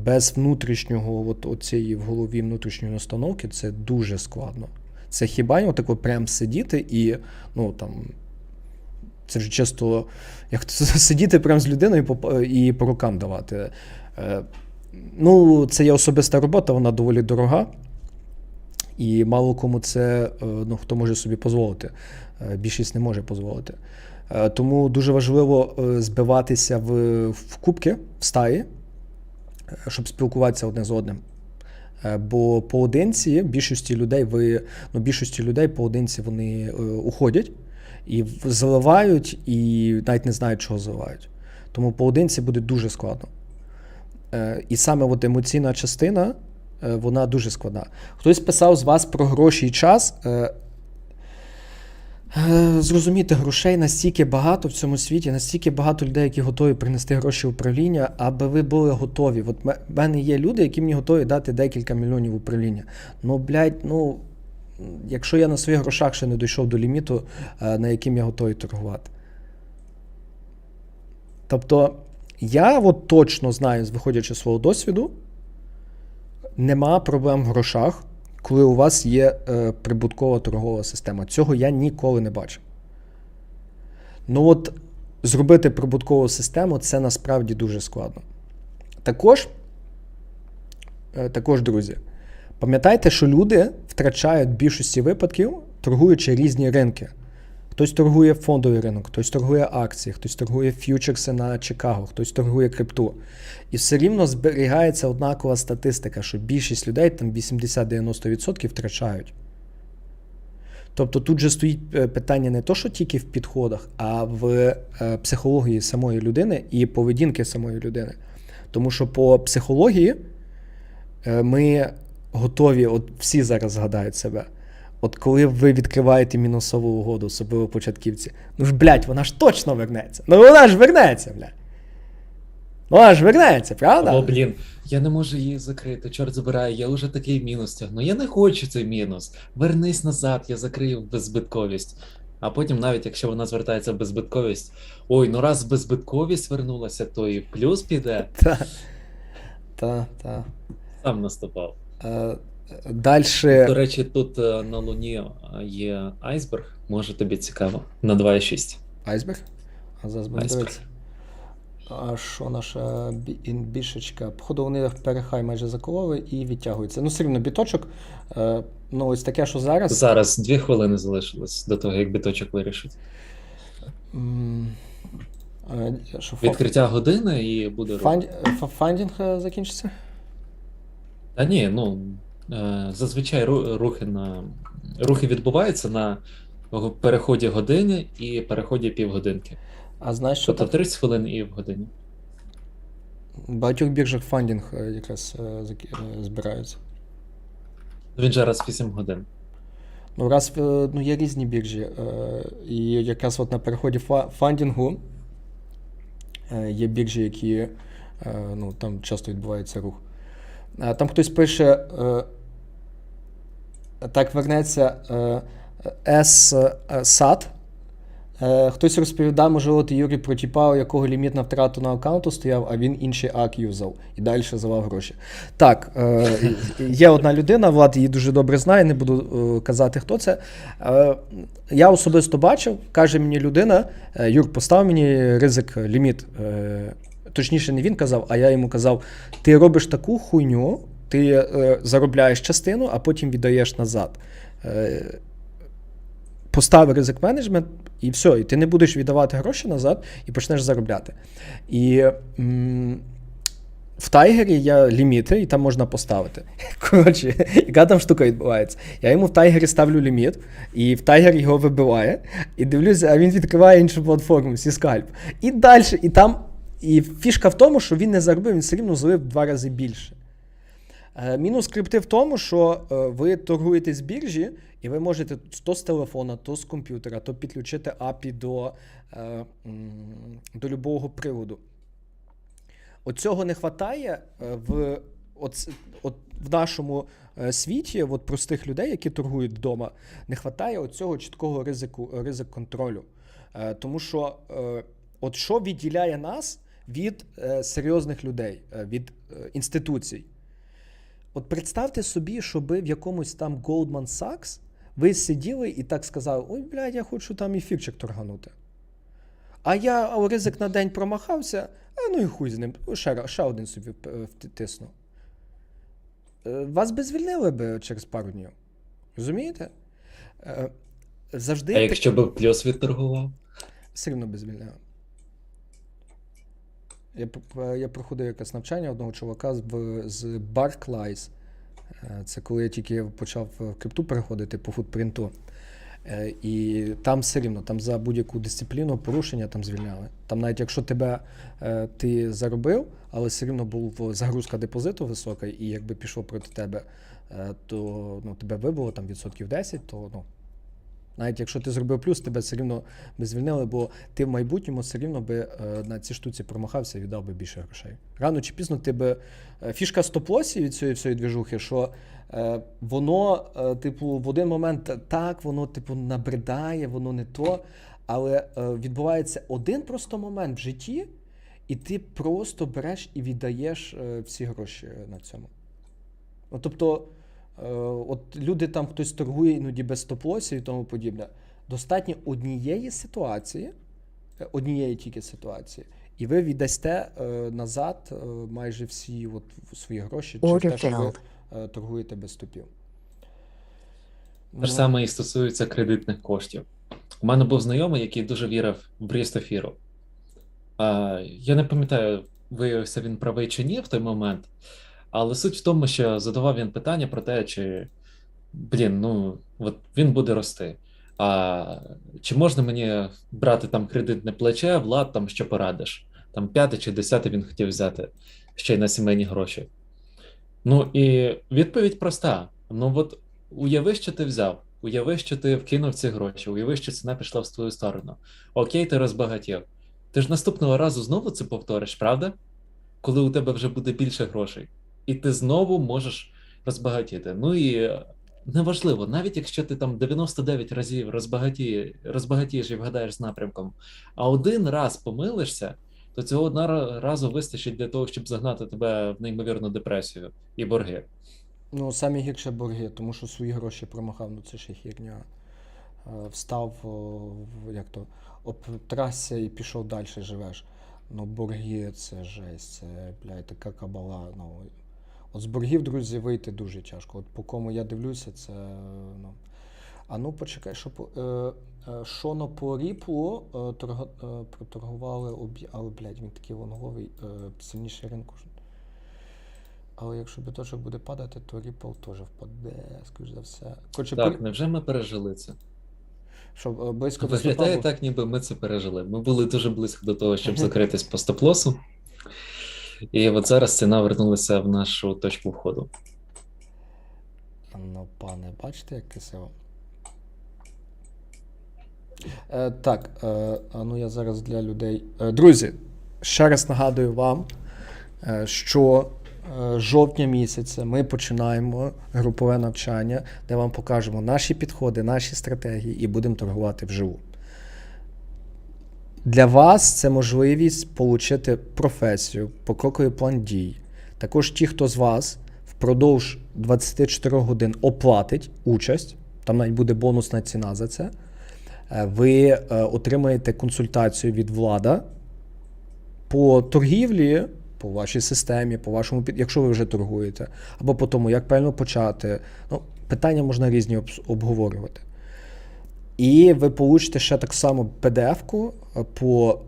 без внутрішнього, оцієї в голові внутрішньої настановки, це дуже складно. Це хіба отако прям сидіти і, це вже чисто, як сидіти прямо з людиною і по рукам давати. Це є особиста робота, вона доволі дорога. І мало кому це, хто може собі дозволити. Більшість не може дозволити. Тому дуже важливо збиватися в кубки, в стаї, щоб спілкуватися одне з одним. Бо поодинці більшості людей поодинці вони уходять і заливають, і навіть не знають, чого заливають. Тому поодинці буде дуже складно. І саме емоційна частина, вона дуже складна. Хтось писав з вас про гроші і час. Зрозуміти, грошей настільки багато в цьому світі, настільки багато людей, які готові принести гроші в управління, аби ви були готові. От в мене є люди, які мені готові дати декілька мільйонів в управління. Якщо я на своїх грошах ще не дійшов до ліміту, на яким я готовий торгувати. Тобто, я точно знаю, виходячи з свого досвіду, нема проблем в грошах, коли у вас є прибуткова торгова система. Цього я ніколи не бачив. Зробити прибуткову систему – це насправді дуже складно. Також, друзі, Пам'ятайте, що люди втрачають в більшості випадків, торгуючи різні ринки. Хтось торгує фондовий ринок, хтось торгує акції, хтось торгує ф'ючерси на Чикаго, хтось торгує крипту. І все рівно зберігається однакова статистика, що більшість людей, там 80-90% втрачають. Тобто тут же стоїть питання не то, що тільки в підходах, а в психології самої людини і поведінки самої людини. Тому що по психології ми готові, от всі зараз згадають себе, от коли ви відкриваєте мінусову угоду, особливо початківці, ну ж, блядь, вона ж точно вернеться. Ну вона ж вернеться, блядь. Вона ж вернеться, правда? Або, блін, я не можу її закрити, чорт забирає, я вже такий мінус тягну. Я не хочу цей мінус. Вернись назад, я закрию в беззбитковість. А потім, навіть якщо вона звертається в беззбитковість, ой, ну раз в беззбитковість вернулася, то і в плюс піде. Та. Сам наступав. Дальше. До речі, тут на Луні є айсберг, може тобі цікаво, на 2,6. Айсберг? А зараз будемо Айсберг. дивитися. А що наша бішечка? Походу вони перехай майже закололи і відтягуються. Ну, все рівно біточок. Ну, ось таке, що зараз. Зараз 2 хвилини залишилось до того, як біточок вирішить. Відкриття години і буде рух. Фандінг закінчиться? Та ні, ну зазвичай рухи відбуваються на переході години і переході півгодинки. А знаєш, що Тобто 30 хвилин і в годині. В багатьох біржах фандінг якраз збираються. Він же раз 8 годин. Ну, ну, є різні біржі. І якраз от на переході фандінгу є біржі, які, ну, там часто відбувається рух. Там хтось пише, так вернеться SAT. Хтось розповідав, можливо, ти, Юрій, про тіпа, у якого ліміт на втрату на аккаунту стояв, а він інший ак юзав і далі завав гроші. Так, є одна людина, Влад її дуже добре знає, не буду казати, хто це. Я особисто бачив, каже мені людина, Юр, постав мені ризик, ліміт. Точніше, не він казав, а я йому казав, ти робиш таку хуйню, ти заробляєш частину, а потім віддаєш назад. Постави ризик менеджмент, і все, і ти не будеш віддавати гроші назад, і почнеш заробляти. І в Тайгері є ліміти, і там можна поставити. Коротше, яка там штука відбувається? Я йому в Тайгері ставлю ліміт, і в Тайгер його вибиває, і дивлюся, а він відкриває іншу платформу, Сіскальп. І далі, і там, і фішка в тому, що він не заробив, він все рівно злив в 2 рази більше. Мінус крипти в тому, що ви торгуєте з біржі, і ви можете то з телефона, то з комп'ютера, то підключити API до любого приводу. От цього не вистачає в нашому світі, от простих людей, які торгують вдома, не вистачає оцього чіткого ризик контролю. Тому що от що відділяє нас від серйозних людей, від інституцій? От представте собі, щоб в якомусь там Goldman Sachs ви сиділи і так сказали, ой, блядь, я хочу там ефірчик торганути. А я ризик на день промахався, ну і хуй з ним, ще один собі втисну. Вас би звільнили би через пару днів. Розумієте? Завжди... А якщо б плюс відторгував? Все рівно би звільнили. Я проходив якесь навчання одного чувака з Barclays. Це коли я тільки почав в крипту переходити по футпринту. І там все рівно, там за будь-яку дисципліну порушення там звільняли. Там навіть якщо ти заробив, але все рівно була загрузка депозиту висока, і якби пішло проти тебе, то тебе вибило там 10%, то навіть якщо ти зробив плюс, тебе все рівно би звільнили, бо ти в майбутньому все рівно би на цій штуці промахався і віддав би більше грошей. Рано чи пізно ти би... Фішка стоп-лосів від цієї всієї двіжухи, що воно, типу, в один момент так, воно, типу, набридає, воно не то, але відбувається один просто момент в житті, і ти просто береш і віддаєш всі гроші на цьому. Ну, тобто, от люди там, хтось торгує іноді без стоп-лосів і тому подібне. Достатньо однієї тільки ситуації, і ви віддасте назад майже всі свої гроші, через те, що ви торгуєте без стопів. Те ж саме і стосується кредитних коштів. У мене був знайомий, який дуже вірив в ріст ефіру. Я не пам'ятаю, виявився він правий чи ні в той момент, але суть в тому, що задавав він питання про те, чи от він буде рости. А чи можна мені брати там кредитне плече, Влад, там що порадиш? Там 5 чи 10 він хотів взяти ще й на сімейні гроші. Ну і відповідь проста. Ну от уяви, що ти взяв, уяви, що ти вкинув ці гроші, уяви, що ціна пішла в твою сторону. Окей, ти розбагатів. Ти ж наступного разу знову це повториш, правда? Коли у тебе вже буде більше грошей. І ти знову можеш розбагатіти. Ну і неважливо, навіть якщо ти там 99 разів розбагатієш і вгадаєш з напрямком, а один раз помилишся, то цього одного разу вистачить для того, щоб загнати тебе в неймовірну депресію і борги. Ну, самі гірше борги, тому що свої гроші промахав, ну це ще херня. Встав, обтрасся і пішов далі, живеш. Ну, борги це жесть, це, блядь, така кабала. Ну, от з боргів, друзі, вийти дуже тяжко. От по кому я дивлюся, це, ну. А ну, почекай, Шоно по ріплу проторгували, але, блядь, він такий лонговий, сильніший ринку. Але якщо біточок буде падати, то Ripple теж впаде, скоріш за все. Короче, Так, невже ми пережили це? Що, близько до Виглядає стопа так, ніби ми це пережили. Ми були дуже близько до того, щоб закритись по стоп-лосу. І от зараз ціна вернулася в нашу точку входу. Ну, пане, бачите, як красиво? Так, ну я зараз для людей. Друзі, ще раз нагадую вам, що жовтня місяця ми починаємо групове навчання, де вам покажемо наші підходи, наші стратегії і будемо торгувати вживу. Для вас це можливість отримати професію, покроковий план дій. Також ті, хто з вас впродовж 24 годин оплатить участь, там навіть буде бонусна ціна за це, ви отримаєте консультацію від Влада по торгівлі, по вашій системі, по вашому, якщо ви вже торгуєте, або по тому, як правильно почати. Ну, питання можна різні обговорювати. І ви получите ще так само PDF-ку по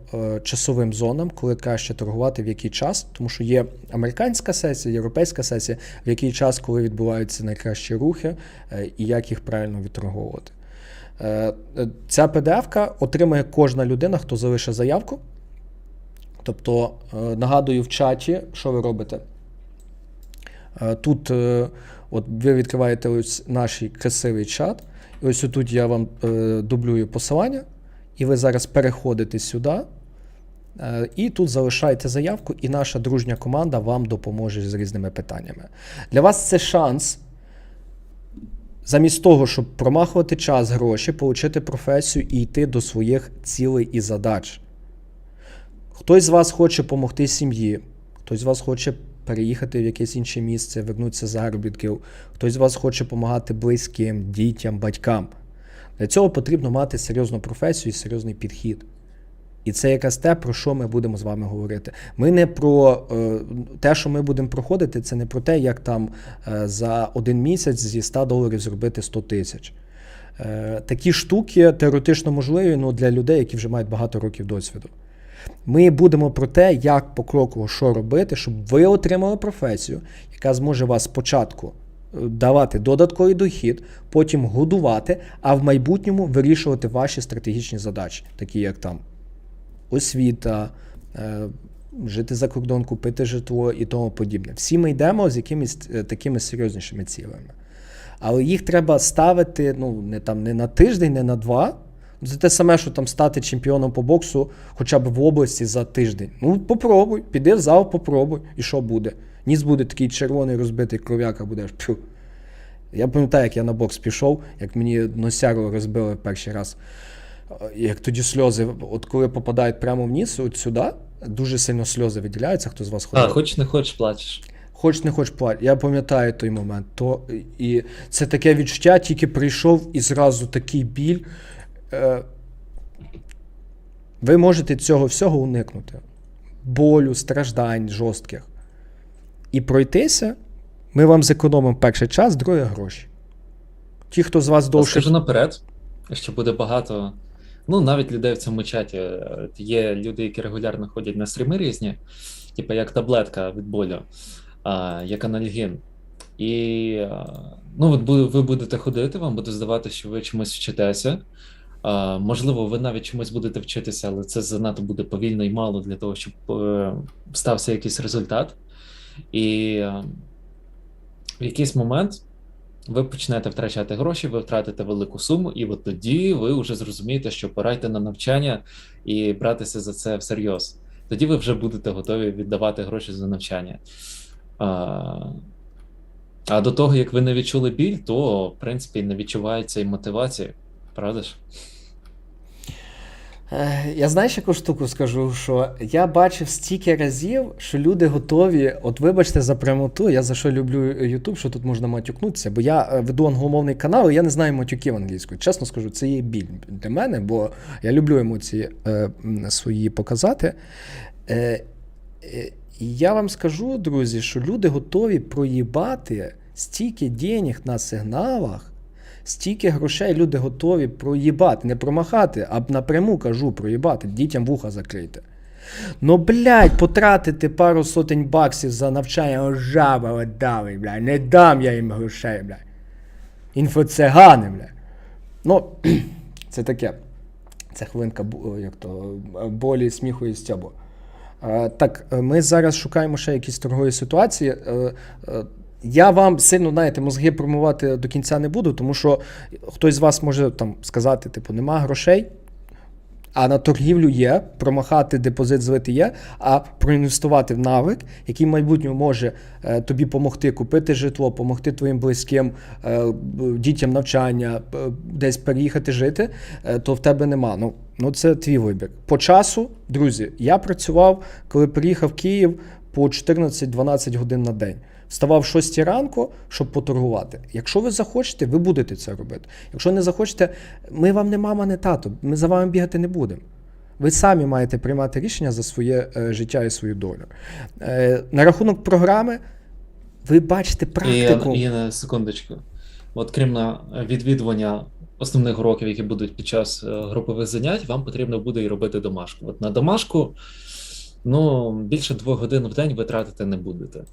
часовим зонам, коли краще торгувати, в який час, тому що є американська сесія, європейська сесія, в який час, коли відбуваються найкращі рухи, і як їх правильно відторговувати. Ця PDF-ка отримає кожна людина, хто залишить заявку. Тобто, нагадую в чаті, що ви робите. Тут от ви відкриваєте ось наш красивий чат, і ось тут я вам дублюю посилання, і ви зараз переходите сюди, і тут залишаєте заявку, і наша дружня команда вам допоможе з різними питаннями. Для вас це шанс, замість того, щоб промахувати час, гроші, отримати професію і йти до своїх цілей і задач. Хтось з вас хоче допомогти сім'ї, хтось з вас хоче переїхати в якесь інше місце, вернутися з заробітків, хтось з вас хоче допомагати близьким, дітям, батькам. Для цього потрібно мати серйозну професію і серйозний підхід. І це якраз те, про що ми будемо з вами говорити. Ми не про те, що ми будемо проходити, це не про те, як там за один місяць зі $100 зробити 100 тисяч. Такі штуки теоретично можливі, але для людей, які вже мають багато років досвіду. Ми будемо про те, як покроково що робити, щоб ви отримали професію, яка зможе вас спочатку давати додатковий дохід, потім годувати, а в майбутньому вирішувати ваші стратегічні задачі, такі як там освіта, жити за кордон, купити житло і тому подібне. Всі ми йдемо з якимись такими серйознішими цілями. Але їх треба ставити не на тиждень, не на 2. Це те саме, що там стати чемпіоном по боксу хоча б в області за тиждень. Ну, попробуй, піди в зал, попробуй. І що буде? Ніс буде такий червоний, розбитий, кров'яка будеш. Пфу. Я пам'ятаю, як я на бокс пішов, як мені носяру розбили перший раз. Як тоді сльози, от коли попадають прямо в ніс, от сюди, дуже сильно сльози виділяються, хто з вас ходить. Хоч не хоч плачеш. Хоч не хоч плачеш. Я пам'ятаю той момент. І це таке відчуття, тільки прийшов і зразу такий біль. Ви можете цього всього уникнути. Болю, страждань жорстких. І пройтися Ми вам зекономимо перший час, друге гроші. Ті, хто з вас довше. Скажу наперед, що буде багато, ну, навіть людей в цьому чаті. Є люди, які регулярно ходять на стріми різні, типу як таблетка від болю, як анальгін. І ну, ви будете ходити, вам буде здавати, що ви чомусь вчитеся. Можливо, ви навіть чомусь будете вчитися, але це занадто буде повільно і мало для того, щоб стався якийсь результат. І в якийсь момент ви почнете втрачати гроші, ви втратите велику суму, і от тоді ви вже зрозумієте, що пора йти на навчання і братися за це всерйоз. Тоді ви вже будете готові віддавати гроші за навчання. А до того, як ви не відчули біль, то, в принципі, не відчувається і мотивація. Правда ж? Я знаєш, яку штуку скажу, що я бачив стільки разів, що люди готові, от вибачте за прямоту, я за що люблю YouTube, що тут можна матюкнутися, бо я веду англомовний канал, і я не знаю матюків англійською. Чесно скажу, це є біль для мене, бо я люблю емоції свої показати. І я вам скажу, друзі, що люди готові проїбати стільки денег на сигналах, стільки грошей люди готові проїбати, не промахати, а напряму кажу проїбати, дітям вуха закрийте. Ну, блядь, потратити пару сотень баксів за навчання жаба отдали, блядь, не дам я їм грошей, блядь. Інфоцигани, блядь. Ну, це таке. Це хвилинка, як то, болі, сміху і стябу. Так, ми зараз шукаємо ще якісь торгові ситуації. Я вам сильно, знаєте, мозги промивати до кінця не буду, тому що хтось з вас може там сказати, типу, нема грошей, а на торгівлю є, промахати депозит злити є, а проінвестувати в навик, який в майбутньому може тобі допомогти купити житло, допомогти твоїм близьким, дітям навчання, десь переїхати жити, то в тебе нема. Ну це твій вибір. По часу, друзі, я працював, коли приїхав в Київ, по 14-12 годин на день. Вставав в 6 ранку, щоб поторгувати. Якщо ви захочете, ви будете це робити. Якщо не захочете, ми вам не мама, не тато, ми за вами бігати не будемо. Ви самі маєте приймати рішення за своє життя і свою долю. На рахунок програми, ви бачите практику. І на секундочку. От крім відвідування основних уроків, які будуть під час групових занять, вам потрібно буде і робити домашку. От на домашку, ну, більше 2 годин в день ви тратити не будете.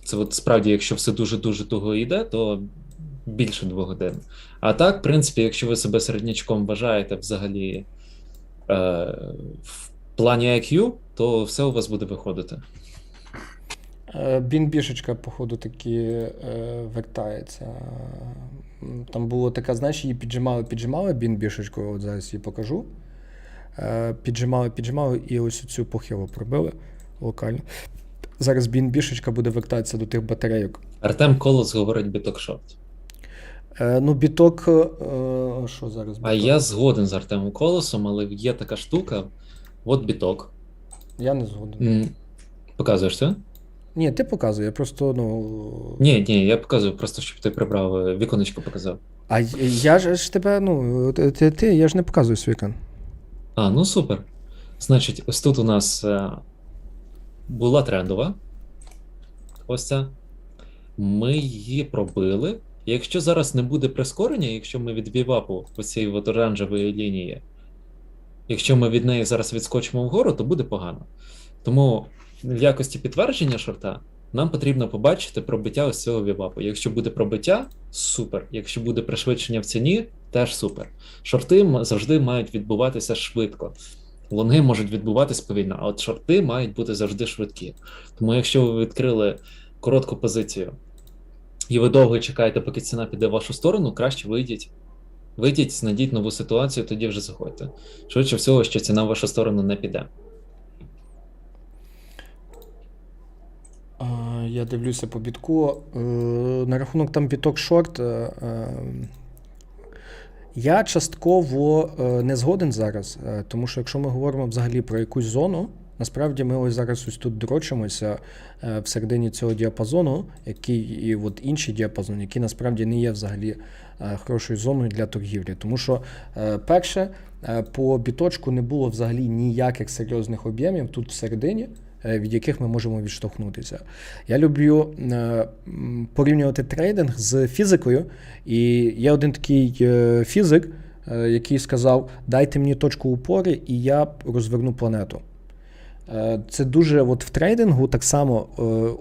Це от справді, якщо все дуже-дуже туго йде, то більше 2 годин. А так, в принципі, якщо ви себе середнячком вважаєте взагалі в плані IQ, то все у вас буде виходити. Бін-бішечка, походу, таки вертається. Там було така, знаєш, її піджимали бін-бішечку, от зараз її покажу. Піджимали і ось цю похилу пробили локально. Зараз бін-бішечка буде вертатися до тих батарейок. Артем Колос говорить біток шорт. Ну, біток, що зараз біток? А я згоден з Артемом Колосом, але є така штука, от біток. Я не згоден. Показуєш це? Ні, ти показуй, я просто, Ні, я показую, просто щоб ти прибрав, віконечко показав. А я ж тебе, я ж не показую свій екран. Ну супер. Значить, ось тут у нас була трендова. Ось ця. Ми її пробили. Якщо зараз не буде прискорення, якщо ми від вівапу ось цієї от оранжевої лінії, якщо ми від неї зараз відскочимо вгору, то буде погано. Тому в якості підтвердження шорта нам потрібно побачити пробиття ось цього вівапу. Якщо буде пробиття, супер. Якщо буде пришвидшення в ціні, теж супер. Шорти завжди мають відбуватися швидко. Лонги можуть відбуватись повільно, а от шорти мають бути завжди швидкі. Тому якщо ви відкрили коротку позицію і ви довго чекаєте, поки ціна піде в вашу сторону, краще вийдіть. Вийдіть, знайдіть нову ситуацію, тоді вже заходьте. Швидше всього, що ціна в вашу сторону не піде. Я дивлюся по бітку. На рахунок там біток шорт. Я частково не згоден зараз, тому що якщо ми говоримо взагалі про якусь зону, насправді ми ось зараз ось тут дрочимося всередині цього діапазону, який і от інший діапазон, який насправді не є взагалі хорошою зоною для торгівлі. Тому що, перше, по біточку не було взагалі ніяких серйозних об'ємів тут всередині. від яких ми можемо відштовхнутися. Я люблю порівнювати трейдинг з фізикою, і є один такий фізик, який сказав: дайте мені точку опори, і я розверну планету. Це дуже, от в трейдингу так само,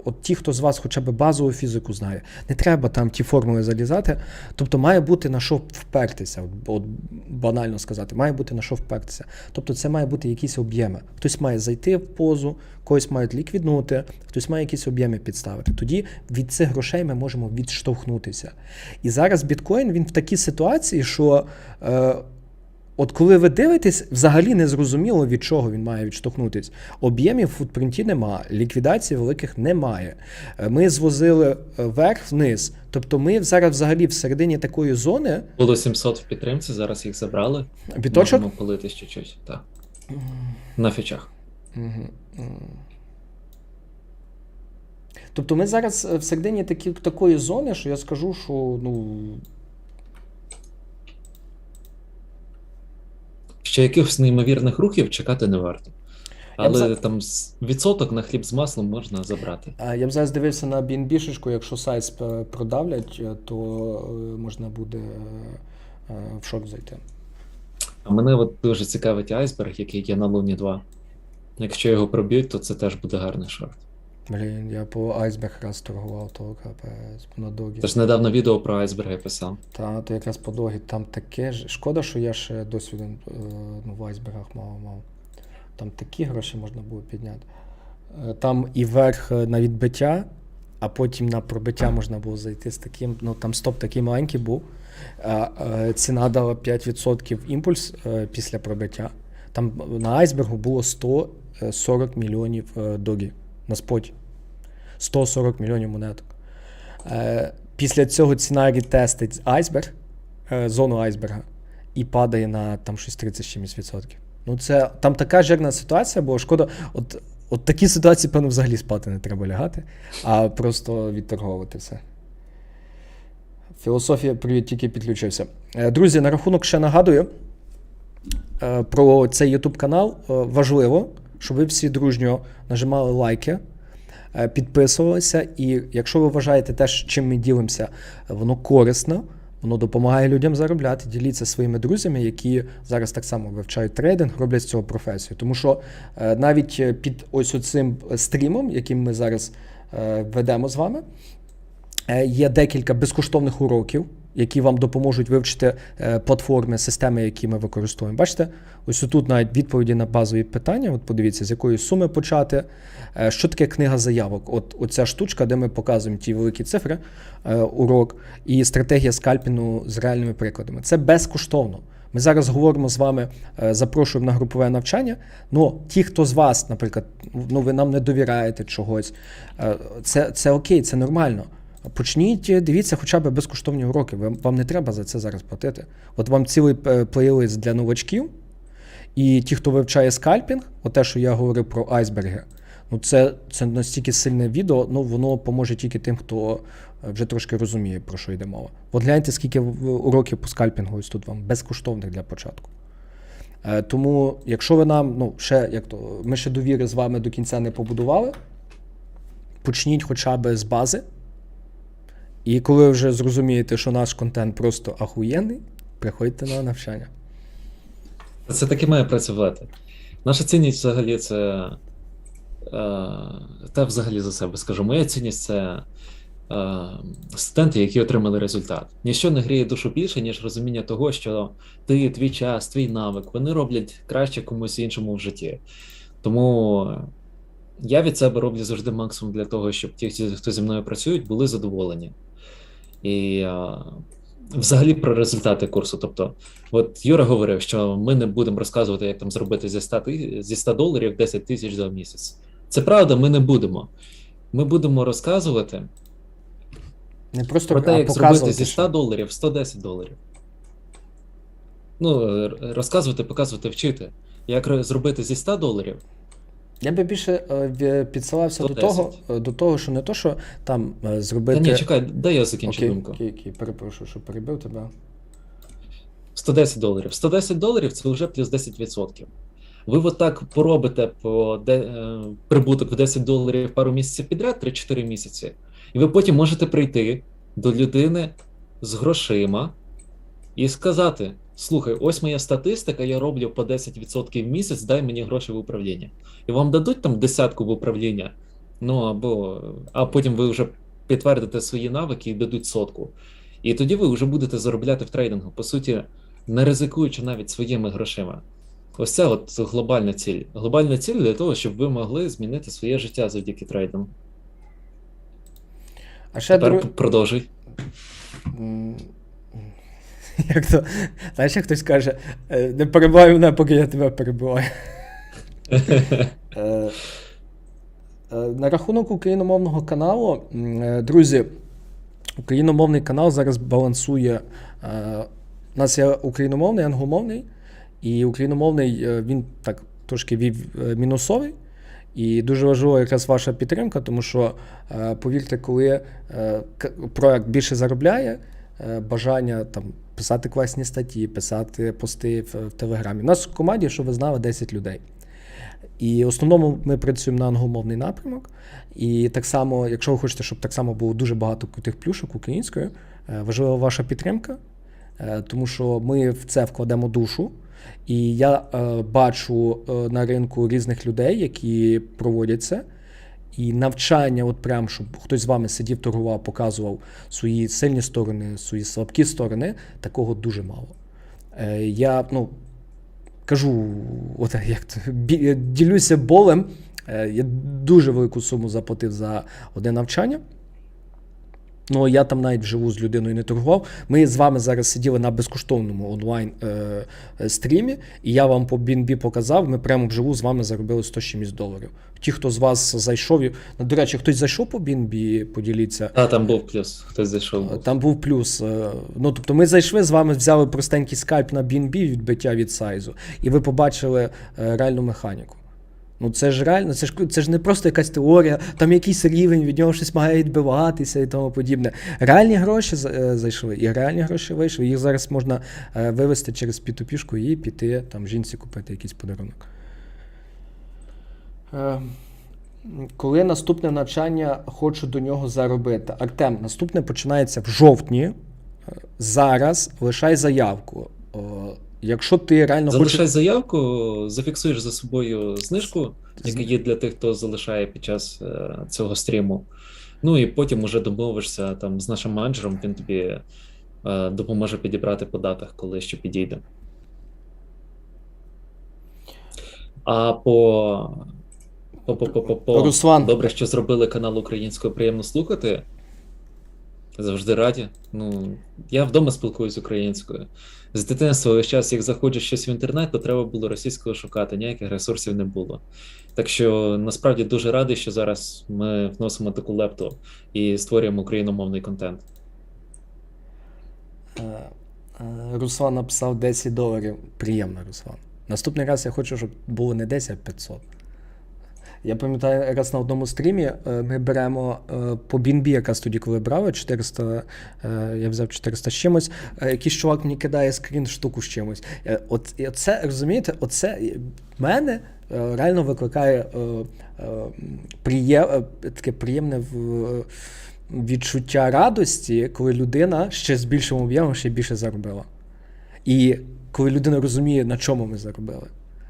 от ті, хто з вас хоча б базову фізику знає, не треба там ті формули залізати, тобто має бути на що впертися, от банально сказати, має бути на що впертися. Тобто це має бути якісь об'єми. Хтось має зайти в позу, когось мають ліквіднути, хтось має якісь об'єми підставити. Тоді від цих грошей ми можемо відштовхнутися. І зараз біткоін, він в такій ситуації, що от коли ви дивитесь, взагалі не зрозуміло, від чого він має відштовхнутись. Об'ємів в футпринті нема, ліквідацій великих немає. Ми звозили вверх-вниз. Тобто ми зараз взагалі всередині такої зони. Було 700 в підтримці, зараз їх забрали. Біточок? Можемо полити ще щось. Так. На фічах. Тобто ми зараз всередині такої зони, що я скажу, що Ще якихось неймовірних рухів чекати не варто. Але б там відсоток на хліб з маслом можна забрати. Я б зараз дивився на BNB-шечку, якщо сайт продавлять, то можна буде в шорт зайти. А мене от дуже цікавить айсберг, який є на Луні 2. Якщо його проб'ють, то це теж буде гарний шорт. Блін, я по айсберг раз торгував, то капець, на догі. Тож недавно відео про айсберги писав. Та, то якраз по догі, там таке ж. Шкода, що я ще досвіду в айсбергах мав. Там такі гроші можна було підняти. Там і вверх на відбиття, а потім на пробиття можна було зайти з таким, там стоп такий маленький був. Ціна дала 5% імпульс після пробиття. Там на айсбергу було 140 мільйонів догі на споті. 140 мільйонів монеток. Після цього ціна ретестить айсберг, зону айсберга, і падає на там щось 30%. Це там така жирна ситуація, бо шкода, от такі ситуації, певно, взагалі спати не треба лягати, а просто відторговувати все. Філософія, привіт, тільки підключився. Друзі, на рахунок ще нагадую про цей YouTube канал. Важливо, щоб ви всі дружньо нажимали лайки, підписувалися, і якщо ви вважаєте те, чим ми ділимося, воно корисно, воно допомагає людям заробляти, діліться своїми друзями, які зараз так само вивчають трейдинг, роблять з цього професію. Тому що навіть під ось оцим стрімом, яким ми зараз ведемо з вами, є декілька безкоштовних уроків, які вам допоможуть вивчити платформи, системи, які ми використовуємо. Бачите, ось тут навіть відповіді на базові питання. От подивіться, з якої суми почати, що таке книга заявок. Оця штучка, де ми показуємо ті великі цифри, урок, і стратегія скальпінгу з реальними прикладами. Це безкоштовно. Ми зараз говоримо з вами, запрошуємо на групове навчання, але ті, хто з вас, наприклад, ви нам не довіряєте чогось, це окей, це нормально. Почніть, дивіться хоча б безкоштовні уроки, вам не треба за це зараз платити. От вам цілий плейлист для новачків, і ті, хто вивчає скальпінг, те, що я говорив про айсберги, це настільки сильне відео, воно поможе тільки тим, хто вже трошки розуміє, про що йде мова. От гляньте, скільки уроків по скальпінгу ось тут вам безкоштовних для початку. Тому, якщо ви нам, ми ще довіри з вами до кінця не побудували, почніть хоча б з бази. І коли ви вже зрозумієте, що наш контент просто ахуєнний, приходьте на навчання. Це таки має працювати. Наша цінність взагалі це... Та взагалі за себе скажу. Моя цінність це студенти, які отримали результат. Ніщо не гріє душу більше, ніж розуміння того, що ти, твій час, твій навик, вони роблять краще комусь іншому в житті. Тому я від себе роблю завжди максимум для того, щоб ті, хто зі мною працюють, були задоволені. І взагалі про результати курсу. Тобто, от Юра говорив, що ми не будемо розказувати, як там зробити зі 100 доларів 10 тисяч за місяць. Це правда, ми не будемо. Ми будемо розказувати не просто про те, як зробити зі 100 доларів 110 доларів. Розказувати, показувати, вчити. Як зробити зі 100 доларів. Я би більше підсилався до того, що не то, що там зробити... Та ні, чекай, дай я закінчу думку. Окей, перепрошую, що перебив тебе. 110 доларів. 110 доларів – це вже плюс 10%. Ви отак поробите прибуток в $10 пару місяців підряд, 3-4 місяці, і ви потім можете прийти до людини з грошима і сказати: слухай, ось моя статистика, я роблю по 10% в місяць, дай мені гроші в управління. І вам дадуть там 10 в управління, ну а потім ви вже підтвердите свої навики і дадуть 100. І тоді ви вже будете заробляти в трейдингу, по суті, не ризикуючи навіть своїми грошима. Ось це от глобальна ціль. Глобальна ціль для того, щоб ви могли змінити своє життя завдяки трейдингу. А ще Тепер продовжуй. Як то, знаєш, як хтось каже, не перебивай мене, поки я тебе перебиваю. На рахунок україномовного каналу, друзі, україномовний канал зараз балансує. У нас є україномовний, англомовний, і україномовний, він так трошки мінусовий. І дуже важлива якраз ваша підтримка, тому що, повірте, коли проект більше заробляє, бажання там писати класні статті, писати пости в Телеграмі. У нас в команді, щоб ви знали, 10 людей. І в основному ми працюємо на англомовний напрямок. І так само, якщо ви хочете, щоб так само було дуже багато крутих плюшок українською, важлива ваша підтримка, тому що ми в це вкладемо душу. І я бачу на ринку різних людей, які проводять це. І навчання, от прям, щоб хтось з вами сидів, торгував, показував свої сильні сторони, свої слабкі сторони, такого дуже мало. Я, кажу, от як ділюся болем, я дуже велику суму заплатив за одне навчання. Ну, я там навіть вживу з людиною не торгував. Ми з вами зараз сиділи на безкоштовному онлайн-стрімі, і я вам по BNB показав, ми прямо вживу з вами заробили $100. Ті, хто з вас зайшов, до речі, хтось зайшов по BNB, поділіться. Там був плюс, хтось зайшов. Там був плюс. Тобто ми зайшли з вами, взяли простенький скальп на BNB, відбиття від сайзу, і ви побачили реальну механіку. Це ж реально, це ж не просто якась теорія, там якийсь рівень, від нього щось має відбиватися і тому подібне. Реальні гроші зайшли, і реальні гроші вийшли. Їх зараз можна вивести через P2P-шку і піти там жінці купити якийсь подарунок. Коли наступне навчання, хочу до нього заробити. Артем, наступне починається в жовтні. Зараз лишай заявку. Якщо ти реально залишай заявку, зафіксуєш за собою знижку, яка є для тих, хто залишає під час цього стріму. Ну і потім уже домовишся там з нашим менеджером, він тобі допоможе підібрати по датах, коли що підійде. А Руслан. Добре, що зробили канал українською, приємно слухати. Завжди раді. Я вдома спілкуюсь українською. З дитинства весь час, як заходжу щось в інтернет, то треба було російською шукати, ніяких ресурсів не було. Так що, насправді, дуже радий, що зараз ми вносимо таку лепту і створюємо україномовний контент. Руслан написав $10. Приємно, Руслан. Наступний раз я хочу, щоб було не 10, а 500. Я пам'ятаю, раз на одному стрімі ми беремо по BNB, якраз тоді, коли брали, 400, я взяв 400 з чимось, якийсь чувак мені кидає скрін штуку з чимось. Оце, розумієте, оце в мене реально викликає таке приємне відчуття радості, коли людина ще з більшим об'ємом ще більше заробила. І коли людина розуміє, на чому ми заробили.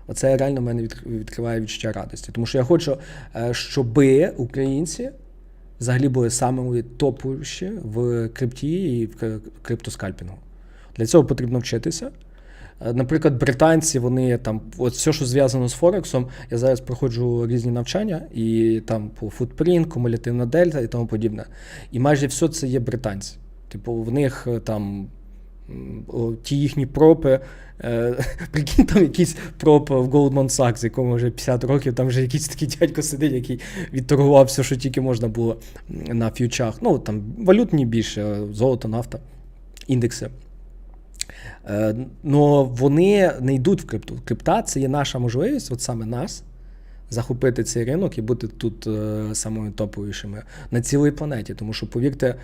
Оце реально в мене відкриває відчуття радості. Тому що я хочу, щоб українці взагалі були самими топовіші в крипті і в криптоскальпінгу. Для цього потрібно вчитися. Наприклад, британці, вони там, от все, що зв'язано з Форексом, я зараз проходжу різні навчання, і там по футпринт, кумулятивна дельта і тому подібне. І майже все це є британці. Типу, в них там ті їхні пропи, прикинь, там якийсь проп в Goldman Sachs, якому вже 50 років, там вже якийсь такий дядько сидить, який відторгував все, що тільки можна було на ф'ючах. Там валютні більше, золото, нафта, індекси. Но вони не йдуть в крипту. Крипта – це є наша можливість, от саме нас, захопити цей ринок і бути тут самими топовішими на цілій планеті. Тому що, повірте,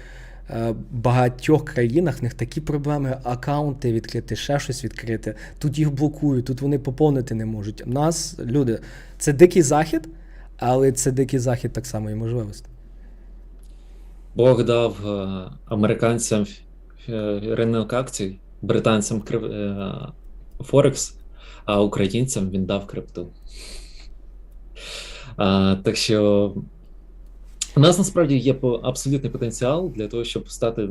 багатьох країнах в них такі проблеми акаунти відкрити, ще щось відкрити. Тут їх блокують, тут вони поповнити не можуть. У нас, люди, це дикий захід, але це дикий захід так само і можливості. Бог дав американцям ринок акцій, британцям Форекс, а українцям він дав крипту. Так що у нас насправді є абсолютний потенціал для того, щоб стати,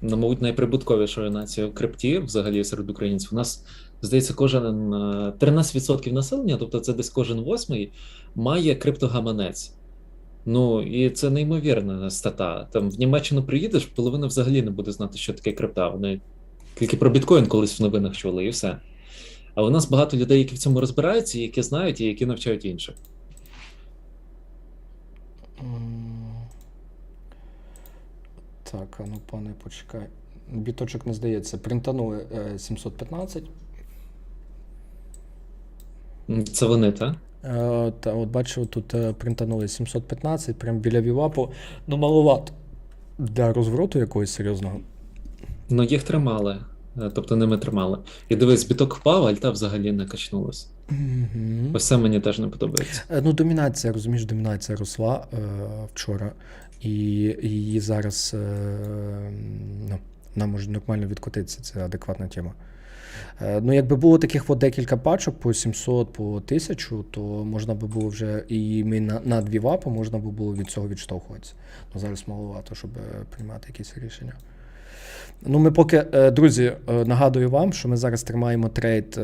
ну, мабуть, найприбутковішою нацією в крипті взагалі серед українців. У нас, здається, кожен 13% населення, тобто це десь кожен восьмий, має криптогаманець. Ну, і це неймовірна стата. Там в Німеччину приїдеш, половина взагалі не буде знати, що таке крипта. Вони тільки про біткоін колись в новинах чули, і все. А у нас багато людей, які в цьому розбираються, які знають і які навчають інших. Так, а ну, пане, почекай. Біточок не здається. Принтанули 715. Це вони, так? Та от бачу, тут принтанули 715, прям біля вівапу. Ну, маловато для розвороту якогось серйозного. Ну, їх тримали. Тобто ними тримали. І дивись, біток впав, альта взагалі не качнулась. Угу. Ось це мені теж не подобається. Ну, домінація, розумієш, домінація росла вчора, і її зараз ну, вона може нормально відкотитися, це адекватна тема. Ну, якби було таких от декілька пачок по 700, по 1000, то можна би було вже і ми на 2 вапи можна би було від цього відштовхуватися. Ну, зараз маловато, щоб приймати якісь рішення. Ну, ми поки, друзі, нагадую вам, що ми зараз тримаємо трейд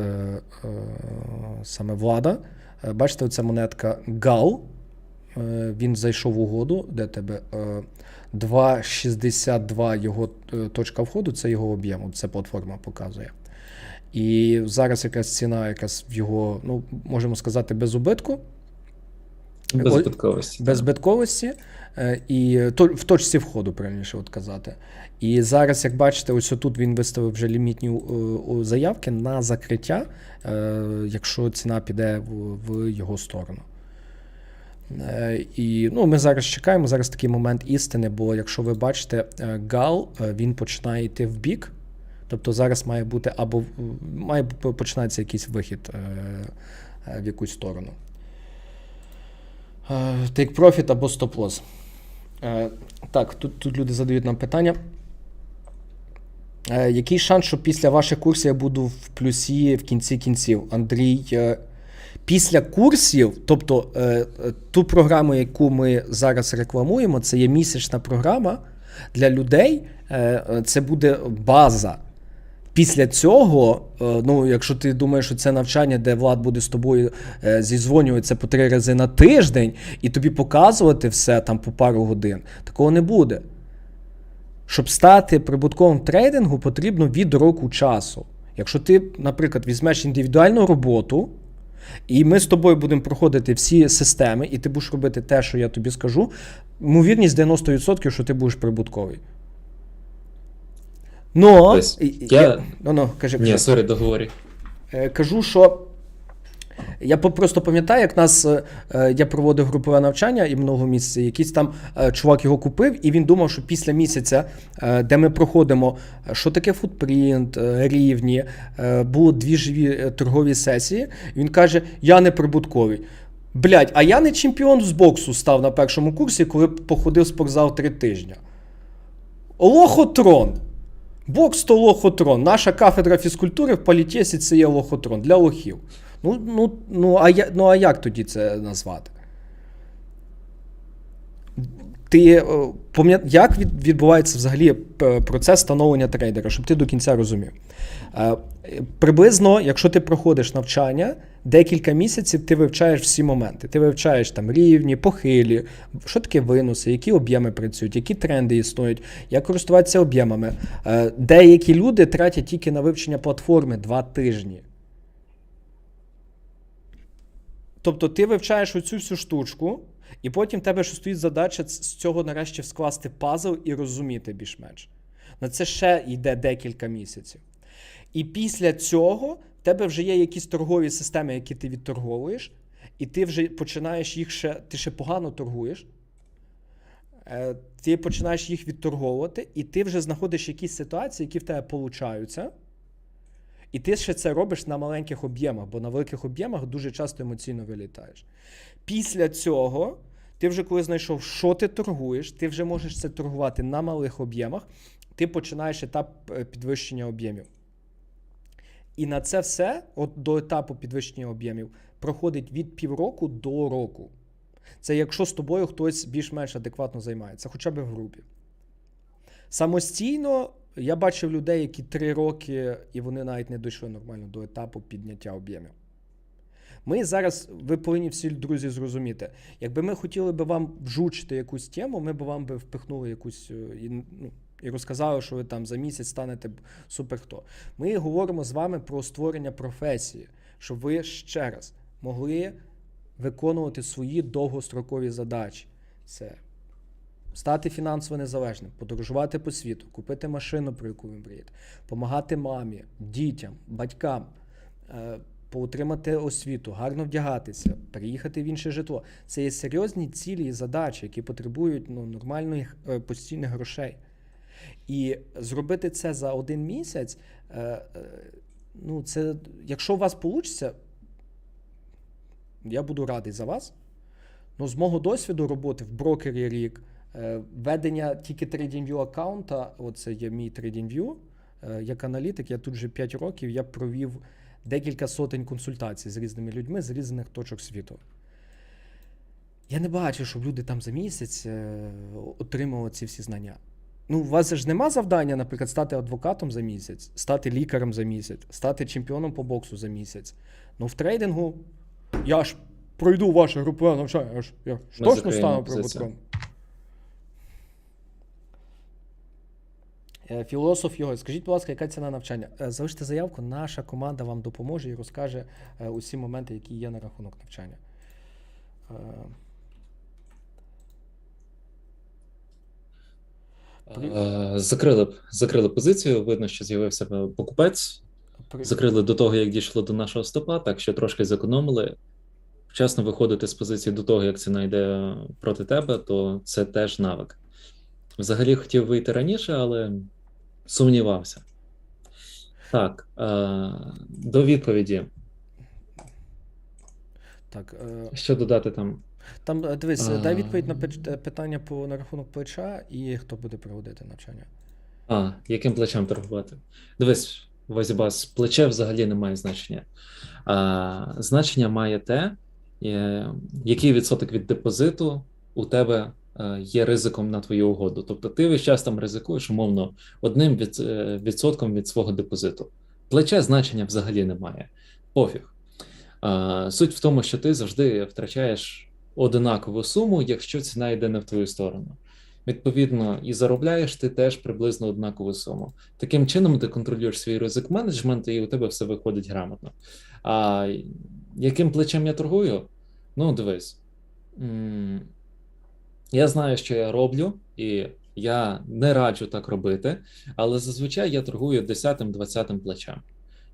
саме влада. Бачите, оця монетка GAL. Він зайшов в угоду, де тебе 2,62 його точка входу, це його об'єм, це платформа показує. І зараз якраз ціна якась в його, ну, можемо сказати, без убитку. Без збитковості. Без збитковості. І в точці входу, правильніше от казати. І зараз, як бачите, ось тут він виставив вже лімітні заявки на закриття, якщо ціна піде в його сторону. І ну, ми зараз чекаємо, зараз такий момент істини, бо якщо ви бачите, GAL, він починає йти в бік, тобто зараз має бути або має починатися якийсь вихід в якусь сторону. Take profit або стоп-лосс. Так, тут люди задають нам питання. Який шанс, що після ваших курсів я буду в плюсі в кінці кінців? Андрій, після курсів, тобто ту програму, яку ми зараз рекламуємо, це є місячна програма для людей, це буде база. Після цього, ну, якщо ти думаєш, що це навчання, де Влад буде з тобою зізвонюватися по 3 рази на тиждень і тобі показувати все там по пару годин, такого не буде. Щоб стати прибутковим трейдингу, потрібно від року часу. Якщо ти, наприклад, візьмеш індивідуальну роботу, і ми з тобою будемо проходити всі системи, і ти будеш робити те, що я тобі скажу, ймовірність 90%, що ти будеш прибутковий. Но, кажи. Ні, сорі, договорі. Кажу, що я просто пам'ятаю, як я проводив групове навчання і минулого місяця, якийсь там чувак його купив, і він думав, що після місяця, де ми проходимо, що таке футпринт, рівні, було 2 живі торгові сесії, він каже, я не прибутковий. Блядь, а я не чемпіон з боксу став на першому курсі, коли походив в спортзал 3 тижні. Лохотрон. Бокс то лохотрон. Наша кафедра фізкультури в політесі це є лохотрон для лохів. А як тоді це назвати? Як відбувається взагалі процес становлення трейдера, щоб ти до кінця розумів? Приблизно, якщо ти проходиш навчання, декілька місяців ти вивчаєш всі моменти. Ти вивчаєш там рівні, похилі, що таке виноси, які об'єми працюють, які тренди існують, як користуватися об'ємами. Деякі люди тратять тільки на вивчення платформи 2 тижні. Тобто ти вивчаєш оцю всю штучку, і потім в тебе ще стоїть задача з цього нарешті скласти пазл і розуміти більш-менш. На це ще йде декілька місяців. І після цього в тебе вже є якісь торгові системи, які ти відторговуєш, і ти вже починаєш ти ще погано торгуєш. Ти починаєш їх відторговувати, і ти вже знаходиш якісь ситуації, які в тебе получаються. І ти ще це робиш на маленьких об'ємах, бо на великих об'ємах дуже часто емоційно вилітаєш. Після цього ти вже коли знайшов, що ти торгуєш, ти вже можеш це торгувати на малих об'ємах, ти починаєш етап підвищення об'ємів. І на це все, от до етапу підвищення об'ємів, проходить від півроку до року. Це якщо з тобою хтось більш-менш адекватно займається, хоча б в групі. Самостійно я бачив людей, які 3 роки, і вони навіть не дійшли нормально до етапу підняття об'ємів. Ми зараз, ви повинні всі, друзі, зрозуміти, якби ми хотіли би вам вжучити якусь тему, ми б вам би впихнули якусь і розказали, що ви там за місяць станете супер хто. Ми говоримо з вами про створення професії, щоб ви ще раз могли виконувати свої довгострокові задачі. Це стати фінансово незалежним, подорожувати по світу, купити машину, про яку ви мрієте, допомагати мамі, дітям, батькам, поотримати освіту, гарно вдягатися, переїхати в інше житло. Це є серйозні цілі і задачі, які потребують нормальних постійних грошей. І зробити це за 1 місяць, це, якщо у вас вийде, я буду радий за вас. З мого досвіду роботи в брокері рік, ведення тільки TradingView аккаунта, оце є мій TradingView, як аналітик, я тут вже 5 років, я провів декілька сотень консультацій з різними людьми з різних точок світу. Я не бачу, щоб люди там за місяць отримали ці всі знання. У вас ж нема завдання, наприклад, стати адвокатом за місяць, стати лікарем за місяць, стати чемпіоном по боксу за місяць. В трейдингу я ж пройду ваше групове навчання, я ж точно стану прибутком. Філософ його, скажіть, будь ласка, яка ціна навчання? Залиште заявку, наша команда вам допоможе і розкаже усі моменти, які є на рахунок навчання. Закрили позицію, видно, що з'явився покупець. Закрили до того, як дійшло до нашого стопа, так що трошки зекономили. Вчасно виходити з позиції до того, як ціна йде проти тебе, то це теж навик. Взагалі хотів вийти раніше, але сумнівався. Так, до відповіді. Так, що додати там? Там, дивись, дай відповідь на питання на рахунок плеча і хто буде проводити навчання. Яким плечем торгувати? Дивись, Вазібас, плече взагалі не має значення. Значення має те, який відсоток від депозиту у тебе є ризиком на твою угоду. Тобто ти весь час там ризикуєш, умовно, 1% від свого депозиту. Плече значення взагалі не має. Пофіг. Суть в тому, що ти завжди втрачаєш одинакову суму, якщо ціна йде не в твою сторону. Відповідно, і заробляєш ти теж приблизно однакову суму. Таким чином ти контролюєш свій ризик менеджмент, і у тебе все виходить грамотно. А яким плечем я торгую? Дивись. Я знаю, що я роблю, і я не раджу так робити, але зазвичай я торгую 10-20 плечем.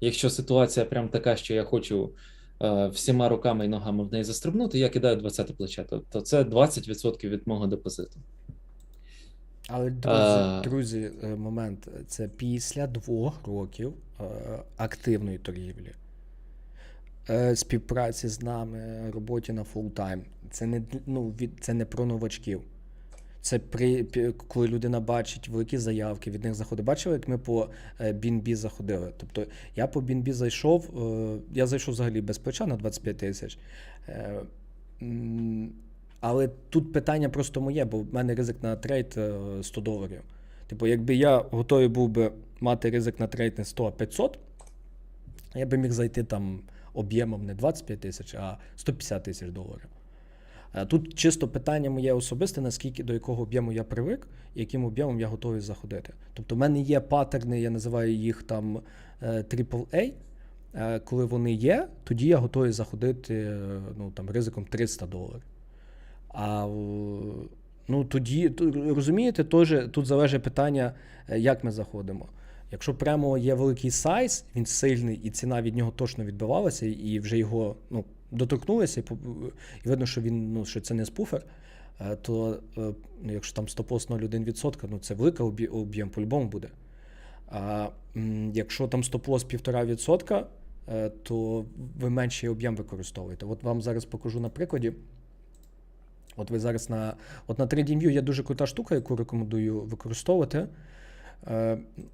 Якщо ситуація прям така, що я хочу всіма руками і ногами в неї застрибнути, я кидаю 20 плече. Тобто це 20% від мого депозиту. Але, друзі, момент. Це після 2 років активної торгівлі, співпраці з нами, роботі на фултайм. Це не про новачків. Це коли людина бачить великі заявки, від них заходить. Бачили, як ми по BNB заходили? Тобто я по BNB зайшов, я зайшов взагалі без плеча на 25 тисяч. Але тут питання просто моє, бо в мене ризик на трейд $100. Типу, якби я готовий був би мати ризик на трейд не 100, а 500, я би міг зайти там об'ємом не 25 тисяч, а $150 тисяч. Тут чисто питання моє особисте, наскільки до якого об'єму я привик, і яким об'ємом я готовий заходити. Тобто в мене є паттерни, я називаю їх там AAA, коли вони є, тоді я готовий заходити ризиком $300. Тоді, розумієте, тут залежить питання, як ми заходимо. Якщо прямо є великий сайз, він сильний, і ціна від нього точно відбивалася, і вже його доторкнулися, і видно, що що це не спуфер, то ну, якщо там стоп-лосс 0,1%, ну це великий об'єм по-любому буде. А якщо там стоп-лосс 1,5%, то ви менший об'єм використовуєте. От вам зараз покажу на прикладі. От ви зараз на TradingView є дуже крута штука, яку рекомендую використовувати.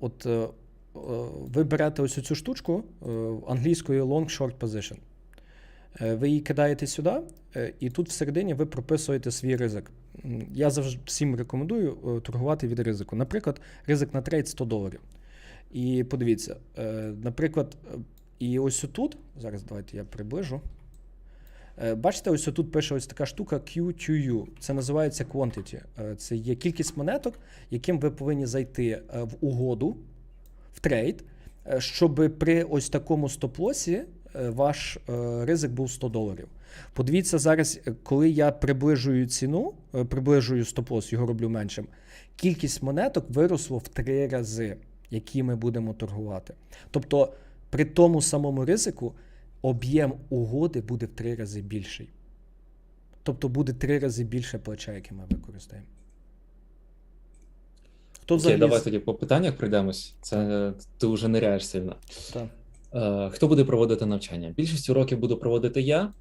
От ви берете ось цю штучку англійською long short position. Ви її кидаєте сюди, і тут всередині ви прописуєте свій ризик. Я завжди всім рекомендую торгувати від ризику. Наприклад, ризик на трейд $100. І подивіться, наприклад, і ось тут, зараз давайте я приближу. Бачите, ось тут пише ось така штука QQU. Це називається quantity. Це є кількість монеток, яким ви повинні зайти в угоду, в трейд, щоб при ось такому стоп-лосі ваш ризик був $100. Подивіться зараз, коли я приближую ціну, приближую стоп-лосс, його роблю меншим, кількість монеток виросло в 3 рази, які ми будемо торгувати. Тобто при тому самому ризику об'єм угоди буде в 3 рази більший. Тобто буде 3 рази більше плеча, яке ми використаємо. Окей, давай тоді по питаннях пройдемось. Це ти вже ниряєш сильно. Так. Хто буде проводити навчання? Більшість уроків буду проводити я.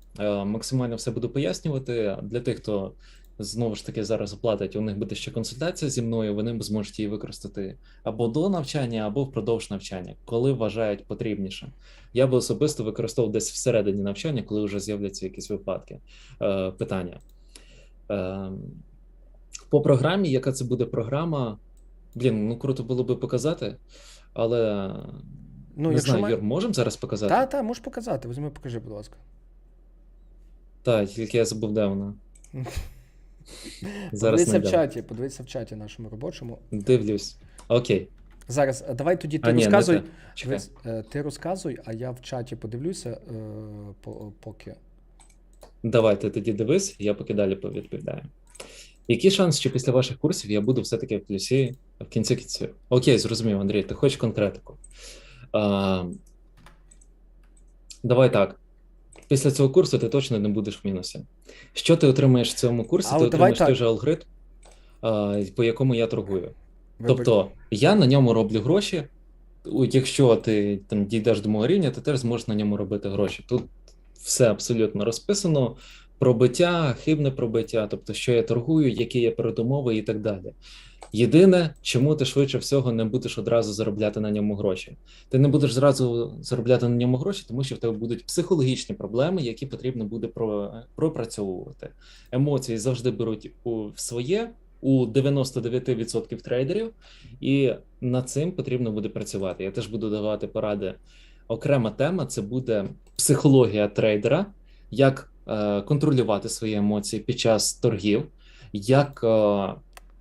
Максимально все буду пояснювати. Для тих, хто знову ж таки зараз оплатить, у них буде ще консультація зі мною, вони зможуть її використати або до навчання, або впродовж навчання, коли вважають потрібніше. Я би особисто використовував десь всередині навчання, коли вже з'являться якісь випадки, питання. По програмі, яка це буде програма, ну круто було би показати, але не знаю, Юр, можемо зараз показати? Так, можеш показати. Візьми, покажи, будь ласка. Так, тільки я забув, де вона. Подивися в чаті нашому робочому. Дивлюсь. Окей. Зараз, давай тоді ти розказуй. Ти розказуй, а я в чаті подивлюся, поки. Давайте тоді дивись, я поки далі відповідаю. Який шанс, що після ваших курсів я буду все-таки в плюсі в кінці кінців? Окей, зрозумів, Андрій, ти хочеш конкретику. Давай так. Після цього курсу ти точно не будеш в мінусі. Що ти отримаєш в цьому курсі? Ти отримаєш той же алгоритм, по якому я торгую. Тобто, я на ньому роблю гроші. Якщо ти там дійдеш до мого рівня, ти теж зможеш на ньому робити гроші. Тут все абсолютно розписано. Пробиття, хибне пробиття, тобто, що я торгую, які є передумови і так далі. Єдине, чому ти швидше всього не будеш одразу заробляти на ньому гроші. Ти не будеш зразу заробляти на ньому гроші, тому що в тебе будуть психологічні проблеми, які потрібно буде пропрацьовувати. Емоції завжди беруть в своє, у 99% трейдерів, і над цим потрібно буде працювати. Я теж буду давати поради. Окрема тема – це буде психологія трейдера, як контролювати свої емоції під час торгів, як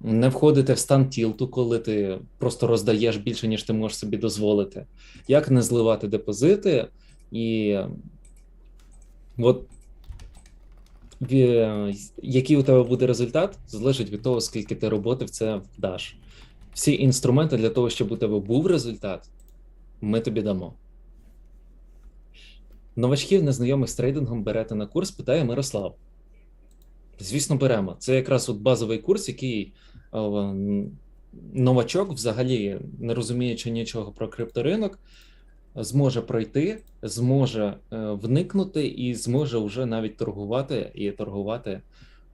не входити в стан тілту, коли ти просто роздаєш більше, ніж ти можеш собі дозволити, як не зливати депозити, і от який у тебе буде результат, залежить від того, скільки ти роботи в це вдаш. Всі інструменти для того, щоб у тебе був результат, ми тобі дамо. Новачків, незнайомих з трейдингом, берете на курс, питає Мирослав. Звісно, беремо. Це якраз от базовий курс, який новачок, взагалі, не розуміючи нічого про крипторинок, зможе пройти, зможе вникнути і зможе вже навіть торгувати, і торгувати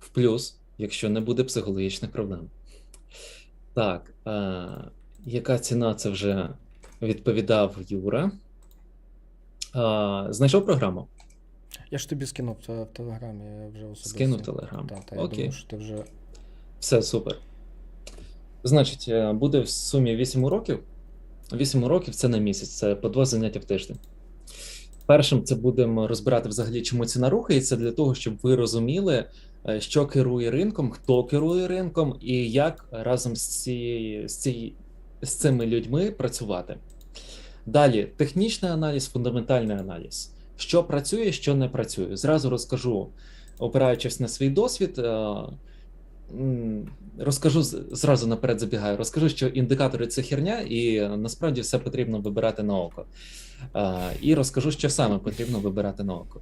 в плюс, якщо не буде психологічних проблем. Так, яка ціна, це вже відповідав Юра. Знайшов програму? Я ж тобі скинув в Телеграмі, я вже особисто. Скинув в Телеграм. Так, я думаю, що ти вже... Все, супер. Значить, буде в сумі 8 уроків. 8 уроків – це на місяць, це по 2 заняття в тиждень. Першим це будемо розбирати взагалі, чому ціна рухається, для того, щоб ви розуміли, що керує ринком, хто керує ринком і як разом з цими людьми працювати. Далі, технічний аналіз, фундаментальний аналіз. Що працює, що не працює. Зразу розкажу, опираючись на свій досвід, розкажу, зразу наперед забігаю, розкажу, що індикатори – це херня, і насправді все потрібно вибирати на око. І розкажу, що саме потрібно вибирати на око.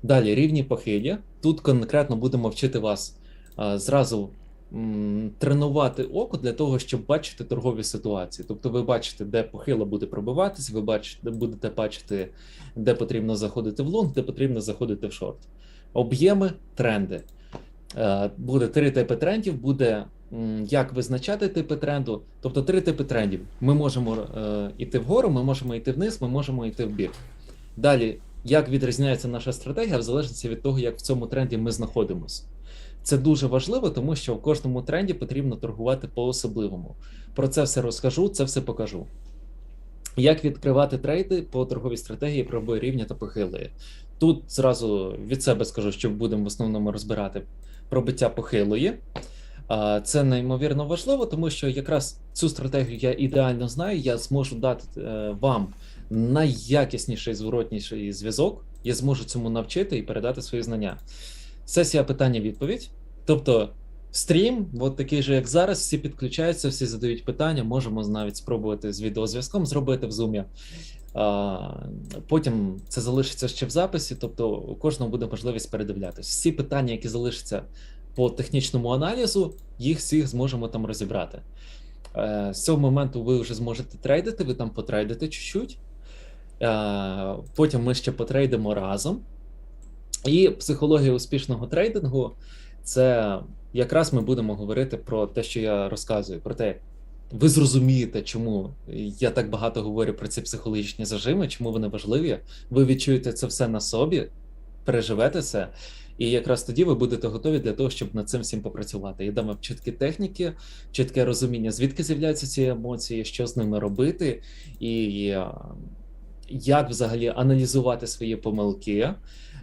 Далі, рівні похилі. Тут конкретно будемо вчити вас зразу тренувати око для того, щоб бачити торгові ситуації. Тобто ви бачите, де похило буде пробиватись, ви будете бачити, де потрібно заходити в лонг, де потрібно заходити в шорт. Об'єми, тренди. Буде 3 типи трендів, буде як визначати типи тренду, тобто 3 типи трендів. Ми можемо йти вгору, ми можемо йти вниз, ми можемо йти вбік. Далі, як відрізняється наша стратегія, в залежності від того, як в цьому тренді ми знаходимося. Це дуже важливо, тому що в кожному тренді потрібно торгувати по-особливому. Про це все розкажу, це все покажу. Як відкривати трейди по торговій стратегії пробою рівня та похилої. Тут зразу від себе скажу, що будемо в основному розбирати пробиття похилої. Це неймовірно важливо, тому що якраз цю стратегію я ідеально знаю, я зможу дати вам найякісніший зворотніший зв'язок, я зможу цьому навчити і передати свої знання. Сесія питання-відповідь. Тобто стрім, от такий же, як зараз, всі підключаються, всі задають питання, можемо навіть спробувати з відеозв'язком зробити в Zoom. Потім це залишиться ще в записі, тобто у кожного буде можливість передивлятися. Всі питання, які залишаться по технічному аналізу, їх всіх зможемо там розібрати. З цього моменту ви вже зможете трейдити, ви там потрейдите чуть-чуть. Потім ми ще потрейдимо разом. І психологія успішного трейдингу – це якраз ми будемо говорити про те, що я розказую, про те, ви зрозумієте, чому я так багато говорю про ці психологічні зажими, чому вони важливі, ви відчуєте це все на собі, переживете це, і якраз тоді ви будете готові для того, щоб над цим всім попрацювати. Я дам вам чіткі техніки, чітке розуміння, звідки з'являються ці емоції, що з ними робити, і як взагалі аналізувати свої помилки,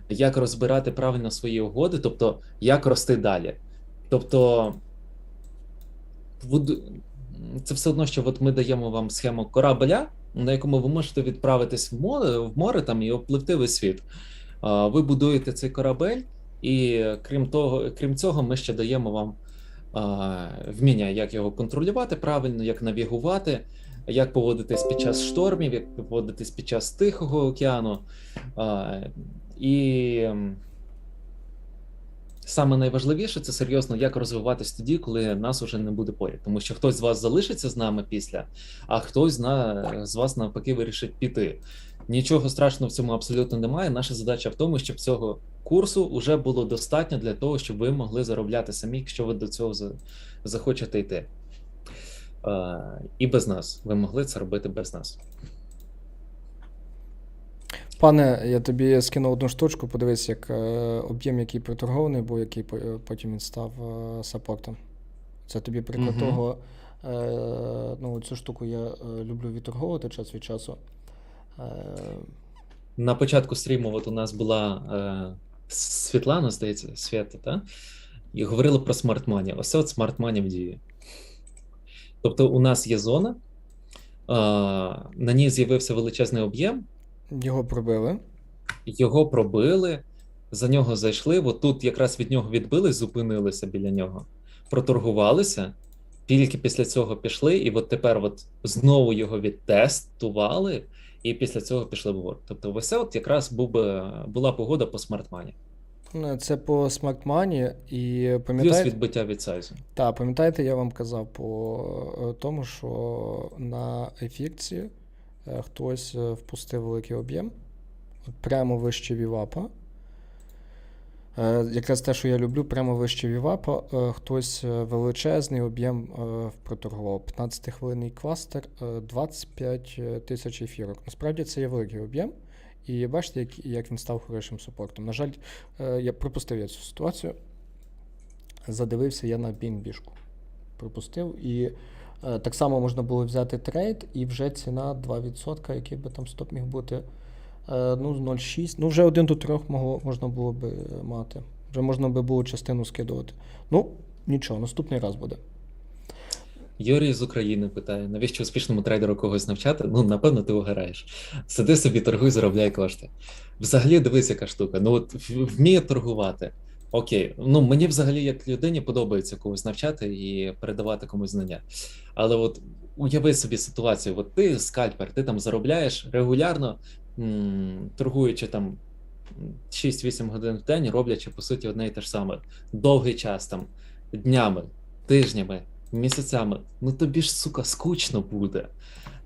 як розбирати правильно свої угоди, тобто як рости далі. Тобто це все одно, що от ми даємо вам схему корабля, на якому ви можете відправитись в море там, і опливти весь світ. Ви будуєте цей корабель, і крім цього, ми ще даємо вам вміння, як його контролювати правильно, як навігувати, як поводитись під час штормів, як поводитись під час Тихого океану. І саме найважливіше – це серйозно, як розвиватись тоді, коли нас уже не буде поряд. Тому що хтось з вас залишиться з нами після, а хтось з вас навпаки вирішить піти. Нічого страшного в цьому абсолютно немає. Наша задача в тому, щоб цього курсу вже було достатньо для того, щоб ви могли заробляти самі, якщо ви до цього захочете йти. І без нас. Ви могли це робити без нас. Пане, я тобі скинув одну штучку, подивись, як об'єм, який проторгований був, який потім він став саппортом. Це тобі приклад того, ну, цю штуку я люблю відторговувати час від часу. На початку стріму от у нас була Світлана, здається, Свята, та? І говорила про Smart Money. Ось от Smart Money в дії. Тобто у нас є зона, на ній з'явився величезний об'єм. Його пробили, за нього зайшли, от тут якраз від нього відбились, зупинилися біля нього, проторгувалися, тільки після цього пішли, і от тепер от знову його відтестували, і після цього пішли вгору. Тобто ось це от якраз була погода по Smart Money. Це по Smart Money, і Плюс відбиття від сайзу. Так, пам'ятаєте, я вам казав по тому, що на ефірці хтось впустив великий об'єм, прямо вище вівапа. Якраз те, що я люблю, прямо вище вівапа, хтось величезний об'єм проторгував. 15-хвилинний кластер, 25 тисяч ефірок. Насправді це є великий об'єм. І бачите, як він став хорошим супортом. На жаль, я пропустив цю ситуацію. Задивився я на BNB-шку. Пропустив. І так само можна було взяти трейд, і вже ціна 2%, який би там стоп міг бути. Ну, 0,6. Ну, вже 1 до 3 можна було би мати. Вже можна би було частину скидувати. Ну, нічого, наступний раз буде. Юрій з України питає, навіщо успішному трейдеру когось навчати? Ну, напевно, ти угораєш. Сиди собі, торгуй, заробляй кошти. Взагалі, дивись, яка штука. Ну, от вміє торгувати. Окей. Ну, мені взагалі, як людині, подобається когось навчати і передавати комусь знання. Але от уяви собі ситуацію. От ти скальпер, ти там заробляєш регулярно, торгуючи там 6-8 годин в день, роблячи, по суті, одне і те ж саме. Довгий час, там, днями, тижнями, місяцями. Ну тобі ж, сука, скучно буде.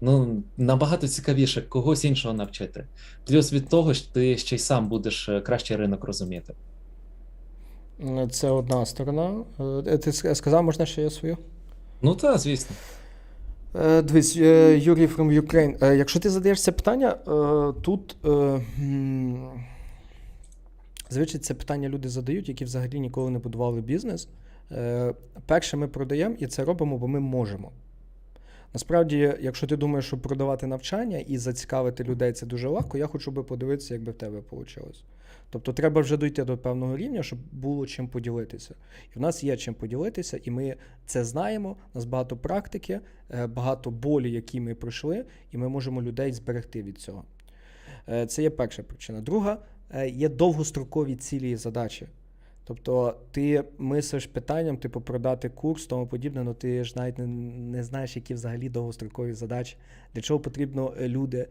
Ну, набагато цікавіше когось іншого навчити. Плюс від того, що ти ще й сам будеш краще ринок розуміти. Це одна сторона. Ти сказав, можна ще я свою? Ну так, звісно. Дивись, Юрій from Ukraine. Якщо ти задаєш це питання, тут звичайно це питання люди задають, які взагалі ніколи не будували бізнес. Перше, ми продаємо і це робимо, бо ми можемо. Насправді, якщо ти думаєш, що продавати навчання і зацікавити людей це дуже легко, я хочу би подивитися, як би в тебе вийшло. Тобто треба вже дійти до певного рівня, щоб було чим поділитися. І в нас є чим поділитися, і ми це знаємо, у нас багато практики, багато болі, які ми пройшли, і ми можемо людей зберегти від цього. Це є перша причина. Друга, є довгострокові цілі і задачі. Тобто ти мислиш питанням, типу, продати курс, тому подібне, але ти ж навіть не знаєш, які взагалі довгострокові задачі. Для чого потрібно люди,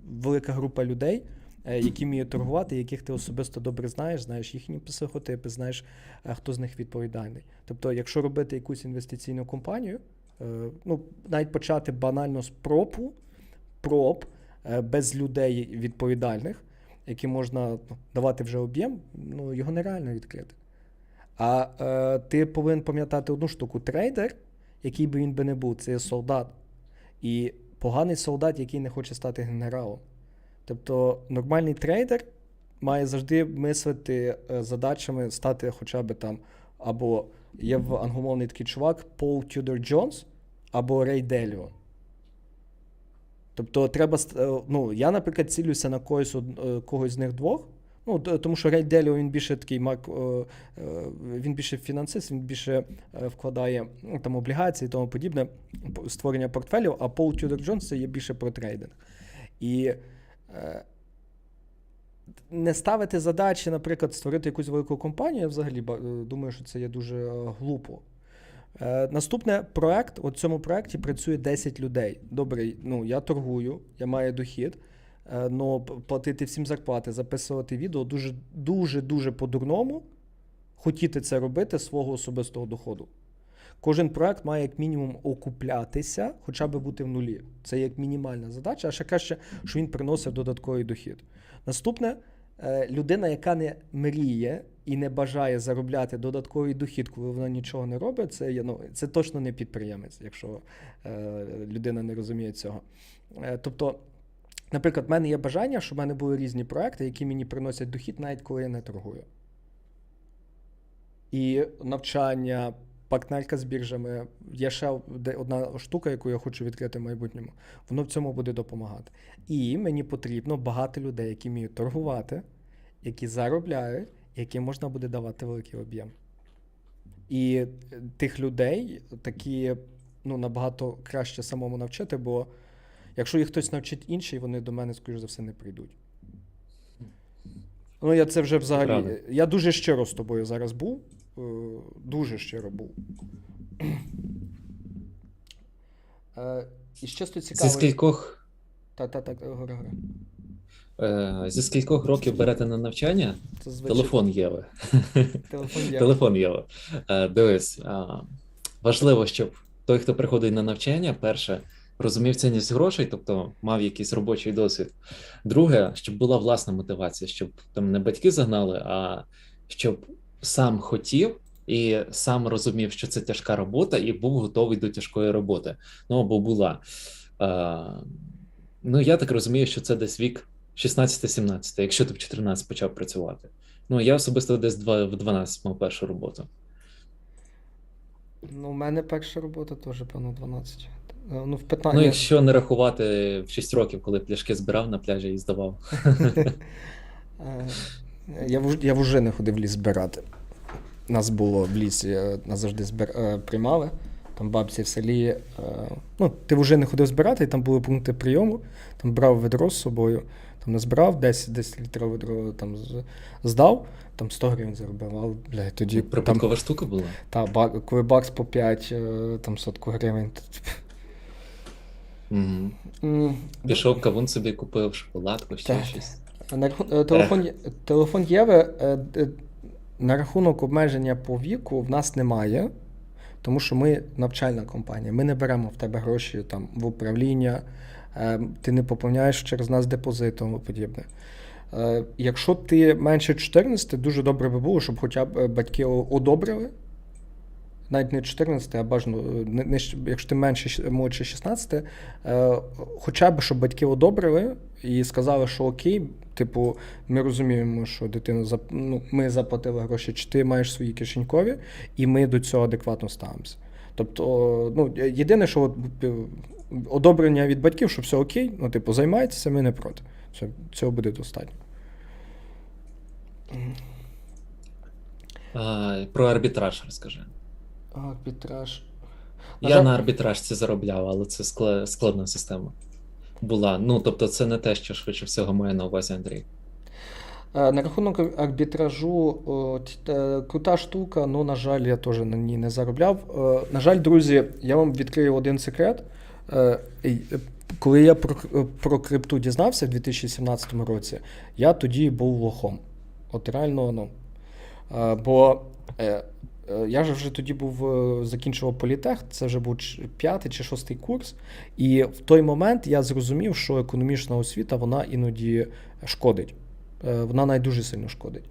велика група людей, які вміють торгувати, яких ти особисто добре знаєш їхні психотипи, знаєш, хто з них відповідальний. Тобто, якщо робити якусь інвестиційну компанію, ну, навіть почати банально з проб, без людей відповідальних, які можна давати вже об'єм, ну, його нереально відкрити. А ти повинен пам'ятати одну штуку. Трейдер, який би він би не був, це є солдат. І поганий солдат, який не хоче стати генералом. Тобто нормальний трейдер має завжди мислити задачами стати хоча б там, або є в англомовний такий чувак Пол Тюдор Джонс, або Рей Деліо. Тобто треба, ну, я, наприклад, цілюся на когось з них двох, ну, тому що Рей Деліо, він більше такий, він більше фінансист, він більше вкладає там облігації і тому подібне, створення портфелів, а Пол Тюдор Джонс це є більше про трейдинг. І не ставити задачі, наприклад, створити якусь велику компанію, я взагалі думаю, що це є дуже глупо. Наступне проект, от в цьому проекті працює 10 людей. Добре, ну, я торгую, я маю дохід, але платити всім зарплати, записувати відео дуже по-дурному, хотіти це робити свого особистого доходу. Кожен проект має як мінімум окуплятися, хоча б бути в нулі. Це як мінімальна задача, а ще краще, що він приносив додатковий дохід. Наступне, людина, яка не мріє і не бажає заробляти додатковий дохід, коли вона нічого не робить, це точно не підприємець, якщо людина не розуміє цього. Тобто, наприклад, в мене є бажання, щоб в мене були різні проекти, які мені приносять дохід, навіть коли я не торгую. І навчання, партнерка з біржами, є ще одна штука, яку я хочу відкрити в майбутньому. Воно в цьому буде допомагати. І мені потрібно багато людей, які вміють торгувати, які заробляють, яким можна буде давати великий об'єм. І тих людей такі, ну, набагато краще самому навчити, бо якщо їх хтось навчить інший, вони до мене, скоріш за все, не прийдуть. Ну, я це вже взагалі... Правда. Я дуже щиро з тобою зараз був. Дуже щиро був. І ще цікаво. Зі скількох... Говори. Зі скількох років берете на навчання? Це звичайно. Телефон Єви. Телефон Єви. Телефон Єви. Дивись, важливо, щоб той, хто приходить на навчання, перше, розумів цінність грошей, тобто мав якийсь робочий досвід. Друге, щоб була власна мотивація, щоб там не батьки загнали, а щоб сам хотів і сам розумів, що це тяжка робота, і був готовий до тяжкої роботи. Ну, або була. Ну, я так розумію, що це десь вік 16-17, якщо ти в 14 почав працювати. Ну, я особисто десь в 12 мав першу роботу. Ну, у мене перша робота теж, певно, 12. Ну, в 15. Ну, якщо не рахувати в 6 років, коли пляшки збирав на пляжі і здавав. Я в уже не ходив в ліс збирати. Нас було в лісі, нас завжди приймали. Там бабці в селі, ну, ти вже не ходив збирати, і там були пункти прийому, там брав ведро з собою, там не збирав, 10 літрів ведро там здав, там 100 гривень заробив, але, бля, тоді... Прибуткова штука була? Так, коли бакс по 5, там 100 гривень. Угу. Пішов, кавун собі купив, шоколадку, ще щось. Телефон Єви на рахунок обмеження по віку в нас немає, тому що ми навчальна компанія. Ми не беремо в тебе гроші там, в управління, ти не поповняєш через нас депозит, тому подібне. Якщо ти менше 14, дуже добре би було, щоб хоча б батьки одобрили. Навіть не 14, а бажано, якщо ти молодше 16, хоча б, щоб батьки одобрили і сказали, що окей, типу, ми розуміємо, що дитина, ми заплатили гроші, чи ти маєш свої кишенькові, і ми до цього адекватно ставимося. Тобто, єдине, що от, одобрення від батьків, що все окей, типу, займайтеся, ми не проти. Все, цього буде достатньо. Про арбітраж розкажи. Арбітраж. Я на арбітражці заробляв, але це складна система була. Тобто це не те, що швидше всього має на увазі Андрій. На рахунок арбітражу, крута штука, але, на жаль, я теж на ній не заробляв. На жаль, друзі, я вам відкрию один секрет. Коли я про крипту дізнався в 2017 році, я тоді був лохом. От реально, бо я ж вже тоді закінчував політех, це вже був 5-й чи 6-й курс, і в той момент я зрозумів, що економічна освіта, вона іноді шкодить. Вона навіть дуже сильно шкодить.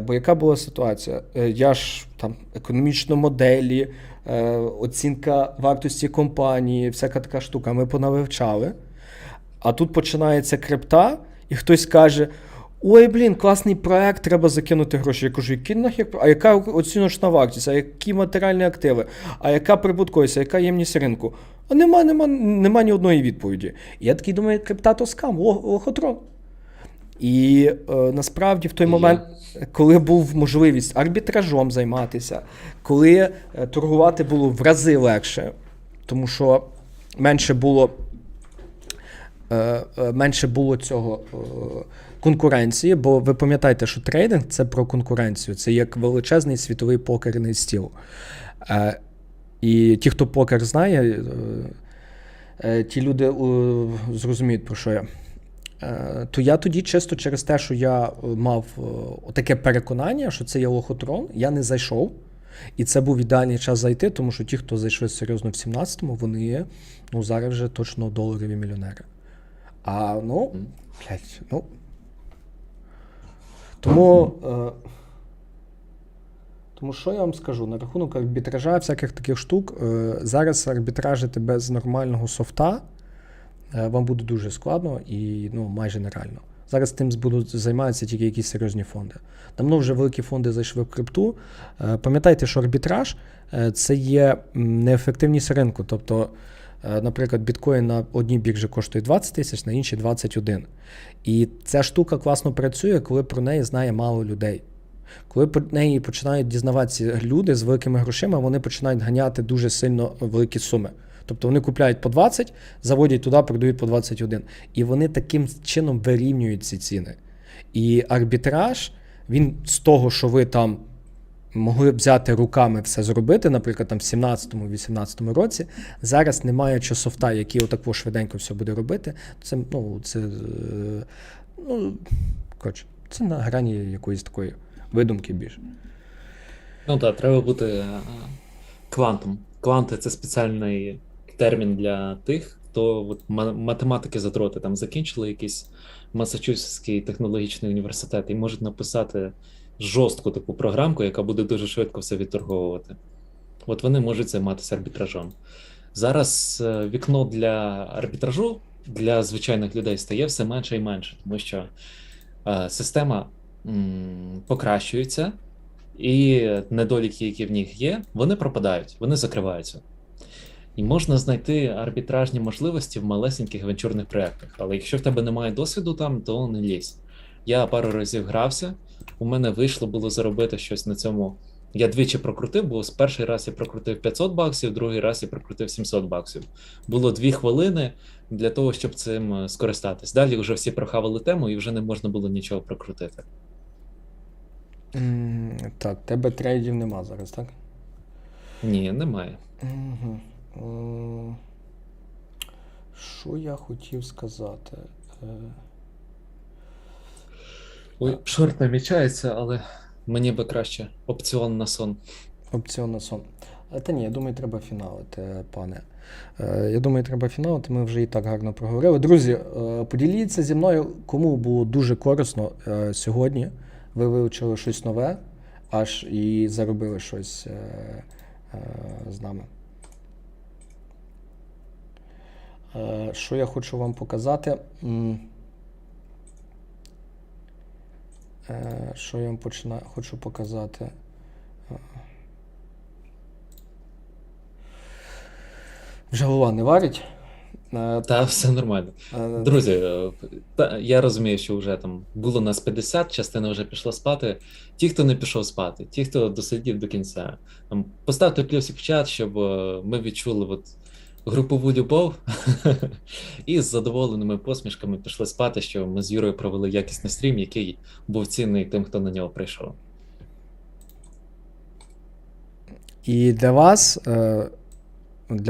Бо яка була ситуація? Я ж там економічні моделі, оцінка вартості компанії, всяка така штука, ми понавивчали. А тут починається крипта, і хтось каже: ой, блін, класний проект, треба закинути гроші. Я кажу, який нахер, а яка оціночна вартість, а які матеріальні активи, а яка прибутковість, а яка ємність ринку? А нема ні одної відповіді. І я такий думаю, крипта то скам, лохотрон. І насправді в той момент, коли був можливість арбітражом займатися, коли торгувати було в рази легше, тому що менше було цього конкуренції, бо ви пам'ятаєте, що трейдинг – це про конкуренцію, це як величезний світовий покерний стіл. І ті, хто покер знає, ті люди зрозуміють, про що я. То я тоді чисто через те, що я мав таке переконання, що це є лохотрон, я не зайшов. І це був ідеальний час зайти, тому що ті, хто зайшли серйозно в 17-му, вони зараз вже точно доларові мільйонери. Тому що я вам скажу, на рахунок арбітража, всяких таких штук, зараз арбітражити без нормального софта вам буде дуже складно і майже нереально. Зараз тим займаються тільки якісь серйозні фонди. Давно вже великі фонди зайшли в крипту. Пам'ятайте, що арбітраж – це є неефективність ринку. Тобто, наприклад, біткоін на одній біржі коштує 20 тисяч, на іншій 21. І ця штука класно працює, коли про неї знає мало людей. Коли про неї починають дізнаватися люди з великими грошима, вони починають ганяти дуже сильно великі суми. Тобто вони купляють по 20, заводять туди, продають по 21. І вони таким чином вирівнюють ці ціни. І арбітраж, він з того, що ви там могли б взяти руками все зробити, наприклад, там в 17-18 році, зараз немає софта, який отако швиденько все буде робити. Це на грані якоїсь такої видумки більше. Так, треба бути квантом. Кванти – це спеціальний термін для тих, хто математики задроти, там закінчили якийсь Масачусетський технологічний університет і можуть написати жорстку таку програмку, яка буде дуже швидко все відторговувати. От вони можуть займатися арбітражом. Зараз вікно для арбітражу для звичайних людей стає все менше і менше, тому що система покращується, і недоліки, які в них є, вони пропадають, вони закриваються. І можна знайти арбітражні можливості в малесеньких венчурних проєктах. Але якщо в тебе немає досвіду там, то не лізь. Я пару разів грався, у мене вийшло було заробити щось на цьому. Я двічі прокрутив, бо перший раз я прокрутив $500, другий раз я прокрутив $700. Було 2 хвилини для того, щоб цим скористатись. Далі вже всі прохавали тему і вже не можна було нічого прокрутити. Так, тебе трейдів нема зараз, так? Ні, немає. Що я хотів сказати? Ой, шорт намічається, але мені би краще опціон на сон. Опціон на сон. Та ні, я думаю, треба фіналити, пане. Я думаю, треба фіналити. Ми вже і так гарно проговорили. Друзі, поділіться зі мною, кому було дуже корисно сьогодні. Ви вивчили щось нове, аж і заробили щось з нами. Що я хочу вам показати? Що я вам хочу показати? Вже голова не варить. Та все нормально. Друзі, я розумію, що вже там було нас 50, частина вже пішла спати. Ті, хто не пішов спати, ті, хто досидів до кінця, там, поставте плюсик в чат, щоб ми відчули от групову любов і з задоволеними посмішками пішли спати, що ми з Юрою провели якісний стрім, який був цінний тим, хто на нього прийшов. І для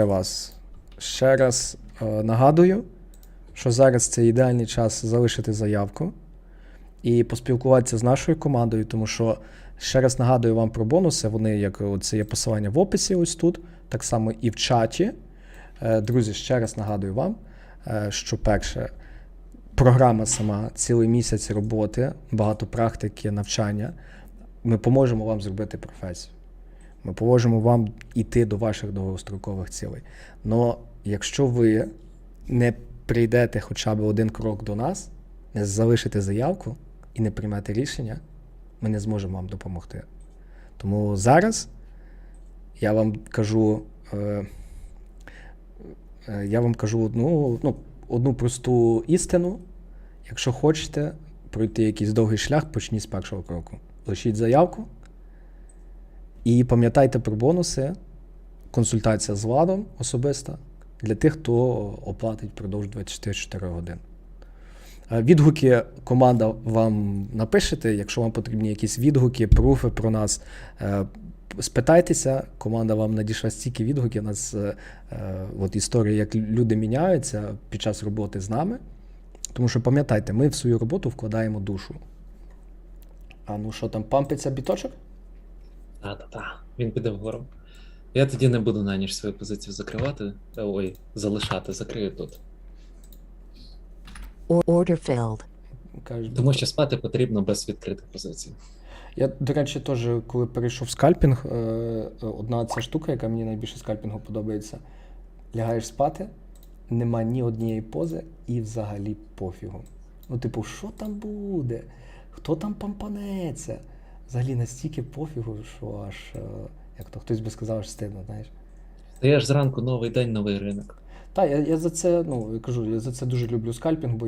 вас ще раз нагадую, що зараз це ідеальний час залишити заявку і поспілкуватися з нашою командою, тому що ще раз нагадую вам про бонуси. Вони, як це є посилання в описі, ось тут, так само і в чаті. Друзі, ще раз нагадую вам, що перше, програма сама, цілий місяць роботи, багато практики, навчання. Ми поможемо вам зробити професію. Ми поможемо вам йти до ваших довгострокових цілей. Но якщо ви не прийдете хоча б один крок до нас, не залишите заявку і не приймете рішення, ми не зможемо вам допомогти. Тому зараз я вам кажу одну просту істину. Якщо хочете пройти якийсь довгий шлях, почніть з першого кроку. Лишіть заявку. І пам'ятайте про бонуси, консультація з Владом особиста для тих, хто оплатить впродовж 24 години. Відгуки команда вам напишете, якщо вам потрібні якісь відгуки, пруфи про нас, спитайтеся, команда вам надійшла стільки відгуків, у нас історія, як люди міняються під час роботи з нами. Тому що пам'ятайте, ми в свою роботу вкладаємо душу. А ну що там, пампиться біточок? Та, він піде вгору. Я тоді не буду на ніч свою позицію залишати, закрию тут. Order filled. Тому що спати потрібно без відкритих позицій. Я, до речі, теж, коли перейшов в скальпінг, одна ця штука, яка мені найбільше скальпінгу подобається, лягаєш спати, нема ні однієї пози і взагалі пофігу. Ну, типу, що там буде? Хто там пампанеться? Взагалі настільки пофігу, що аж, як то хтось би сказав, аж стидно, знаєш. Стаєш зранку, новий день, новий ринок. Так, я за це, я за це дуже люблю скальпінг, бо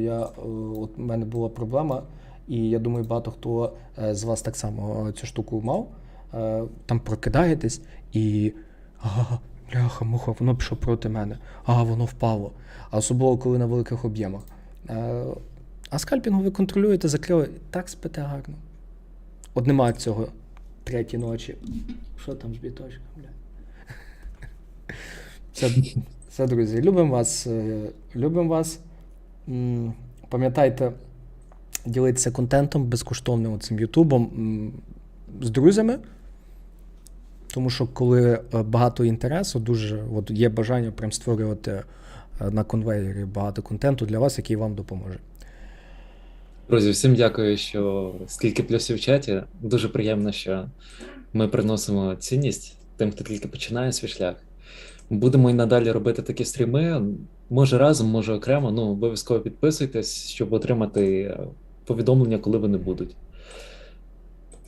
от в мене була проблема, і я думаю, багато хто з вас так само цю штуку мав. Там прокидаєтесь і бляха-муха, воно пішло проти мене, воно впало. А особливо, коли на великих об'ємах. А скальпінгу ви контролюєте, закрили, так спите гарно. От нема цього третій ночі. Що там з біточком, бля? Все, друзі, любимо вас. Пам'ятайте, ділитися контентом безкоштовним цим Ютубом з друзями, тому що коли багато інтересу, дуже є бажання прям створювати на конвейері багато контенту для вас, який вам допоможе. Друзі, всім дякую, що скільки плюсів в чаті. Дуже приємно, що ми приносимо цінність тим, хто тільки починає свій шлях. Будемо і надалі робити такі стріми, може разом, може окремо, обов'язково підписуйтесь, щоб отримати повідомлення, коли вони будуть.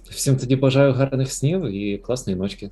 Всім тоді бажаю гарних снів і класної ночки.